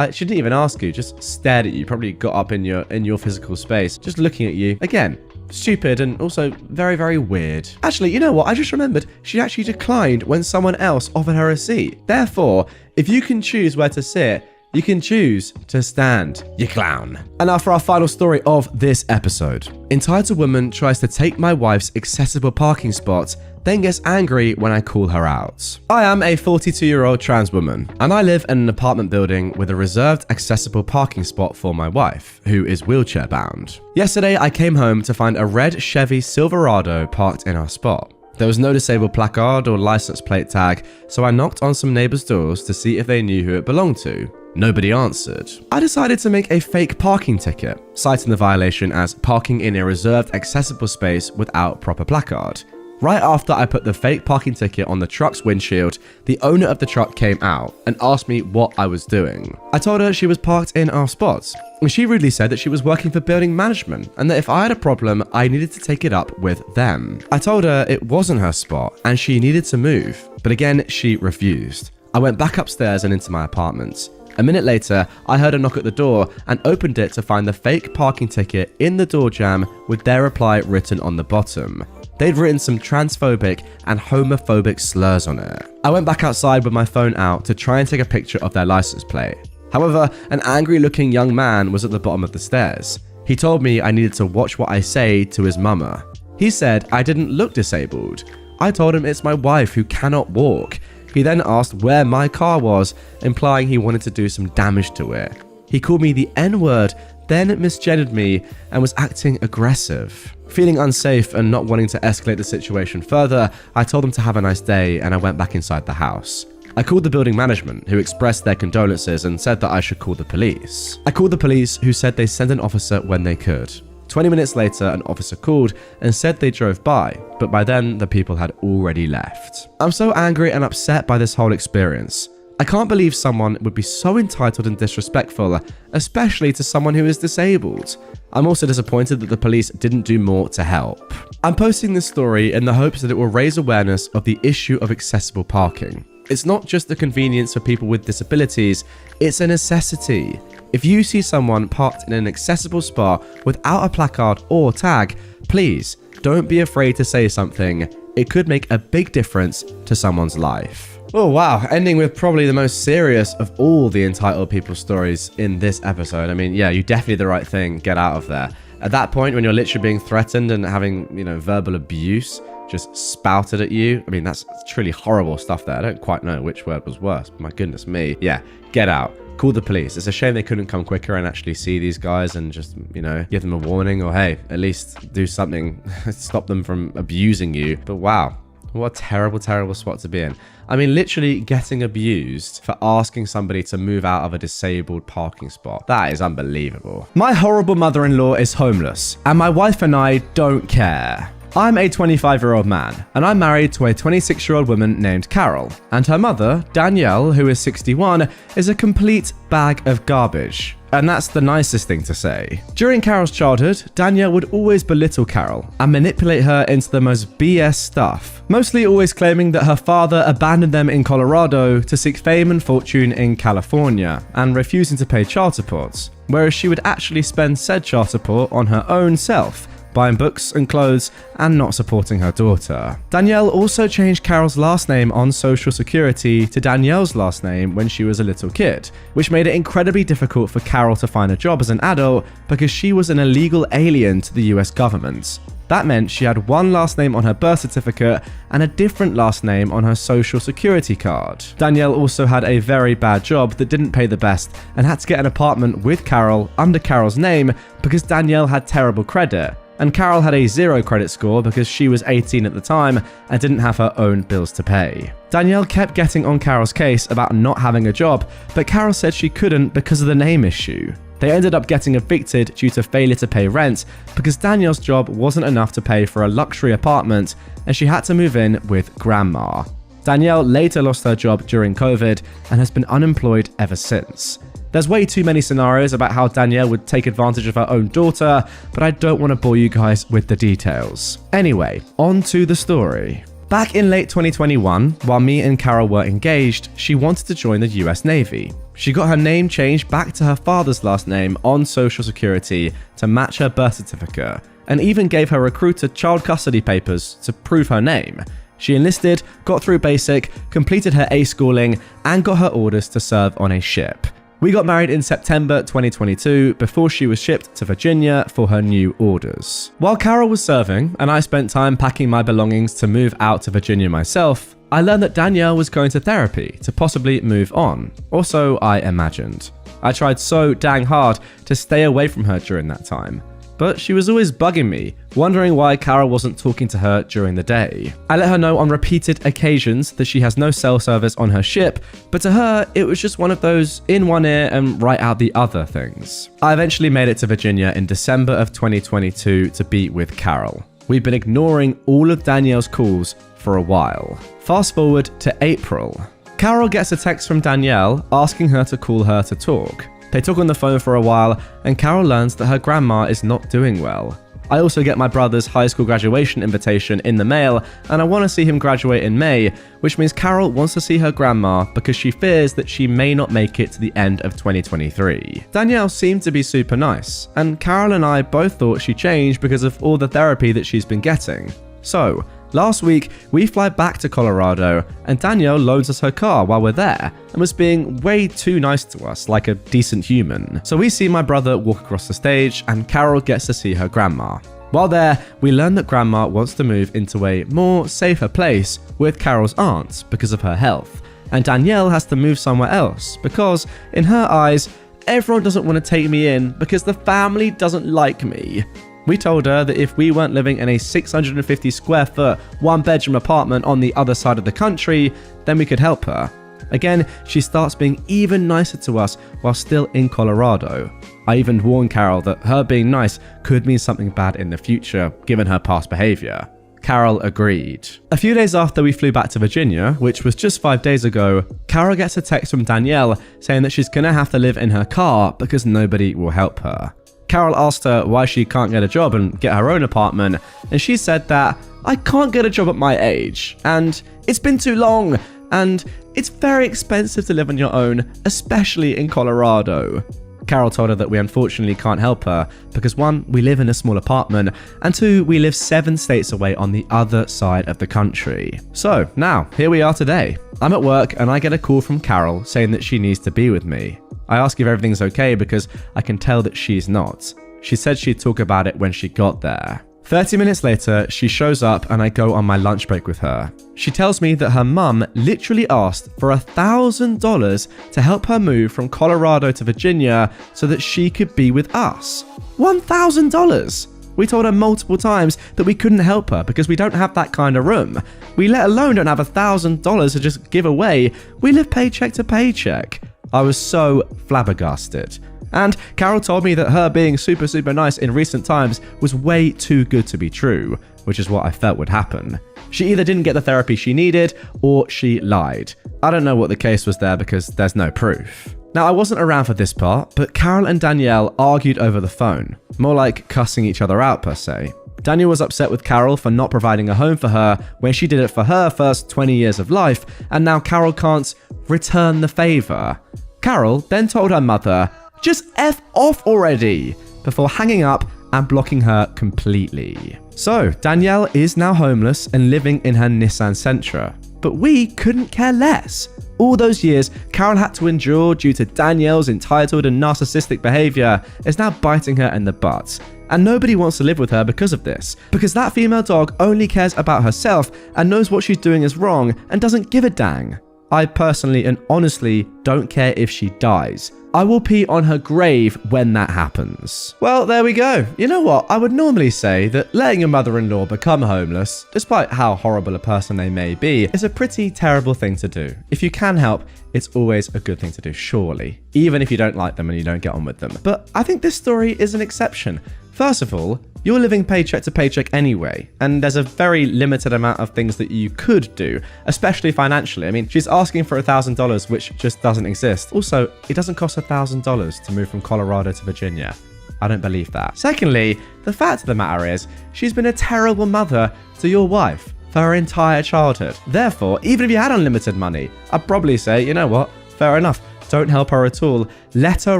She didn't even ask you, just stared at you, probably got up in your physical space, just looking at you. Again, stupid and also very, very weird. Actually, you know what? I just remembered she actually declined when someone else offered her a seat. Therefore, if you can choose where to sit, you can choose to stand, you clown. And now for our final story of this episode. Entitled woman tries to take my wife's accessible parking spot, then gets angry when I call her out. I am a 42-year-old trans woman, and I live in an apartment building with a reserved accessible parking spot for my wife, who is wheelchair bound. Yesterday, I came home to find a red Chevy Silverado parked in our spot. There was no disabled placard or license plate tag, so I knocked on some neighbors' doors to see if they knew who it belonged to. Nobody answered. I decided to make a fake parking ticket, citing the violation as parking in a reserved accessible space without proper placard. Right after I put the fake parking ticket on the truck's windshield, the owner of the truck came out and asked me what I was doing. I told her she was parked in our spot, and she rudely said that she was working for building management and that if I had a problem, I needed to take it up with them. I told her it wasn't her spot and she needed to move, but again, she refused. I went back upstairs and into my apartment. A minute later, I heard a knock at the door and opened it to find the fake parking ticket in the door jamb with their reply written on the bottom. They'd written some transphobic and homophobic slurs on it. I went back outside with my phone out to try and take a picture of their license plate. However, an angry-looking young man was at the bottom of the stairs. He told me I needed to watch what I say to his mama. He said I didn't look disabled. I told him it's my wife who cannot walk. He then asked where my car was, implying he wanted to do some damage to it. He called me the N-word, then misgendered me and was acting aggressive. Feeling unsafe and not wanting to escalate the situation further, I told them to have a nice day and I went back inside the house. I called the building management, who expressed their condolences and said that I should call the police. I called the police, who said they sent an officer when they could. 20 minutes later, an officer called and said they drove by, but by then the people had already left. I'm so angry and upset by this whole experience. I can't believe someone would be so entitled and disrespectful, especially to someone who is disabled. I'm also disappointed that the police didn't do more to help. I'm posting this story in the hopes that it will raise awareness of the issue of accessible parking. It's not just a convenience for people with disabilities, it's a necessity. If you see someone parked in an accessible spot without a placard or tag, please don't be afraid to say something. It could make a big difference to someone's life. Oh wow, ending with probably the most serious of all the entitled people stories in this episode. I mean, yeah, you definitely did the right thing. Get out of there. At that point, when you're literally being threatened and having, verbal abuse just spouted at you, I mean, that's truly horrible stuff there. I don't quite know which word was worse. My goodness me. Yeah, get out. Call the police. It's a shame they couldn't come quicker and actually see these guys and just, give them a warning or, hey, at least do something, stop them from abusing you. But wow, what a terrible, terrible spot to be in. I mean, literally getting abused for asking somebody to move out of a disabled parking spot. That is unbelievable. My horrible mother-in-law is homeless, and my wife and I don't care. I'm a 25-year-old man, and I'm married to a 26-year-old woman named Carol, and her mother, Danielle, who is 61, is a complete bag of garbage. And that's the nicest thing to say. During Carol's childhood, Danielle would always belittle Carol and manipulate her into the most BS stuff, mostly always claiming that her father abandoned them in Colorado to seek fame and fortune in California and refusing to pay child support, whereas she would actually spend said child support on her own self, buying books and clothes, and not supporting her daughter. Danielle also changed Carol's last name on Social Security to Danielle's last name when she was a little kid, which made it incredibly difficult for Carol to find a job as an adult because she was an illegal alien to the US government. That meant she had one last name on her birth certificate and a different last name on her Social Security card. Danielle also had a very bad job that didn't pay the best and had to get an apartment with Carol under Carol's name because Danielle had terrible credit, and Carol had a 0 credit score because she was 18 at the time and didn't have her own bills to pay. Danielle kept getting on Carol's case about not having a job, but Carol said she couldn't because of the name issue. They ended up getting evicted due to failure to pay rent because Danielle's job wasn't enough to pay for a luxury apartment and she had to move in with grandma. Danielle later lost her job during COVID and has been unemployed ever since. There's way too many scenarios about how Danielle would take advantage of her own daughter, but I don't want to bore you guys with the details. Anyway, on to the story. Back in late 2021, while me and Carol were engaged, she wanted to join the US Navy. She got her name changed back to her father's last name on Social Security to match her birth certificate, and even gave her recruiter child custody papers to prove her name. She enlisted, got through basic, completed her A schooling, and got her orders to serve on a ship. We got married in September 2022 before she was shipped to Virginia for her new orders. While Carol was serving and I spent time packing my belongings to move out to Virginia myself, I learned that Danielle was going to therapy to possibly move on, or so I imagined. I tried so dang hard to stay away from her during that time, but she was always bugging me, wondering why Carol wasn't talking to her during the day. I let her know on repeated occasions that she has no cell service on her ship, but to her, it was just one of those in one ear and right out the other things. I eventually made it to Virginia in December of 2022 to be with Carol. We've been ignoring all of Danielle's calls for a while. Fast forward to April. Carol gets a text from Danielle asking her to call her to talk. They talk on the phone for a while, and Carol learns that her grandma is not doing well. I also get my brother's high school graduation invitation in the mail, and I want to see him graduate in May, which means Carol wants to see her grandma because she fears that she may not make it to the end of 2023. Danielle seemed to be super nice, and Carol and I both thought she changed because of all the therapy that she's been getting. So, last week, we fly back to Colorado, and Danielle loans us her car while we're there, and was being way too nice to us, like a decent human. So we see my brother walk across the stage, and Carol gets to see her grandma. While there, we learn that grandma wants to move into a more safer place with Carol's aunt because of her health, and Danielle has to move somewhere else because, in her eyes, everyone doesn't want to take me in because the family doesn't like me. We told her that if we weren't living in a 650 square foot, 1-bedroom apartment on the other side of the country, then we could help her. Again, she starts being even nicer to us while still in Colorado. I even warned Carol that her being nice could mean something bad in the future, given her past behavior. Carol agreed. A few days after we flew back to Virginia, which was just 5 days ago, Carol gets a text from Danielle saying that she's gonna have to live in her car because nobody will help her. Carol asked her why she can't get a job and get her own apartment, and she said that, "I can't get a job at my age, and it's been too long, and it's very expensive to live on your own, especially in Colorado." Carol told her that we unfortunately can't help her because 1, we live in a small apartment, and 2, we live 7 states away on the other side of the country. So now, here we are today. I'm at work and I get a call from Carol saying that she needs to be with me. I ask if everything's okay because I can tell that she's not. She said she'd talk about it when she got there. 30 minutes later, she shows up and I go on my lunch break with her. She tells me that her mum literally asked for $1,000 to help her move from Colorado to Virginia so that she could be with us. $1,000! We told her multiple times that we couldn't help her because we don't have that kind of room. We let alone don't have $1,000 to just give away. We live paycheck to paycheck. I was so flabbergasted. And Carol told me that her being super nice in recent times was way too good to be true, which is what I felt would happen. She either didn't get the therapy she needed, or she lied. I don't know what the case was there because there's no proof. Now, I wasn't around for this part, but Carol and Danielle argued over the phone, more like cussing each other out per se. Danielle was upset with Carol for not providing a home for her when she did it for her first 20 years of life, and now Carol can't return the favor. Carol then told her mother, "Just F off already," before hanging up and blocking her completely. So, Danielle is now homeless and living in her Nissan Sentra. But we couldn't care less. All those years Karen had to endure due to Danielle's entitled and narcissistic behavior is now biting her in the butt. And nobody wants to live with her because of this. Because that female dog only cares about herself and knows what she's doing is wrong and doesn't give a dang. I personally and honestly don't care if she dies. I will pee on her grave when that happens. Well, there we go. You know what? I would normally say that letting your mother-in-law become homeless, despite how horrible a person they may be, is a pretty terrible thing to do. If you can help, it's always a good thing to do, surely. Even if you don't like them and you don't get on with them. But I think this story is an exception. First of all, you're living paycheck to paycheck anyway, and there's a very limited amount of things that you could do, especially financially. I mean, she's asking for $1,000, which just doesn't exist. Also, it doesn't cost $1,000 to move from Colorado to Virginia. I don't believe that. Secondly, the fact of the matter is, she's been a terrible mother to your wife for her entire childhood. Therefore, even if you had unlimited money, I'd probably say, you know what, fair enough. Don't help her at all. Let her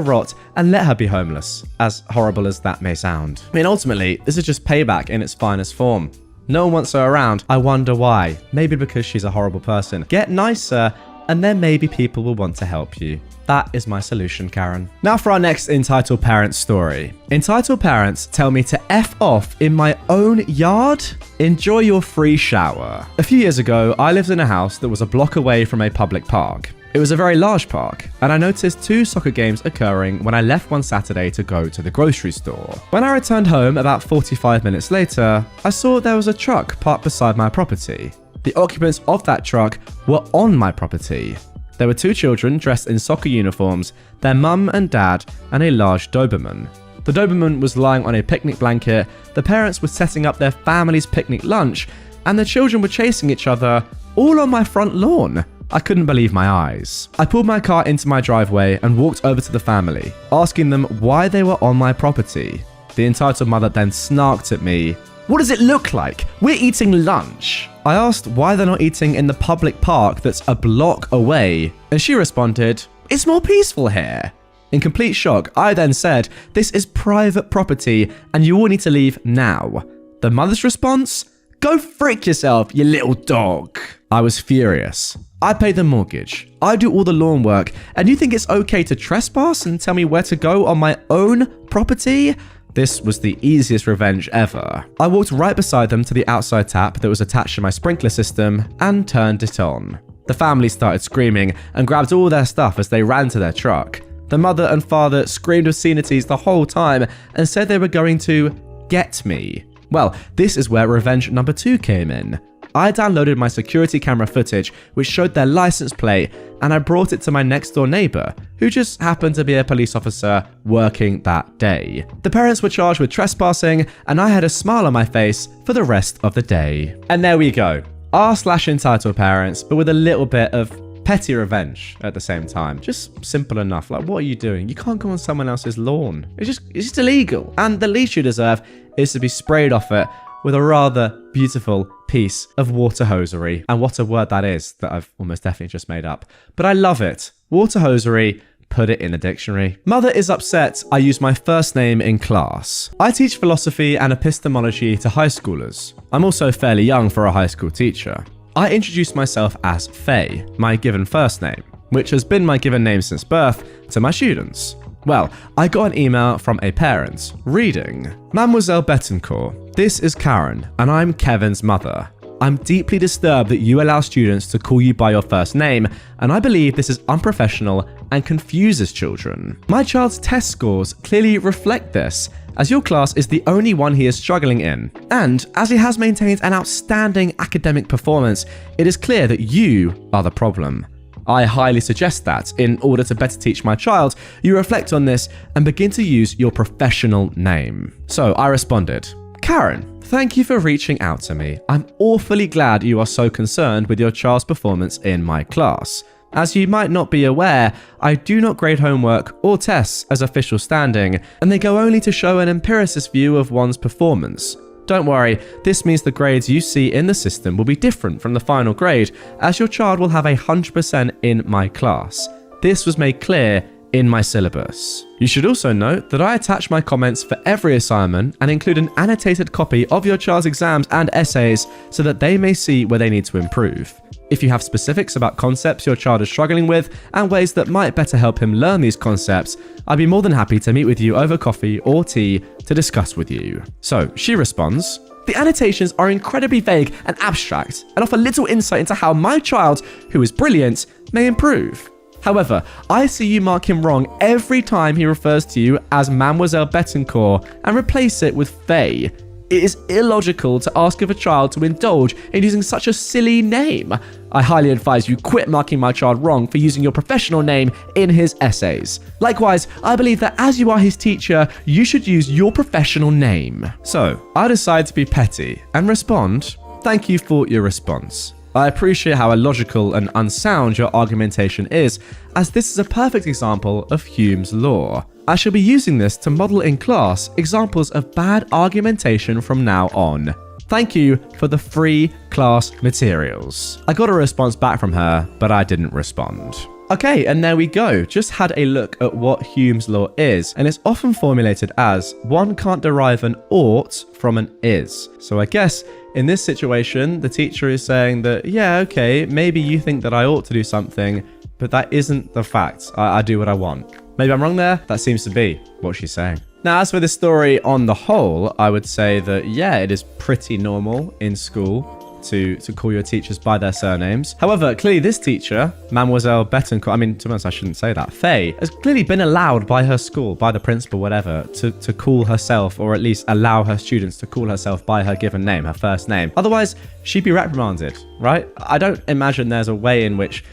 rot and let her be homeless, as horrible as that may sound. I mean, ultimately, this is just payback in its finest form. No one wants her around. I wonder why. Maybe because she's a horrible person. Get nicer, and then maybe people will want to help you. That is my solution, Karen. Now for our next Entitled Parents story. Entitled Parents tell me to F off in my own yard? Enjoy your free shower. A few years ago, I lived in a house that was a block away from a public park. It was a very large park, and I noticed 2 soccer games occurring when I left one Saturday to go to the grocery store. When I returned home about 45 minutes later, I saw there was a truck parked beside my property. The occupants of that truck were on my property. There were 2 children dressed in soccer uniforms, their mum and dad, and a large Doberman. The Doberman was lying on a picnic blanket, the parents were setting up their family's picnic lunch, and the children were chasing each other all on my front lawn. I couldn't believe my eyes. I pulled my car into my driveway and walked over to the family, asking them why they were on my property. The entitled mother then snarked at me. "What does it look like? We're eating lunch." I asked why they're not eating in the public park that's a block away, and she responded, "It's more peaceful here." In complete shock, I then said, "This is private property and you all need to leave now." The mother's response? "Go frick yourself, you little dog." I was furious. I pay the mortgage, I do all the lawn work, and you think it's okay to trespass and tell me where to go on my own property? This was the easiest revenge ever. I walked right beside them to the outside tap that was attached to my sprinkler system and turned it on. The family started screaming and grabbed all their stuff as they ran to their truck. The mother and father screamed obscenities the whole time and said they were going to get me. Well, this is where revenge number 2 came in. I downloaded my security camera footage, which showed their license plate, and I brought it to my next door neighbor, who just happened to be a police officer working that day. The parents were charged with trespassing, and I had a smile on my face for the rest of the day. And there we go. R/entitled parents, but with a little bit of petty revenge at the same time. Just simple enough. Like, what are you doing? You can't go on someone else's lawn. It's just illegal. And the least you deserve is to be sprayed off it with a rather beautiful piece of water hosiery. And what a word that is that I've almost definitely just made up. But I love it. Water hosiery, put it in the dictionary. Mother is upset I use my first name in class. I teach philosophy and epistemology to high schoolers. I'm also fairly young for a high school teacher. I introduced myself as Faye, my given first name, which has been my given name since birth, to my students. Well, I got an email from a parent reading, "Mademoiselle Bettencourt, this is Karen, and I'm Kevin's mother. I'm deeply disturbed that you allow students to call you by your first name, and I believe this is unprofessional and confuses children. My child's test scores clearly reflect this, as your class is the only one he is struggling in. And as he has maintained an outstanding academic performance, it is clear that you are the problem. I highly suggest that, in order to better teach my child, you reflect on this and begin to use your professional name." So I responded, "Karen, thank you for reaching out to me. I'm awfully glad you are so concerned with your child's performance in my class. As you might not be aware, I do not grade homework or tests as official standing, and they go only to show an empiricist view of one's performance. Don't worry, this means the grades you see in the system will be different from the final grade, as your child will have 100% in my class. This was made clear in my syllabus. You should also note that I attach my comments for every assignment and include an annotated copy of your child's exams and essays so that they may see where they need to improve. If you have specifics about concepts your child is struggling with and ways that might better help him learn these concepts, I'd be more than happy to meet with you over coffee or tea to discuss with you. So she responds, "The annotations are incredibly vague and abstract and offer little insight into how my child, who is brilliant, may improve. However, I see you mark him wrong every time he refers to you as Mademoiselle Betancourt and replace it with Faye. It is illogical to ask of a child to indulge in using such a silly name. I highly advise you quit marking my child wrong for using your professional name in his essays. Likewise, I believe that as you are his teacher, you should use your professional name." So, I decide to be petty and respond, "Thank you for your response. I appreciate how illogical and unsound your argumentation is, as this is a perfect example of Hume's law. I shall be using this to model in class examples of bad argumentation from now on. Thank you for the free class materials." I got a response back from her, but I didn't respond. Okay, and there we go. Just had a look at what Hume's law is, and it's often formulated as one can't derive an ought from an is. So I guess in this situation, the teacher is saying that, yeah, okay, maybe you think that I ought to do something, but that isn't the fact. I do what I want. Maybe I'm wrong there. That seems to be what she's saying. Now, as for this story on the whole, I would say that, yeah, it is pretty normal in school to call your teachers by their surnames. However, clearly this teacher, Mademoiselle Betancourt, I mean, to be honest, I shouldn't say that, Faye, has clearly been allowed by her school, by the principal, whatever, to call herself, or at least allow her students to call herself by her given name, her first name. Otherwise, she'd be reprimanded, right? I don't imagine there's a way in which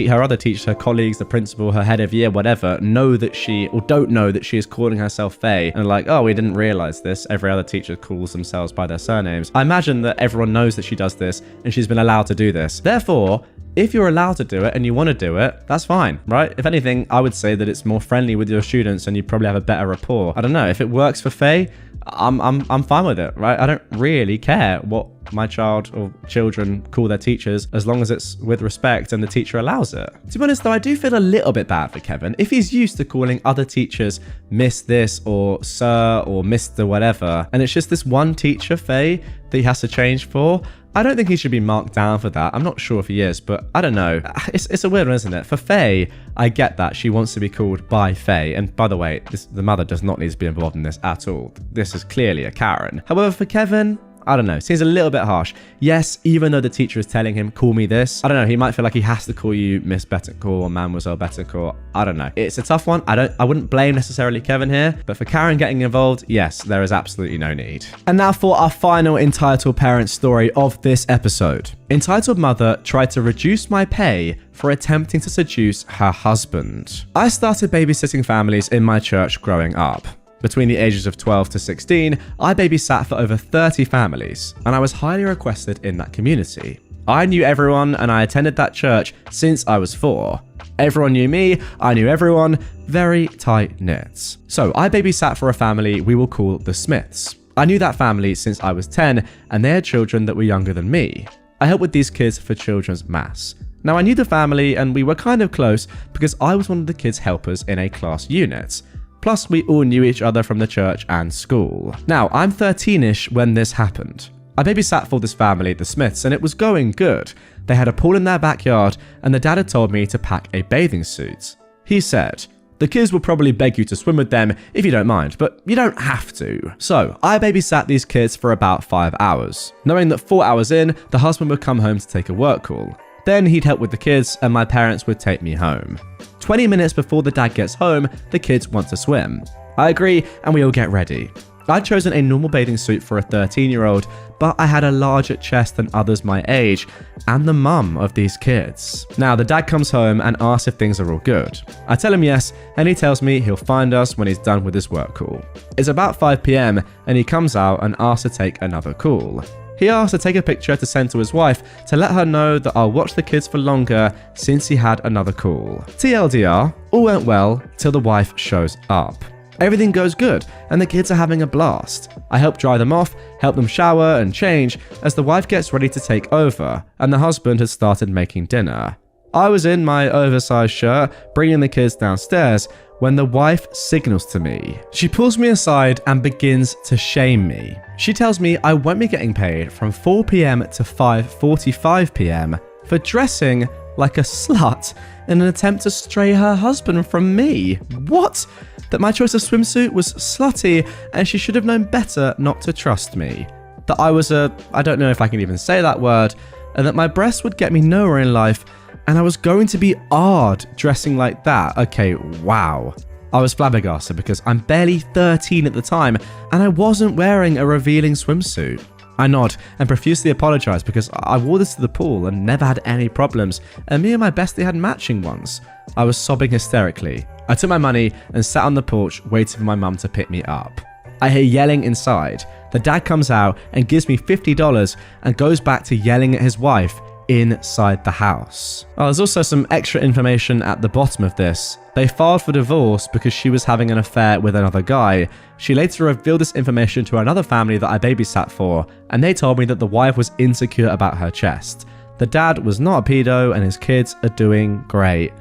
her other teachers, her colleagues, the principal, her head of year, whatever, know that she, or don't know that she is calling herself Faye, and like, oh, we didn't realize this. Every other teacher calls themselves by their surnames. I imagine that everyone knows that she does this, and she's been allowed to do this. Therefore, if you're allowed to do it and you want to do it, that's fine, right? If anything, I would say that it's more friendly with your students and you probably have a better rapport. I don't know, if it works for Faye, I'm fine with it, right? I don't really care what my child or children call their teachers as long as it's with respect and the teacher allows it. To be honest though, I do feel a little bit bad for Kevin. If he's used to calling other teachers Miss this or Sir or Mr. whatever, and it's just this one teacher, Faye, that he has to change for, I don't think he should be marked down for that. I'm not sure if he is, but I don't know. It's a weird one, isn't it? For Faye, I get that. She wants to be called by Faye. And by the way, the mother does not need to be involved in this at all. This is clearly a Karen. However, for Kevin, I don't know, seems a little bit harsh. Yes, even though the teacher is telling him, call me this, I don't know, he might feel like he has to call you Miss Betancourt or Mademoiselle Betancourt. I don't know. It's a tough one. I wouldn't blame necessarily Kevin here, but for Karen getting involved, yes, there is absolutely no need. And now for our final entitled parent story of this episode. Entitled mother tried to reduce my pay for attempting to seduce her husband. I started babysitting families in my church growing up. Between the ages of 12 to 16, I babysat for over 30 families, and I was highly requested in that community. I knew everyone, and I attended that church since I was 4. Everyone knew me, I knew everyone, very tight-knit. So I babysat for a family we will call the Smiths. I knew that family since I was 10, and they had children that were younger than me. I helped with these kids for children's mass. Now I knew the family, and we were kind of close because I was one of the kids' helpers in a class unit. Plus, we all knew each other from the church and school. Now, I'm 13-ish when this happened. I babysat for this family, the Smiths, and it was going good. They had a pool in their backyard, and the dad had told me to pack a bathing suit. He said, "The kids will probably beg you to swim with them if you don't mind, but you don't have to." So, I babysat these kids for about 5 hours, knowing that 4 hours in, the husband would come home to take a work call. Then he'd help with the kids, and my parents would take me home. 20 minutes before the dad gets home, the kids want to swim. I agree, and we all get ready. I'd chosen a normal bathing suit for a 13-year-old, but I had a larger chest than others my age, and the mum of these kids. Now, the dad comes home and asks if things are all good. I tell him yes, and he tells me he'll find us when he's done with his work call. It's about 5 p.m, and he comes out and asks to take another call. He asked to take a picture to send to his wife to let her know that I'll watch the kids for longer since he had another call. TLDR, all went well till the wife shows up. Everything goes good and the kids are having a blast. I help dry them off, help them shower and change as the wife gets ready to take over and the husband has started making dinner. I was in my oversized shirt, bringing the kids downstairs, when the wife signals to me. She pulls me aside and begins to shame me. She tells me I won't be getting paid from 4 p.m. to 5:45 p.m. for dressing like a slut in an attempt to stray her husband from me. What? That my choice of swimsuit was slutty and she should have known better not to trust me. That I was I don't know if I can even say that word, and that my breasts would get me nowhere in life, and I was going to be odd dressing like that. Okay, wow. I was flabbergasted because I'm barely 13 at the time and I wasn't wearing a revealing swimsuit. I nod and profusely apologize because I wore this to the pool and never had any problems, and me and my bestie had matching ones. I was sobbing hysterically. I took my money and sat on the porch waiting for my mum to pick me up. I hear yelling inside. The dad comes out and gives me $50 and goes back to yelling at his wife inside the house. Oh, there's also some extra information at the bottom of this. They filed for divorce because she was having an affair with another guy. She later revealed this information to another family that I babysat for, and they told me that the wife was insecure about her chest. The dad was not a pedo and his kids are doing great.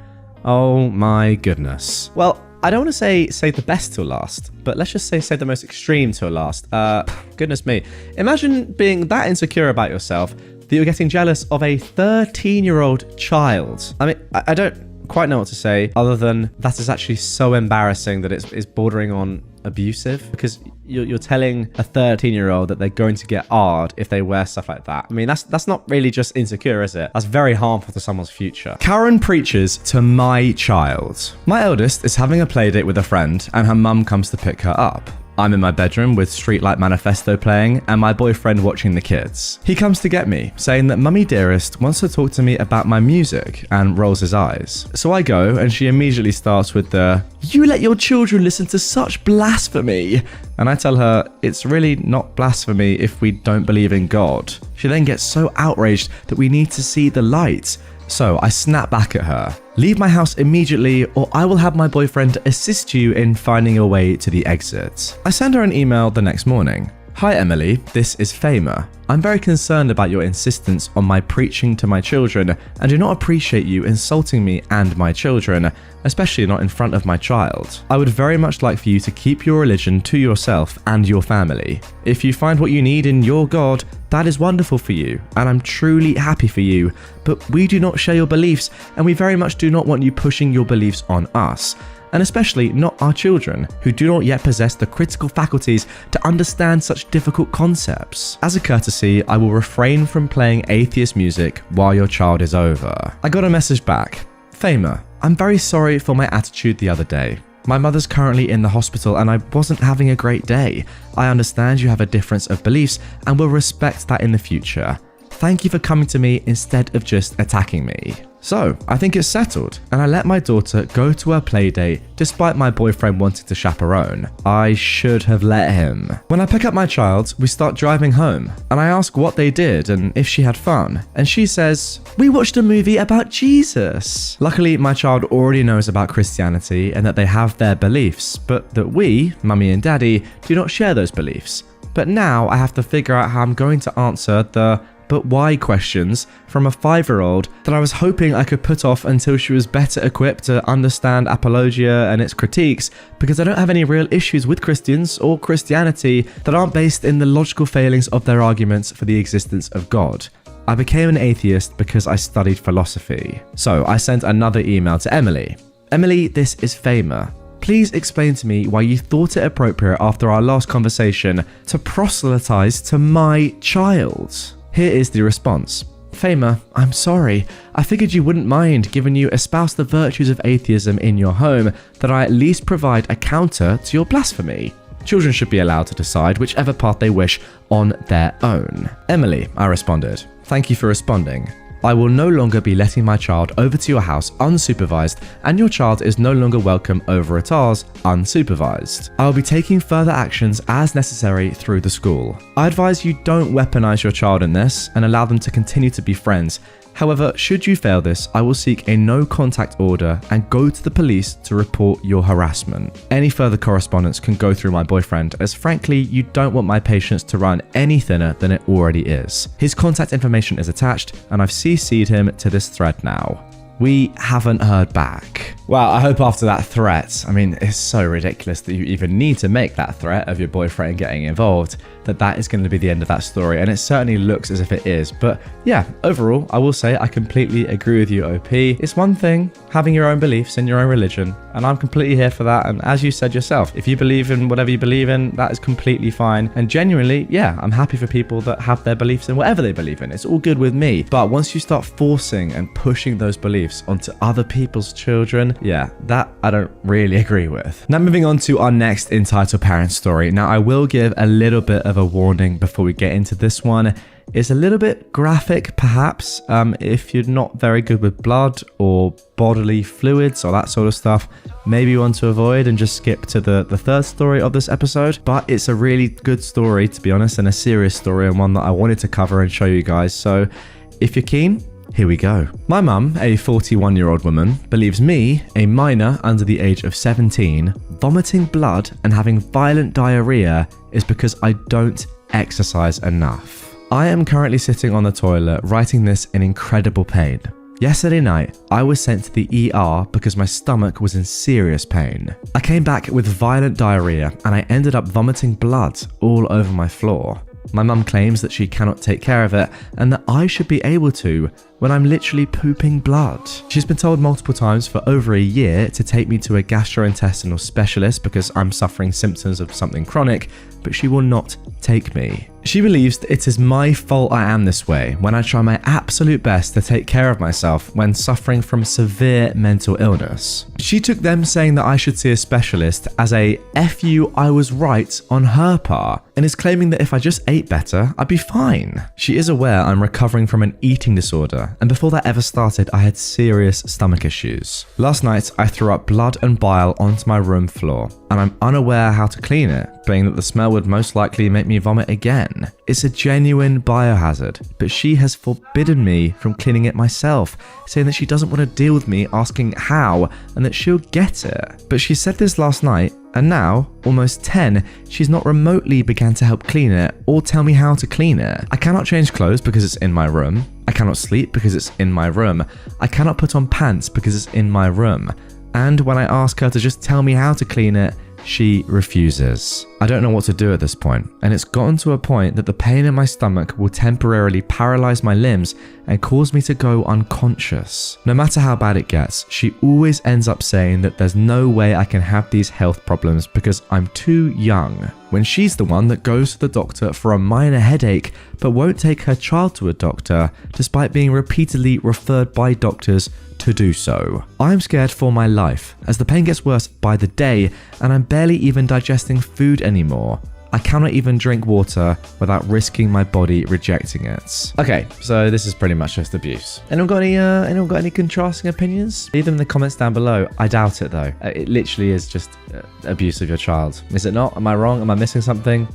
Oh my goodness. Well, I don't want to say save the best till last, but let's just say save the most extreme till last. Goodness me. Imagine being that insecure about yourself that you're getting jealous of a 13-year-old child. I mean, I don't quite know what to say other than that is actually so embarrassing that it's bordering on abusive, because you're telling a 13-year-old that they're going to get hard if they wear stuff like that. I mean, that's not really just insecure, is it? That's very harmful to someone's future. Karen preaches to my child. My eldest is having a play date with a friend and her mum comes to pick her up. I'm in my bedroom with Streetlight Manifesto playing and my boyfriend watching the kids. He comes to get me, saying that Mummy Dearest wants to talk to me about my music, and rolls his eyes. So I go and she immediately starts with the, "You let your children listen to such blasphemy." And I tell her it's really not blasphemy if we don't believe in God. She then gets so outraged that we need to see the light. So I snap back at her. "Leave my house immediately or I will have my boyfriend assist you in finding a way to the exit." I send her an email the next morning. "Hi Emily, this is Famer. I'm very concerned about your insistence on my preaching to my children and do not appreciate you insulting me and my children, especially not in front of my child. I would very much like for you to keep your religion to yourself and your family. If you find what you need in your God, that is wonderful for you, and I'm truly happy for you, but we do not share your beliefs and we very much do not want you pushing your beliefs on us. And especially not our children, who do not yet possess the critical faculties to understand such difficult concepts. As a courtesy, I will refrain from playing atheist music while your child is over." I got a message back. "Famer, I'm very sorry for my attitude the other day. My mother's currently in the hospital and I wasn't having a great day. I understand you have a difference of beliefs and will respect that in the future. Thank you for coming to me instead of just attacking me." So, I think it's settled, and I let my daughter go to her playdate despite my boyfriend wanting to chaperone. I should have let him. When I pick up my child, we start driving home, and I ask what they did and if she had fun, and she says, "We watched a movie about Jesus." Luckily, my child already knows about Christianity and that they have their beliefs, but that we, mummy and daddy, do not share those beliefs. But now I have to figure out how I'm going to answer the "but why" questions from a 5-year-old that I was hoping I could put off until she was better equipped to understand apologia and its critiques, because I don't have any real issues with Christians or Christianity that aren't based in the logical failings of their arguments for the existence of God. I became an atheist because I studied philosophy. So I sent another email to Emily. "Emily, this is Famer. Please explain to me why you thought it appropriate after our last conversation to proselytize to my child." Here is the response. "Famer, I'm sorry. I figured you wouldn't mind, given you espouse the virtues of atheism in your home, that I at least provide a counter to your blasphemy. Children should be allowed to decide whichever path they wish on their own." "Emily," I responded, "thank you for responding. I will no longer be letting my child over to your house unsupervised, and your child is no longer welcome over at ours unsupervised. I will be taking further actions as necessary through the school. I advise you don't weaponize your child in this and allow them to continue to be friends. However, should you fail this, I will seek a no contact order and go to the police to report your harassment. Any further correspondence can go through my boyfriend, as frankly, you don't want my patience to run any thinner than it already is. His contact information is attached, and I've CC'd him to this thread now." We haven't heard back. Well, I hope after that threat, I mean, it's so ridiculous that you even need to make that threat of your boyfriend getting involved, that is going to be the end of that story, and it certainly looks as if it is. But yeah, overall, I will say I completely agree with you, OP. It's one thing having your own beliefs in your own religion, and I'm completely here for that. And as you said yourself, if you believe in whatever you believe in, that is completely fine. And genuinely, yeah, I'm happy for people that have their beliefs in whatever they believe in. It's all good with me. But once you start forcing and pushing those beliefs onto other people's children, yeah, that I don't really agree with. Now, moving on to our next entitled parent story. Now, I will give a little bit of a warning before we get into this one. It's a little bit graphic, perhaps. If you're not very good with blood or bodily fluids or that sort of stuff, maybe you want to avoid and just skip to the third story of this episode. But it's a really good story, to be honest, and a serious story, and one that I wanted to cover and show you guys. So if you're keen, here we go. My mum, a 41-year-old woman, believes me, a minor under the age of 17, vomiting blood and having violent diarrhea is because I don't exercise enough. I am currently sitting on the toilet writing this in incredible pain. Yesterday night, I was sent to the ER because my stomach was in serious pain. I came back with violent diarrhea and I ended up vomiting blood all over my floor. My mum claims that she cannot take care of it and that I should be able to when I'm literally pooping blood. She's been told multiple times for over a year to take me to a gastrointestinal specialist because I'm suffering symptoms of something chronic, but she will not take me. She believes that it is my fault I am this way when I try my absolute best to take care of myself when suffering from severe mental illness. She took them saying that I should see a specialist as a F you, I was right on her part, and is claiming that if I just ate better, I'd be fine. She is aware I'm recovering from an eating disorder, and before that ever started, I had serious stomach issues. Last night, I threw up blood and bile onto my room floor, and I'm unaware how to clean it, being that the smell would most likely make me vomit again. It's a genuine biohazard, but she has forbidden me from cleaning it myself, saying that she doesn't want to deal with me asking how and that she'll get it. But she said this last night, and now, almost 10, she's not remotely began to help clean it or tell me how to clean it. I cannot change clothes because it's in my room. I cannot sleep because it's in my room. I cannot put on pants because it's in my room. And when I ask her to just tell me how to clean it, she refuses. I don't know what to do at this point, and it's gotten to a point that the pain in my stomach will temporarily paralyze my limbs and cause me to go unconscious. No matter how bad it gets, she always ends up saying that there's no way I can have these health problems because I'm too young, when she's the one that goes to the doctor for a minor headache but won't take her child to a doctor despite being repeatedly referred by doctors to do so. I'm scared for my life as the pain gets worse by the day and I'm barely even digesting food anymore. I cannot even drink water without risking my body rejecting it. Okay, so this is pretty much just abuse. Anyone got any contrasting opinions? Leave them in the comments down below. I doubt it though. It literally is just abuse of your child. Is it not? Am I wrong? Am I missing something?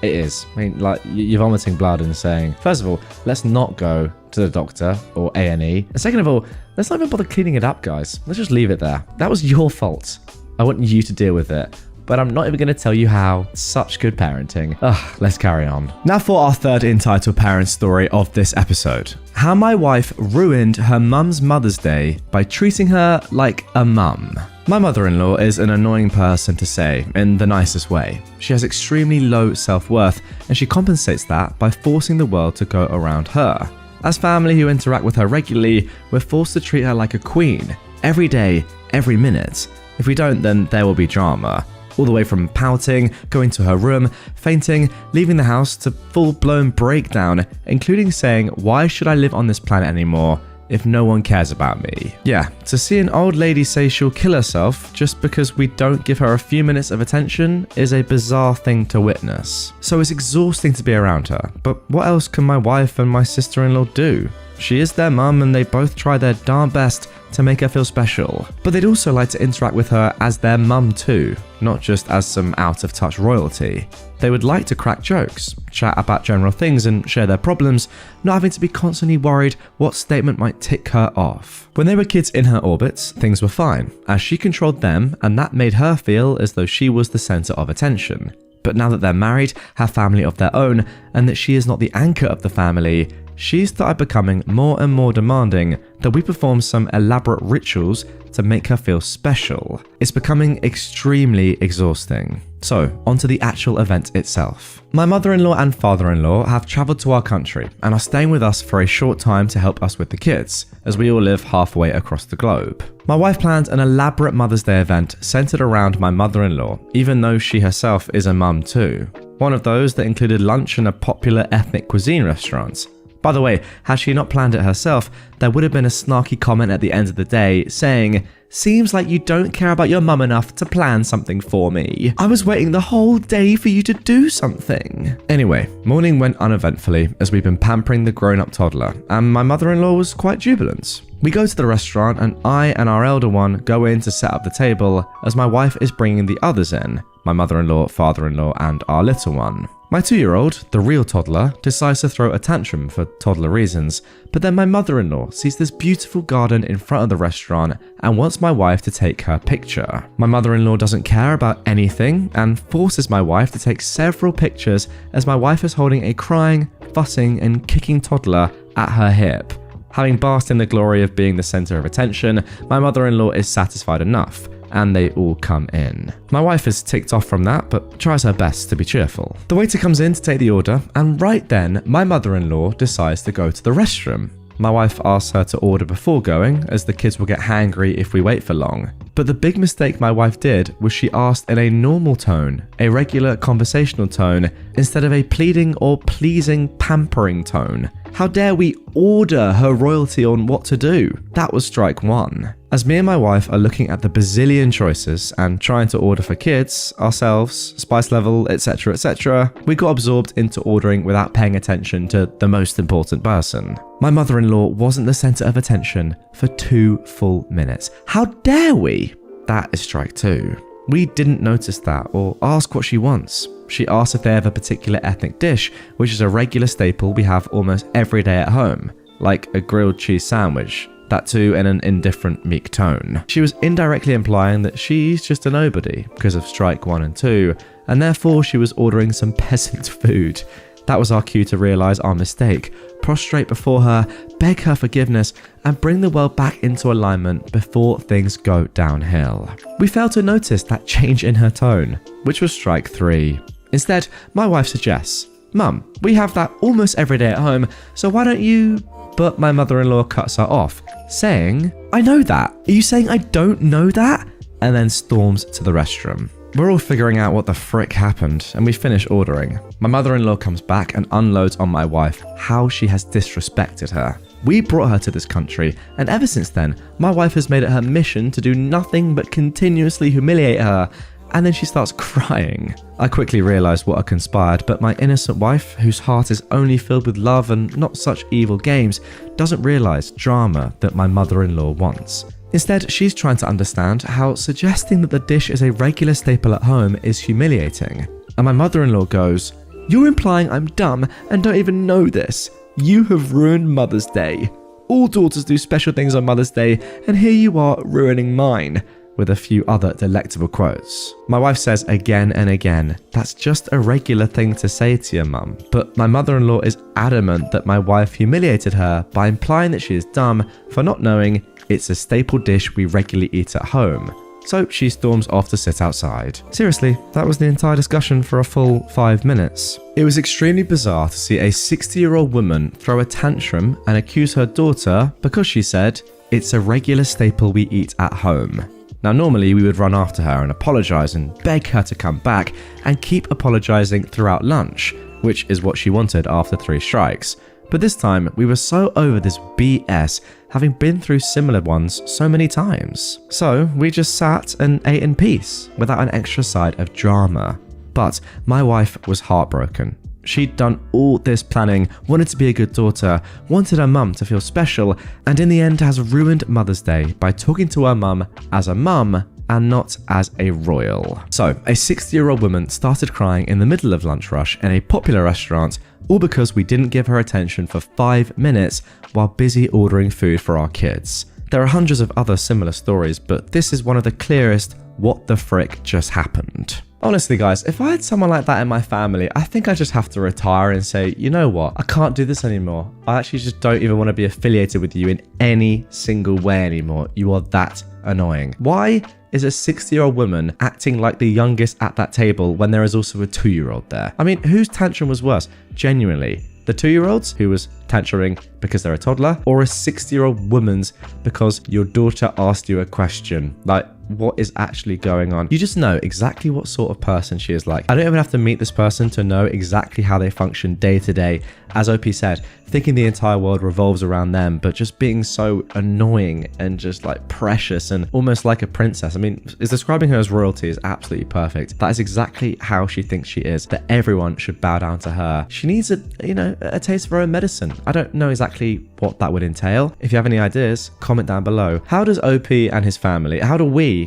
It is. I mean, like, you're vomiting blood and saying, first of all, let's not go to the doctor or A&E. And second of all, let's not even bother cleaning it up, guys. Let's just leave it there. That was your fault. I want you to deal with it. But I'm not even going to tell you how. Such good parenting. Ugh, let's carry on. Now for our third entitled parent story of this episode. How my wife ruined her mum's Mother's Day by treating her like a mum. My mother-in-law is an annoying person to say, in the nicest way. She has extremely low self-worth, and she compensates that by forcing the world to go around her. As family who interact with her regularly, we're forced to treat her like a queen, every day, every minute. If we don't, then there will be drama. All the way from pouting, going to her room, fainting, leaving the house to full-blown breakdown, including saying, why should I live on this planet anymore if no one cares about me? Yeah, to see an old lady say she'll kill herself just because we don't give her a few minutes of attention is a bizarre thing to witness. So it's exhausting to be around her, but what else can my wife and my sister-in-law do? She is their mum and they both try their darn best to make her feel special. But they'd also like to interact with her as their mum too, not just as some out-of-touch royalty. They would like to crack jokes, chat about general things and share their problems, not having to be constantly worried what statement might tick her off. When they were kids in her orbits, things were fine, as she controlled them and that made her feel as though she was the centre of attention. But now that they're married, have family of their own, and that she is not the anchor of the family, she started becoming more and more demanding that we perform some elaborate rituals to make her feel special. It's becoming extremely exhausting. So, onto the actual event itself. My mother-in-law and father-in-law have travelled to our country and are staying with us for a short time to help us with the kids, as we all live halfway across the globe. My wife planned an elaborate Mother's Day event centred around my mother-in-law, even though she herself is a mum too. One of those that included lunch in a popular ethnic cuisine restaurant. By the way, had she not planned it herself, there would have been a snarky comment at the end of the day saying, "Seems like you don't care about your mum enough to plan something for me. I was waiting the whole day for you to do something." Anyway, morning went uneventfully as we've been pampering the grown-up toddler, and my mother-in-law was quite jubilant. We go to the restaurant and I and our elder one go in to set up the table as my wife is bringing the others in, my mother-in-law, father-in-law and our little one. My 2-year-old, the real toddler, decides to throw a tantrum for toddler reasons, but then my mother-in-law sees this beautiful garden in front of the restaurant and wants my wife to take her picture. My mother-in-law doesn't care about anything and forces my wife to take several pictures as my wife is holding a crying, fussing and kicking toddler at her hip. Having basked in the glory of being the centre of attention, my mother-in-law is satisfied enough, and they all come in. My wife is ticked off from that, but tries her best to be cheerful. The waiter comes in to take the order, and right then, my mother-in-law decides to go to the restroom. My wife asks her to order before going, as the kids will get hangry if we wait for long. But the big mistake my wife did was she asked in a normal tone, a regular conversational tone, instead of a pleading or pleasing pampering tone. How dare we order her royalty on what to do? That was strike one. As me and my wife are looking at the bazillion choices and trying to order for kids, ourselves, spice level, etc., we got absorbed into ordering without paying attention to the most important person. My mother-in-law wasn't the centre of attention for 2 full minutes. How dare we? That is strike 2. We didn't notice that or ask what she wants. She asked if they have a particular ethnic dish, which is a regular staple we have almost every day at home, like a grilled cheese sandwich, that too in an indifferent, meek tone. She was indirectly implying that she's just a nobody because of strike 1 and 2, and therefore she was ordering some peasant food. That was our cue to realise our mistake, prostrate before her, beg her forgiveness, and bring the world back into alignment before things go downhill. We failed to notice that change in her tone, which was strike 3. Instead, my wife suggests, "Mum, we have that almost every day at home, so why don't you..." But my mother-in-law cuts her off, saying, "I know that. Are you saying I don't know that?" And then storms to the restroom. We're all figuring out what the frick happened, and we finish ordering. My mother-in-law comes back and unloads on my wife how she has disrespected her. We brought her to this country, and ever since then, my wife has made it her mission to do nothing but continuously humiliate her, and then she starts crying. I quickly realised what had conspired, but my innocent wife, whose heart is only filled with love and not such evil games, doesn't realise drama that my mother-in-law wants. Instead, she's trying to understand how suggesting that the dish is a regular staple at home is humiliating. And my mother-in-law goes, "You're implying I'm dumb and don't even know this. You have ruined Mother's Day. All daughters do special things on Mother's Day, and here you are ruining mine," with a few other delectable quotes. My wife says again and again, "That's just a regular thing to say to your mum," but my mother-in-law is adamant that my wife humiliated her by implying that she is dumb for not knowing it's a staple dish we regularly eat at home. So she storms off to sit outside. Seriously, that was the entire discussion for a full 5 minutes. It was extremely bizarre to see a 60-year-old woman throw a tantrum and accuse her daughter because she said, "It's a regular staple we eat at home." Now normally we would run after her and apologise and beg her to come back and keep apologising throughout lunch, which is what she wanted after 3 strikes. But this time we were so over this BS, having been through similar ones so many times. So we just sat and ate in peace without an extra side of drama. But my wife was heartbroken. She'd done all this planning, wanted to be a good daughter, wanted her mum to feel special, and in the end has ruined Mother's Day by talking to her mum as a mum and not as a royal. So, a 60-year-old woman started crying in the middle of lunch rush in a popular restaurant, all because we didn't give her attention for 5 minutes while busy ordering food for our kids. There are hundreds of other similar stories, but this is one of the clearest what the frick just happened. Honestly, guys, if I had someone like that in my family, I think I just have to retire and say, you know what? I can't do this anymore. I actually just don't even want to be affiliated with you in any single way anymore. You are that annoying. Why is a 60-year-old woman acting like the youngest at that table when there is also a 2-year-old there? I mean, whose tantrum was worse? Genuinely. The 2-year-old's, who was tantruming because they're a toddler, or a 60-year-old woman's because your daughter asked you a question? Like, what is actually going on? You just know exactly what sort of person she is like. I don't even have to meet this person to know exactly how they function day to day. As OP said, thinking the entire world revolves around them, but just being so annoying and just like precious and almost like a princess. I mean, is describing her as royalty is absolutely perfect. That is exactly how she thinks she is, that everyone should bow down to her. She needs a taste of her own medicine. I don't know exactly what that would entail. If you have any ideas, comment down below. How does OP and his family, how do we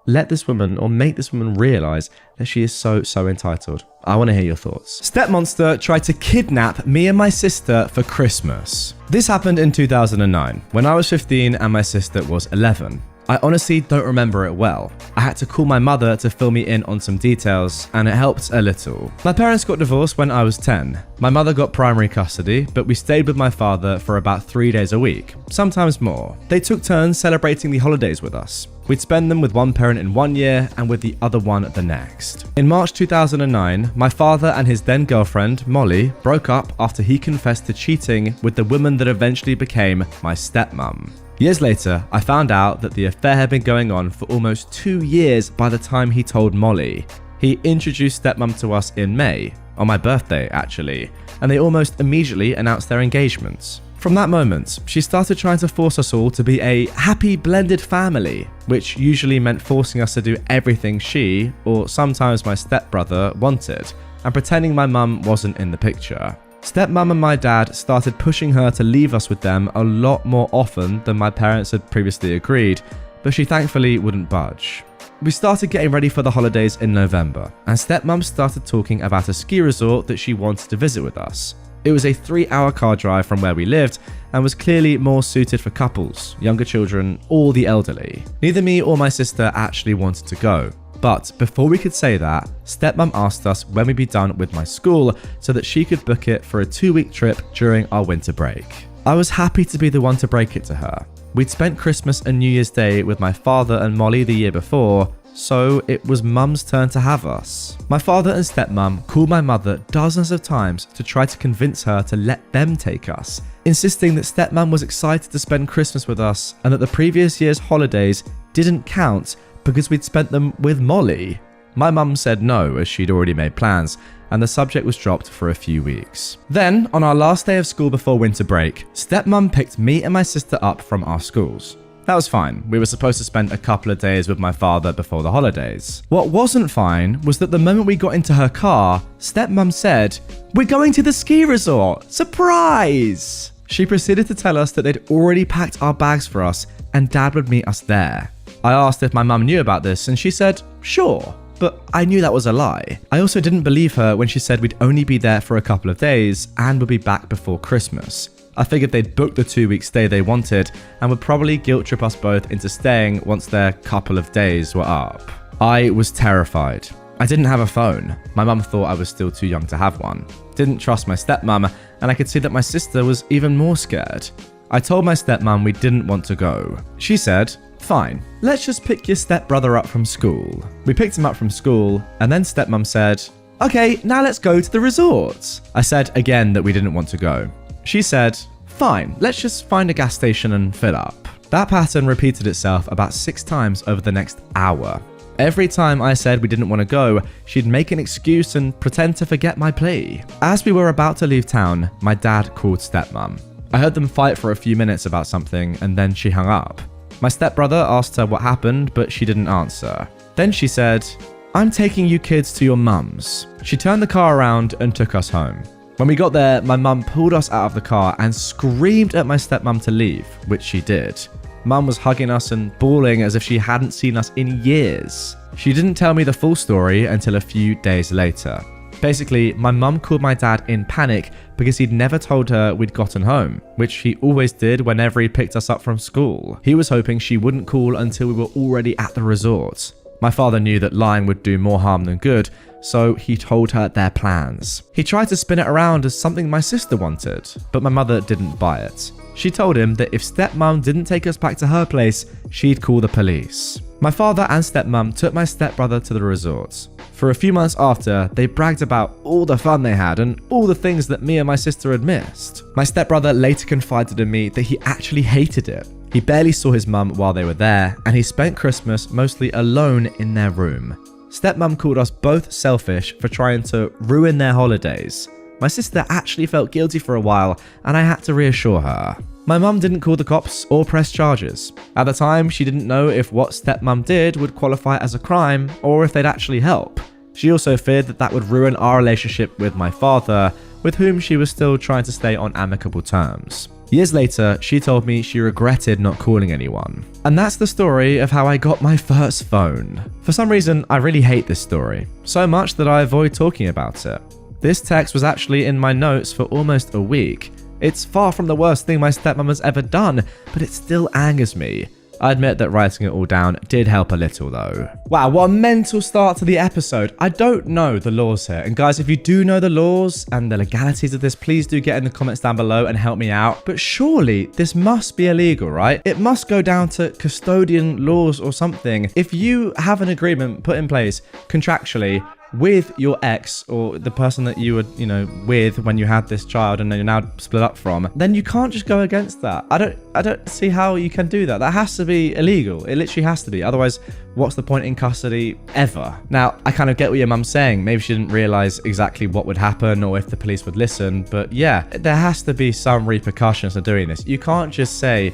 let this woman or make this woman realize that she is so entitled? I want to hear your thoughts. Stepmonster tried to kidnap me and my sister for Christmas. This happened in 2009 when I was 15 and my sister was 11. I honestly don't remember it well. I had to call my mother to fill me in on some details, and it helped a little. My parents got divorced when I was 10. My mother got primary custody, but we stayed with my father for about 3 days a week, sometimes more. They took turns celebrating the holidays with us. We'd spend them with one parent in 1 year and with the other one the next. In March 2009, my father and his then girlfriend, Molly, broke up after he confessed to cheating with the woman that eventually became my stepmom. Years later, I found out that the affair had been going on for almost 2 years by the time he told Molly. He introduced stepmom to us in May, on my birthday actually, and they almost immediately announced their engagements. From that moment, she started trying to force us all to be a happy blended family, which usually meant forcing us to do everything she, or sometimes my stepbrother, wanted, and pretending my mum wasn't in the picture. Stepmom and my dad started pushing her to leave us with them a lot more often than my parents had previously agreed, but she thankfully wouldn't budge. We started getting ready for the holidays in November, and stepmom started talking about a ski resort that she wanted to visit with us. It was a 3-hour car drive from where we lived and was clearly more suited for couples, younger children, or the elderly. Neither me or my sister actually wanted to go. But before we could say that, stepmom asked us when we'd be done with my school so that she could book it for a 2-week trip during our winter break. I was happy to be the one to break it to her. We'd spent Christmas and New Year's Day with my father and Molly the year before, so it was mum's turn to have us. My father and stepmom called my mother dozens of times to try to convince her to let them take us, insisting that stepmom was excited to spend Christmas with us and that the previous year's holidays didn't count because we'd spent them with Molly. My mum said no, as she'd already made plans, and the subject was dropped for a few weeks. Then, on our last day of school before winter break, stepmom picked me and my sister up from our schools. That was fine. We were supposed to spend a couple of days with my father before the holidays. What wasn't fine was that the moment we got into her car, stepmom said, "We're going to the ski resort! Surprise!" She proceeded to tell us that they'd already packed our bags for us and dad would meet us there. I asked if my mum knew about this and she said, sure, but I knew that was a lie. I also didn't believe her when she said we'd only be there for a couple of days and would be back before Christmas. I figured they'd booked the 2-week stay they wanted and would probably guilt trip us both into staying once their couple of days were up. I was terrified. I didn't have a phone. My mum thought I was still too young to have one. Didn't trust my stepmom, and I could see that my sister was even more scared. I told my stepmom we didn't want to go. She said, fine, let's just pick your stepbrother up from school. We picked him up from school, and then stepmom said, okay, now let's go to the resort. I said again that we didn't want to go. She said, fine, let's just find a gas station and fill up. That pattern repeated itself about 6 times over the next hour. Every time I said we didn't want to go, she'd make an excuse and pretend to forget my plea. As we were about to leave town, my dad called stepmom. I heard them fight for a few minutes about something and then she hung up. My stepbrother asked her what happened, but she didn't answer. Then she said, I'm taking you kids to your mum's. She turned the car around and took us home. When we got there, my mum pulled us out of the car and screamed at my stepmom to leave, which she did. Mum was hugging us and bawling as if she hadn't seen us in years. She didn't tell me the full story until a few days later. Basically, my mum called my dad in panic because he'd never told her we'd gotten home, which he always did whenever he picked us up from school. He was hoping she wouldn't call until we were already at the resort. My father knew that lying would do more harm than good, so he told her their plans. He tried to spin it around as something my sister wanted, but my mother didn't buy it. She told him that if stepmom didn't take us back to her place, she'd call the police. My father and stepmom took my stepbrother to the resort. For a few months after, they bragged about all the fun they had and all the things that me and my sister had missed. My stepbrother later confided in me that he actually hated it. He barely saw his mum while they were there, and he spent Christmas mostly alone in their room. Stepmom called us both selfish for trying to ruin their holidays. My sister actually felt guilty for a while, and I had to reassure her. My mum didn't call the cops or press charges. At the time, she didn't know if what stepmom did would qualify as a crime or if they'd actually help. She also feared that that would ruin our relationship with my father, with whom she was still trying to stay on amicable terms. Years later, she told me she regretted not calling anyone. And that's the story of how I got my first phone. For some reason, I really hate this story, so much that I avoid talking about it. This text was actually in my notes for almost a week. It's far from the worst thing my stepmom has ever done, but it still angers me. I admit that writing it all down did help a little though. Wow, what a mental start to the episode. I don't know the laws here. And guys, if you do know the laws and the legalities of this, please do get in the comments down below and help me out. But surely this must be illegal, right? It must go down to custodian laws or something. If you have an agreement put in place contractually with your ex or the person that you were, with when you had this child and then you're now split up from, then you can't just go against that. I don't see how you can do that. That has to be illegal. It literally has to be. Otherwise, what's the point in custody ever? Now, I kind of get what your mum's saying. Maybe she didn't realize exactly what would happen or if the police would listen. But yeah, there has to be some repercussions to doing this. You can't just say,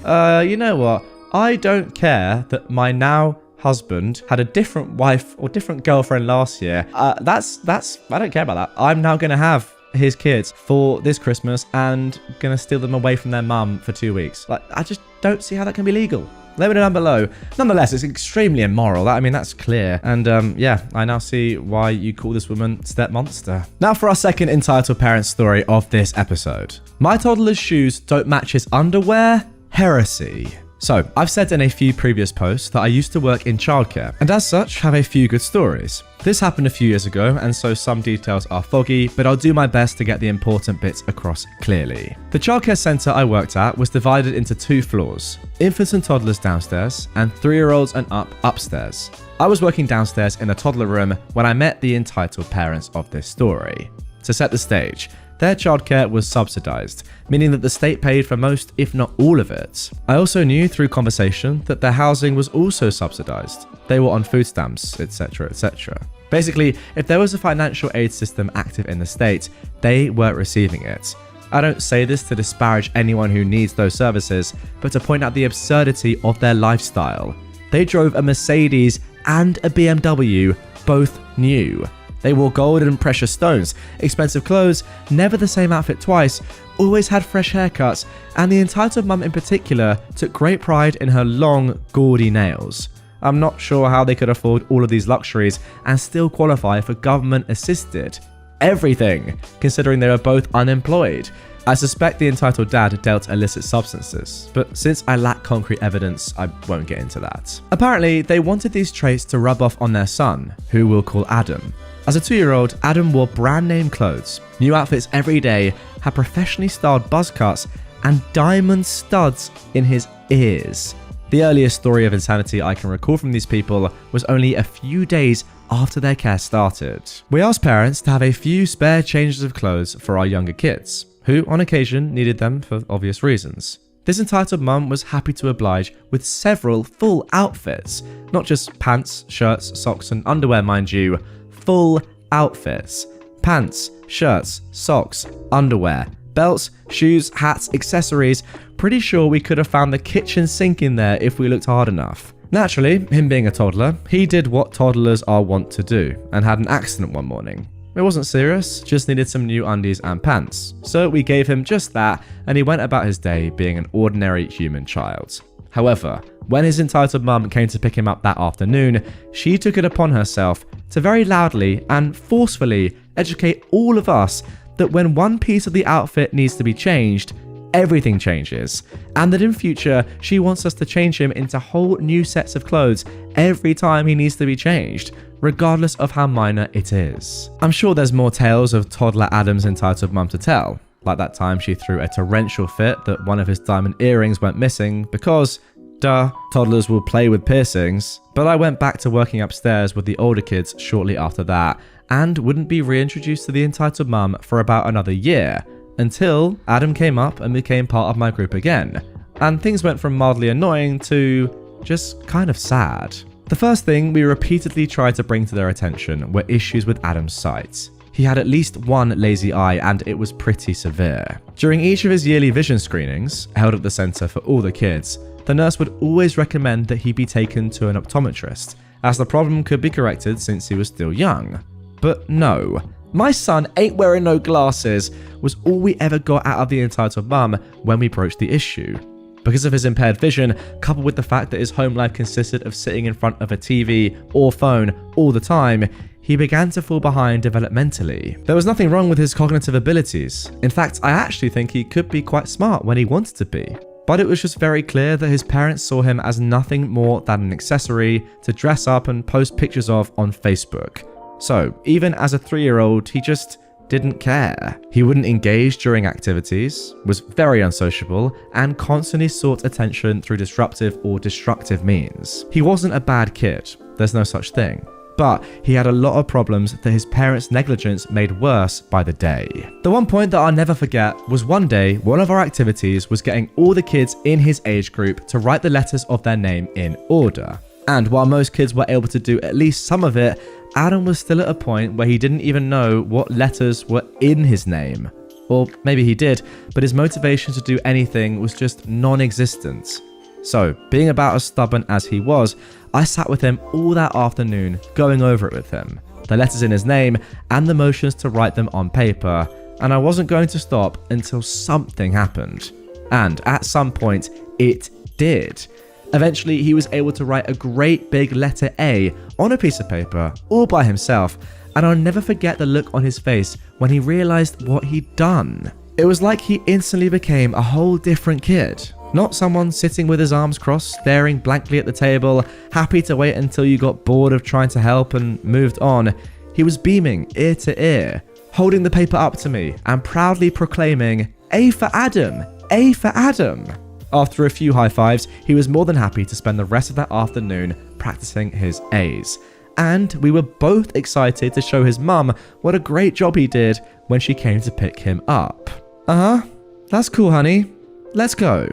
you know what? I don't care that my now husband had a different wife or different girlfriend last year. I don't care about that. I'm now going to have his kids for this Christmas and going to steal them away from their mum for 2 weeks. I just don't see how that can be legal. Let me know down below. Nonetheless, it's extremely immoral. That's clear. And yeah, I now see why you call this woman Step Monster. Now for our second entitled parent story of this episode. My toddler's shoes don't match his underwear? Heresy. So, I've said in a few previous posts that I used to work in childcare, and as such, have a few good stories. This happened a few years ago, and so some details are foggy, but I'll do my best to get the important bits across clearly. The childcare centre I worked at was divided into 2 floors, infants and toddlers downstairs, and 3-year-olds and up upstairs. I was working downstairs in the toddler room when I met the entitled parents of this story. To set the stage, their childcare was subsidised, meaning that the state paid for most, if not all of it. I also knew through conversation that their housing was also subsidised. They were on food stamps, etc, etc. Basically, if there was a financial aid system active in the state, they weren't receiving it. I don't say this to disparage anyone who needs those services, but to point out the absurdity of their lifestyle. They drove a Mercedes and a BMW, both new. They wore gold and precious stones, expensive clothes, never the same outfit twice, always had fresh haircuts, and the entitled mum in particular took great pride in her long, gaudy nails. I'm not sure how they could afford all of these luxuries and still qualify for government-assisted everything, considering they were both unemployed. I suspect the entitled dad dealt illicit substances, but since I lack concrete evidence, I won't get into that. Apparently, they wanted these traits to rub off on their son, who we'll call Adam. As a 2-year-old, Adam wore brand name clothes, new outfits every day, had professionally styled buzz cuts, and diamond studs in his ears. The earliest story of insanity I can recall from these people was only a few days after their care started. We asked parents to have a few spare changes of clothes for our younger kids, who on occasion needed them for obvious reasons. This entitled mum was happy to oblige with several full outfits, not just pants, shirts, socks and underwear mind you, full outfits. Pants, shirts, socks, underwear, belts, shoes, hats, accessories. Pretty sure we could have found the kitchen sink in there if we looked hard enough. Naturally, him being a toddler, he did what toddlers are wont to do and had an accident one morning. It wasn't serious, just needed some new undies and pants. So we gave him just that and he went about his day being an ordinary human child. However, when his entitled mum came to pick him up that afternoon, she took it upon herself to very loudly and forcefully educate all of us that when one piece of the outfit needs to be changed, everything changes, and that in future she wants us to change him into whole new sets of clothes every time he needs to be changed, regardless of how minor it is. I'm sure there's more tales of toddler Adam's entitled mum to tell, like that time she threw a torrential fit that one of his diamond earrings went missing because, duh, toddlers will play with piercings. But I went back to working upstairs with the older kids shortly after that, and wouldn't be reintroduced to the entitled mum for about another year, until Adam came up and became part of my group again, and things went from mildly annoying to just kind of sad. The first thing we repeatedly tried to bring to their attention were issues with Adam's sight. He had at least one lazy eye, and it was pretty severe. During each of his yearly vision screenings, held at the centre for all the kids, the nurse would always recommend that he be taken to an optometrist, as the problem could be corrected since he was still young. But no, my son ain't wearing no glasses was all we ever got out of the entitled mum when we broached the issue. Because of his impaired vision, coupled with the fact that his home life consisted of sitting in front of a TV or phone all the time, he began to fall behind developmentally. There was nothing wrong with his cognitive abilities. In fact, I actually think he could be quite smart when he wanted to be. But it was just very clear that his parents saw him as nothing more than an accessory to dress up and post pictures of on Facebook. So, even as a 3-year-old, he just didn't care. He wouldn't engage during activities, was very unsociable, and constantly sought attention through disruptive or destructive means. He wasn't a bad kid, there's no such thing. But he had a lot of problems that his parents' negligence made worse by the day. The one point that I'll never forget was one day, one of our activities was getting all the kids in his age group to write the letters of their name in order. And while most kids were able to do at least some of it, Adam was still at a point where he didn't even know what letters were in his name. Or maybe he did, but his motivation to do anything was just non-existent. So, being about as stubborn as he was, I sat with him all that afternoon, going over it with him, the letters in his name and the motions to write them on paper, and I wasn't going to stop until something happened. And at some point, it did. Eventually, he was able to write a great big letter A on a piece of paper, all by himself, and I'll never forget the look on his face when he realized what he'd done. It was like he instantly became a whole different kid. Not someone sitting with his arms crossed, staring blankly at the table, happy to wait until you got bored of trying to help and moved on. He was beaming ear to ear, holding the paper up to me and proudly proclaiming, "A for Adam! A for Adam!" After a few high fives, he was more than happy to spend the rest of that afternoon practicing his A's. And we were both excited to show his mum what a great job he did when she came to pick him up. That's cool, honey. Let's go.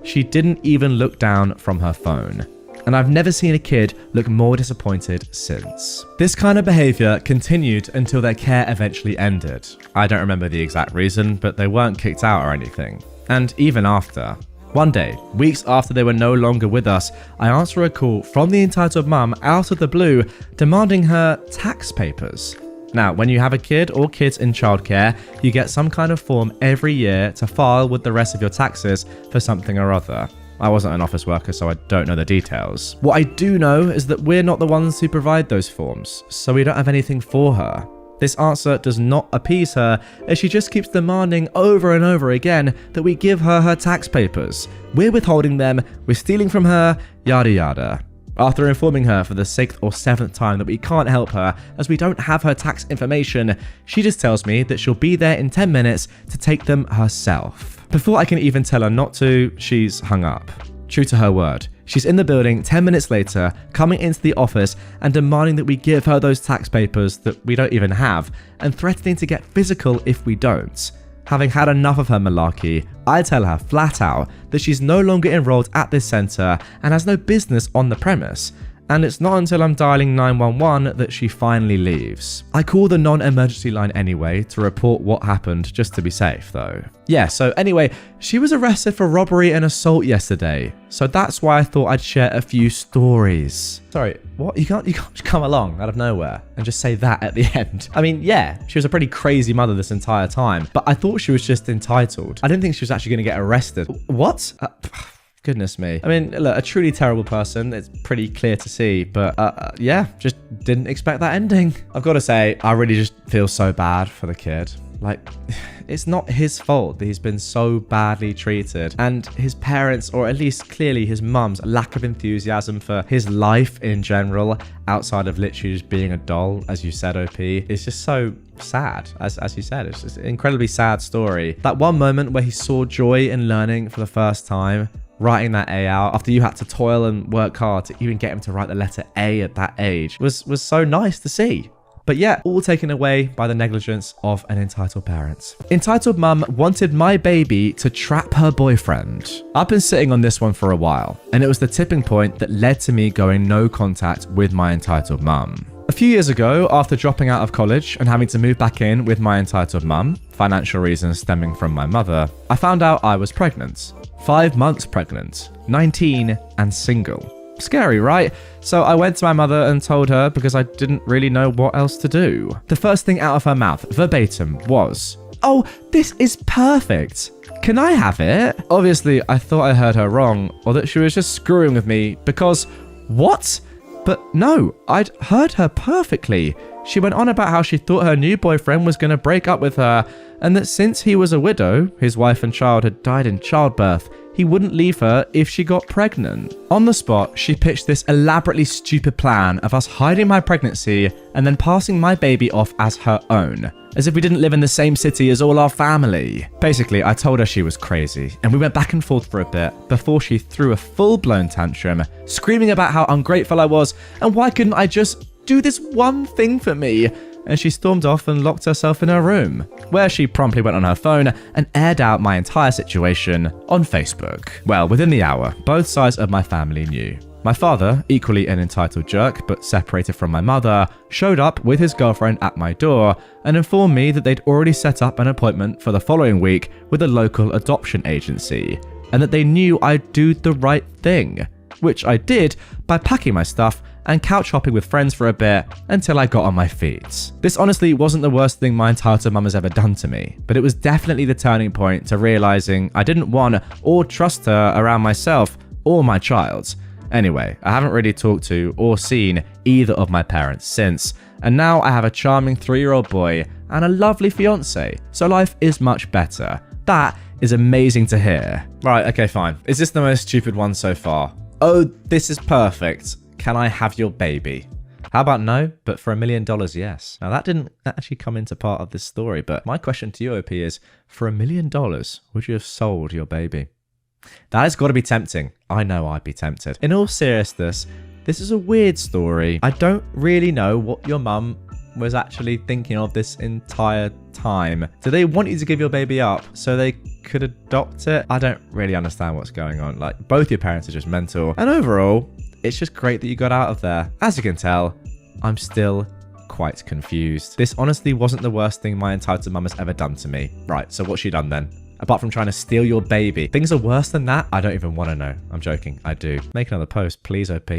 She didn't even look down from her phone. And I've never seen a kid look more disappointed since. This kind of behavior continued until their care eventually ended. I don't remember the exact reason, but they weren't kicked out or anything. And even after. One day, weeks after they were no longer with us, I answer a call from the entitled mum out of the blue demanding her tax papers. Now, when you have a kid or kids in childcare, you get some kind of form every year to file with the rest of your taxes for something or other. I wasn't an office worker, so I don't know the details. What I do know is that we're not the ones who provide those forms, so we don't have anything for her. This answer does not appease her, as she just keeps demanding over and over again that we give her her tax papers. We're withholding them, we're stealing from her, yada yada. After informing her for the 6th or 7th time that we can't help her as we don't have her tax information, she just tells me that she'll be there in 10 minutes to take them herself. Before I can even tell her not to, she's hung up. True to her word, she's in the building 10 minutes later, coming into the office and demanding that we give her those tax papers that we don't even have, and threatening to get physical if we don't. Having had enough of her malarkey, I tell her flat out that she's no longer enrolled at this centre and has no business on the premise, and it's not until I'm dialing 911 that she finally leaves. I call the non-emergency line anyway to report what happened, just to be safe though. Yeah, so anyway, she was arrested for robbery and assault yesterday, so that's why I thought I'd share a few stories. Sorry, what? You can't just come along out of nowhere and just say that at the end. I mean, yeah, she was a pretty crazy mother this entire time, but I thought she was just entitled. I didn't think she was actually going to get arrested. What? Goodness me. I mean, look, a truly terrible person, it's pretty clear to see, but yeah, just didn't expect that ending. I've got to say, I really just feel so bad for the kid. Like, it's not his fault that he's been so badly treated, and his parents, or at least clearly his mum's lack of enthusiasm for his life in general, outside of literally just being a doll, as you said, OP, is just so sad. As you said, it's just an incredibly sad story. That one moment where he saw joy in learning for the first time, writing that A out after you had to toil and work hard to even get him to write the letter A at that age, was so nice to see. But yeah, all taken away by the negligence of an entitled parent. Entitled mum wanted my baby to trap her boyfriend. I've been sitting on this one for a while, and it was the tipping point that led to me going no contact with my entitled mum. A few years ago, after dropping out of college and having to move back in with my entitled mum, financial reasons stemming from my mother, I found out I was pregnant. 5 months pregnant, 19 and single. Scary, right? So I went to my mother and told her because I didn't really know what else to do. The first thing out of her mouth, verbatim, was, "Oh, this is perfect. Can I have it?" Obviously, I thought I heard her wrong, or that she was just screwing with me because, what? But no, I'd heard her perfectly. She went on about how she thought her new boyfriend was going to break up with her, and that since he was a widow, his wife and child had died in childbirth, he wouldn't leave her if she got pregnant. On the spot, she pitched this elaborately stupid plan of us hiding my pregnancy and then passing my baby off as her own, as if we didn't live in the same city as all our family. Basically, I told her she was crazy, and we went back and forth for a bit before she threw a full-blown tantrum, screaming about how ungrateful I was and why couldn't I just do this one thing for me. And she stormed off and locked herself in her room, where she promptly went on her phone and aired out my entire situation on Facebook. Well, within the hour, both sides of my family knew. My father, equally an entitled jerk but separated from my mother, showed up with his girlfriend at my door and informed me that they'd already set up an appointment for the following week with a local adoption agency, and that they knew I'd do the right thing, which I did by packing my stuff and couch hopping with friends for a bit until I got on my feet. This honestly wasn't the worst thing my entitled mum has ever done to me, but it was definitely the turning point to realizing I didn't want or trust her around myself or my child. Anyway, I haven't really talked to or seen either of my parents since, and now I have a charming 3-year-old boy and a lovely fiance, so life is much better. That is amazing to hear. Right, okay, fine. Is this the most stupid one so far? Oh, this is perfect. Can I have your baby? How about no, but for $1 million, yes. Now that didn't actually come into part of this story, but my question to you, OP, is for $1 million, would you have sold your baby? That has got to be tempting. I know I'd be tempted. In all seriousness, this is a weird story. I don't really know what your mum was actually thinking of this entire time. Do they want you to give your baby up so they could adopt it? I don't really understand what's going on. Like, both your parents are just mental. And overall, it's just great that you got out of there. As you can tell, I'm still quite confused. This honestly wasn't the worst thing my entitled mum has ever done to me. Right, so what's she done then? Apart from trying to steal your baby. Things are worse than that? I don't even want to know. I'm joking. I do. Make another post, please, OP.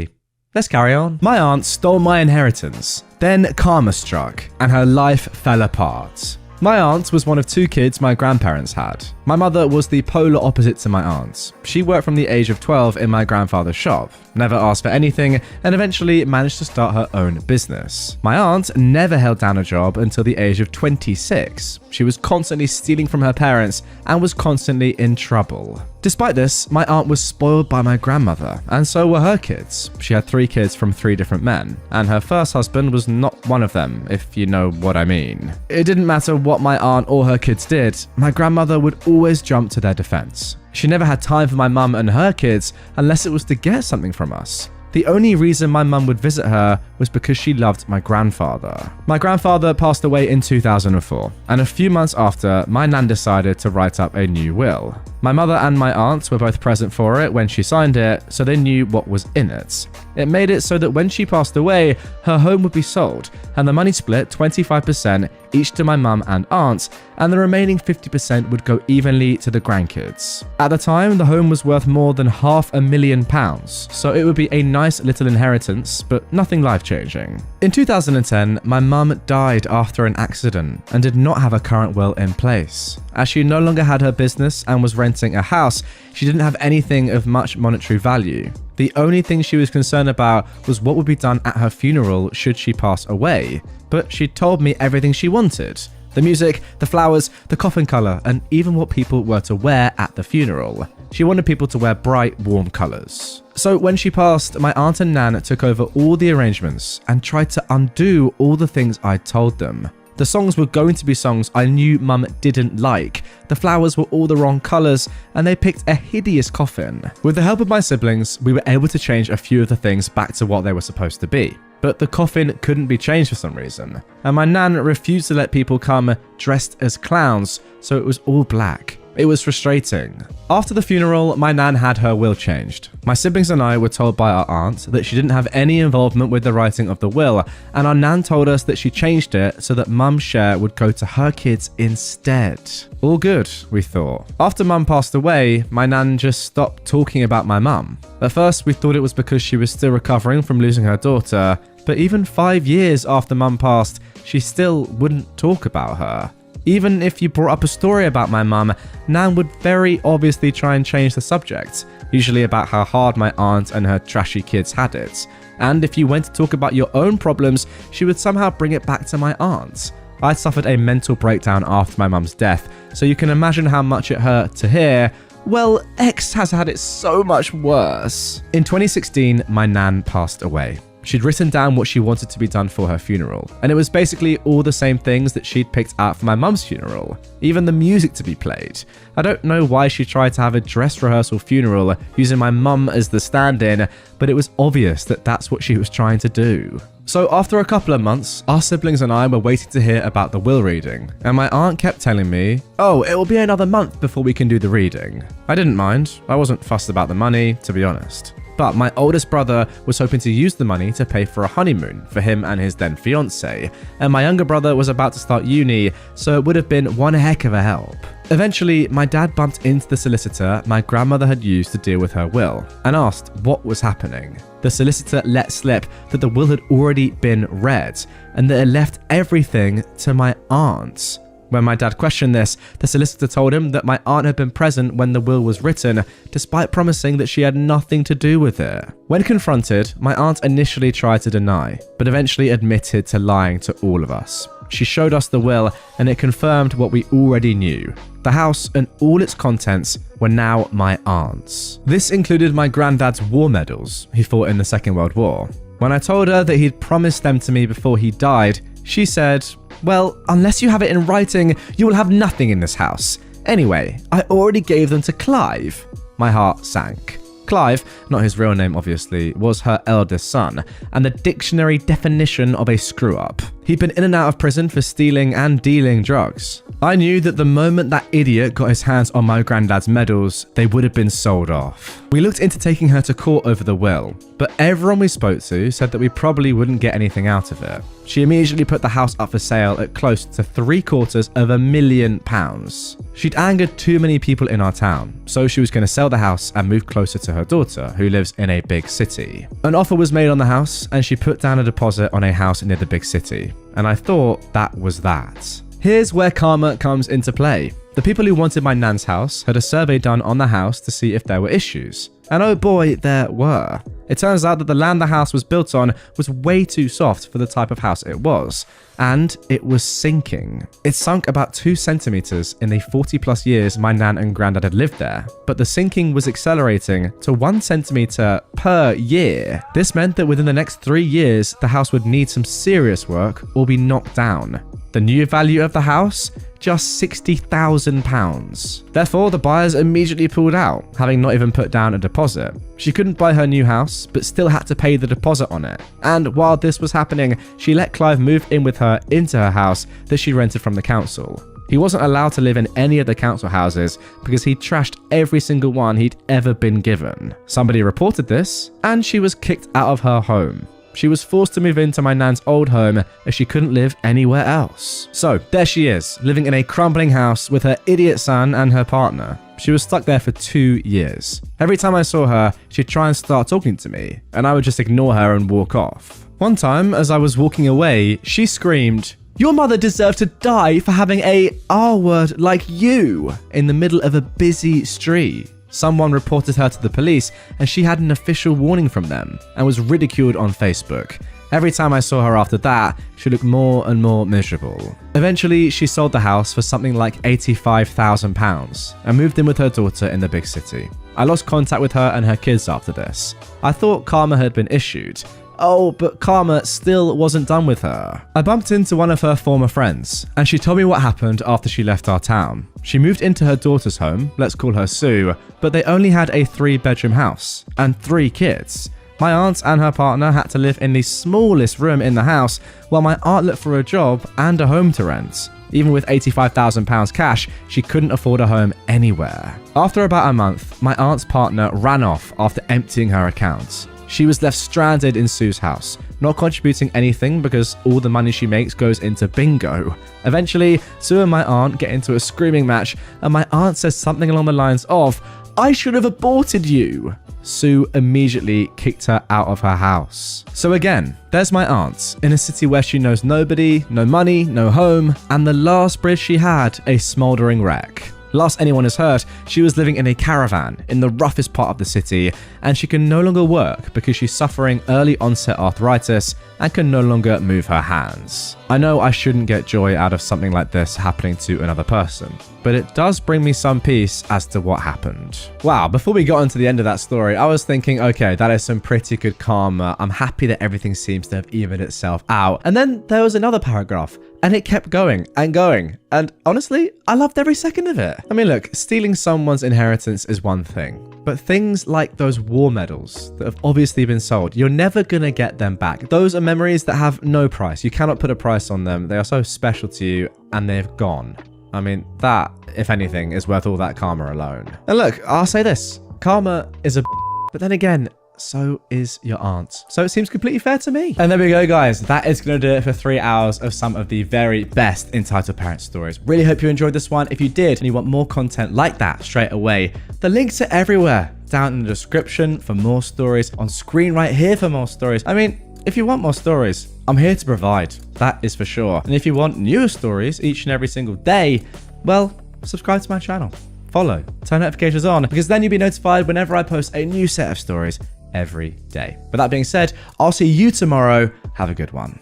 Let's carry on. My aunt stole my inheritance. Then karma struck, and her life fell apart. My aunt was one of 2 kids my grandparents had. My mother was the polar opposite to my aunt. She worked from the age of 12 in my grandfather's shop, never asked for anything, and eventually managed to start her own business. My aunt never held down a job until the age of 26. She was constantly stealing from her parents and was constantly in trouble. Despite this, my aunt was spoiled by my grandmother, and so were her kids. She had 3 kids from 3 different men, and her first husband was not one of them, if you know what I mean. It didn't matter what my aunt or her kids did, my grandmother would always jump to their defense. She never had time for my mum and her kids unless it was to get something from us. The only reason my mum would visit her was because she loved my grandfather. My grandfather passed away in 2004, and a few months after, my nan decided to write up a new will. My mother and my aunt were both present for it when she signed it, so they knew what was in it. It made it so that when she passed away, her home would be sold, and the money split 25% each to my mum and aunt, and the remaining 50% would go evenly to the grandkids. At the time, the home was worth more than £500,000, so it would be a nice little inheritance, but nothing life-changing. In 2010, my mum died after an accident and did not have a current will in place. As she no longer had her business and was renting a house, she didn't have anything of much monetary value. The only thing she was concerned about was what would be done at her funeral should she pass away, but she told me everything she wanted. The music, the flowers, the coffin colour, and even what people were to wear at the funeral. She wanted people to wear bright, warm colours. So when she passed, my aunt and Nan took over all the arrangements and tried to undo all the things I'd told them. The songs were going to be songs I knew Mum didn't like. The flowers were all the wrong colours, and they picked a hideous coffin. With the help of my siblings, we were able to change a few of the things back to what they were supposed to be. But the coffin couldn't be changed for some reason, and my Nan refused to let people come dressed as clowns, so it was all black. It was frustrating. After the funeral, my Nan had her will changed. My siblings and I were told by our aunt that she didn't have any involvement with the writing of the will, and our Nan told us that she changed it so that Mum's share would go to her kids instead. All good, we thought. After Mum passed away, my Nan just stopped talking about my mum. At first, we thought it was because she was still recovering from losing her daughter, but even 5 years after Mum passed, she still wouldn't talk about her. Even if you brought up a story about my mum, Nan would very obviously try and change the subject, usually about how hard my aunt and her trashy kids had it. And if you went to talk about your own problems, she would somehow bring it back to my aunt. I suffered a mental breakdown after my mum's death, so you can imagine how much it hurt to hear, well, X has had it so much worse. In 2016, my Nan passed away. She'd written down what she wanted to be done for her funeral, and it was basically all the same things that she'd picked out for my mum's funeral, even the music to be played. I don't know why she tried to have a dress rehearsal funeral using my mum as the stand-in, but it was obvious that that's what she was trying to do. So after a couple of months, our siblings and I were waiting to hear about the will reading, and my aunt kept telling me, "Oh, it will be another month before we can do the reading." I didn't mind. I wasn't fussed about the money, to be honest. But my oldest brother was hoping to use the money to pay for a honeymoon for him and his then fiancée, and my younger brother was about to start uni, so it would have been one heck of a help. Eventually, my dad bumped into the solicitor my grandmother had used to deal with her will, and asked what was happening. The solicitor let slip that the will had already been read, and that it left everything to my aunt. When my dad questioned this, the solicitor told him that my aunt had been present when the will was written, despite promising that she had nothing to do with it. When confronted, my aunt initially tried to deny, but eventually admitted to lying to all of us. She showed us the will, and it confirmed what we already knew. The house and all its contents were now my aunt's. This included my granddad's war medals he fought in the Second World War. When I told her that he'd promised them to me before he died, she said, "Well, unless you have it in writing, you will have nothing in this house. Anyway, I already gave them to Clive." My heart sank. Clive, not his real name obviously, was her eldest son, and the dictionary definition of a screw-up. He'd been in and out of prison for stealing and dealing drugs. I knew that the moment that idiot got his hands on my granddad's medals, they would have been sold off. We looked into taking her to court over the will, but everyone we spoke to said that we probably wouldn't get anything out of it. She immediately put the house up for sale at close to £750,000. She'd angered too many people in our town, so she was going to sell the house and move closer to her daughter, who lives in a big city. An offer was made on the house, and she put down a deposit on a house near the big city, and I thought that was that. Here's where karma comes into play. The people who wanted my nan's house had a survey done on the house to see if there were issues. And oh boy, there were. It turns out that the land the house was built on was way too soft for the type of house it was. And it was sinking. It sunk about 2 centimeters in the 40 plus years my nan and granddad had lived there. But the sinking was accelerating to 1 centimeter per year. This meant that within the next 3 years, the house would need some serious work or be knocked down. The new value of the house? Just £60,000. Therefore, the buyers immediately pulled out, having not even put down a deposit. She couldn't buy her new house, but still had to pay the deposit on it. And while this was happening, she let Clive move in with her into her house that she rented from the council. He wasn't allowed to live in any of the council houses because he'd trashed every single one he'd ever been given. Somebody reported this, and she was kicked out of her home. She was forced to move into my nan's old home as she couldn't live anywhere else. So there she is, living in a crumbling house with her idiot son and her partner. She was stuck there for 2 years. Every time I saw her, she'd try and start talking to me, and I would just ignore her and walk off. One time, as I was walking away, she screamed, "Your mother deserved to die for having a R-word like you," in the middle of a busy street. Someone reported her to the police, and she had an official warning from them and was ridiculed on Facebook. Every time I saw her after that, she looked more and more miserable. Eventually, she sold the house for something like £85,000 and moved in with her daughter in the big city. I lost contact with her and her kids after this. I thought karma had been issued. Oh, but karma still wasn't done with her. I bumped into one of her former friends, and she told me what happened after she left our town. She moved into her daughter's home, let's call her Sue, but they only had a 3-bedroom house and 3 kids. My aunt and her partner had to live in the smallest room in the house, while my aunt looked for a job and a home to rent. Even with £85,000 cash, she couldn't afford a home anywhere. After about a month, my aunt's partner ran off after emptying her accounts. She was left stranded in Sue's house, not contributing anything because all the money she makes goes into bingo. Eventually, Sue and my aunt get into a screaming match, and my aunt says something along the lines of, "I should have aborted you." Sue immediately kicked her out of her house. So again, there's my aunt, in a city where she knows nobody, no money, no home, and the last bridge she had, a smouldering wreck. Last anyone has heard, she was living in a caravan in the roughest part of the city, and she can no longer work because she's suffering early onset arthritis and can no longer move her hands. I know I shouldn't get joy out of something like this happening to another person, but it does bring me some peace as to what happened. Wow, before we got into the end of that story, I was thinking, okay, that is some pretty good karma. I'm happy that everything seems to have evened itself out. And then there was another paragraph, and it kept going and going. And honestly, I loved every second of it. I mean, look, stealing someone's inheritance is one thing, but things like those war medals that have obviously been sold, you're never gonna get them back. Those are memories that have no price. You cannot put a price on them. They are so special to you, and they've gone. I mean, that, if anything, is worth all that karma alone. And look, I'll say this. Karma is a but then again, so is your aunt. So it seems completely fair to me. And there we go, guys. That is going to do it for 3 hours of some of the very best Entitled Parents stories. Really hope you enjoyed this one. If you did and you want more content like that straight away, the links are everywhere down in the description for more stories, on screen right here for more stories. I mean, if you want more stories, I'm here to provide. That is for sure. And if you want newer stories each and every single day, well, subscribe to my channel. Follow, turn notifications on, because then you'll be notified whenever I post a new set of stories every day. But that being said, I'll see you tomorrow. Have a good one.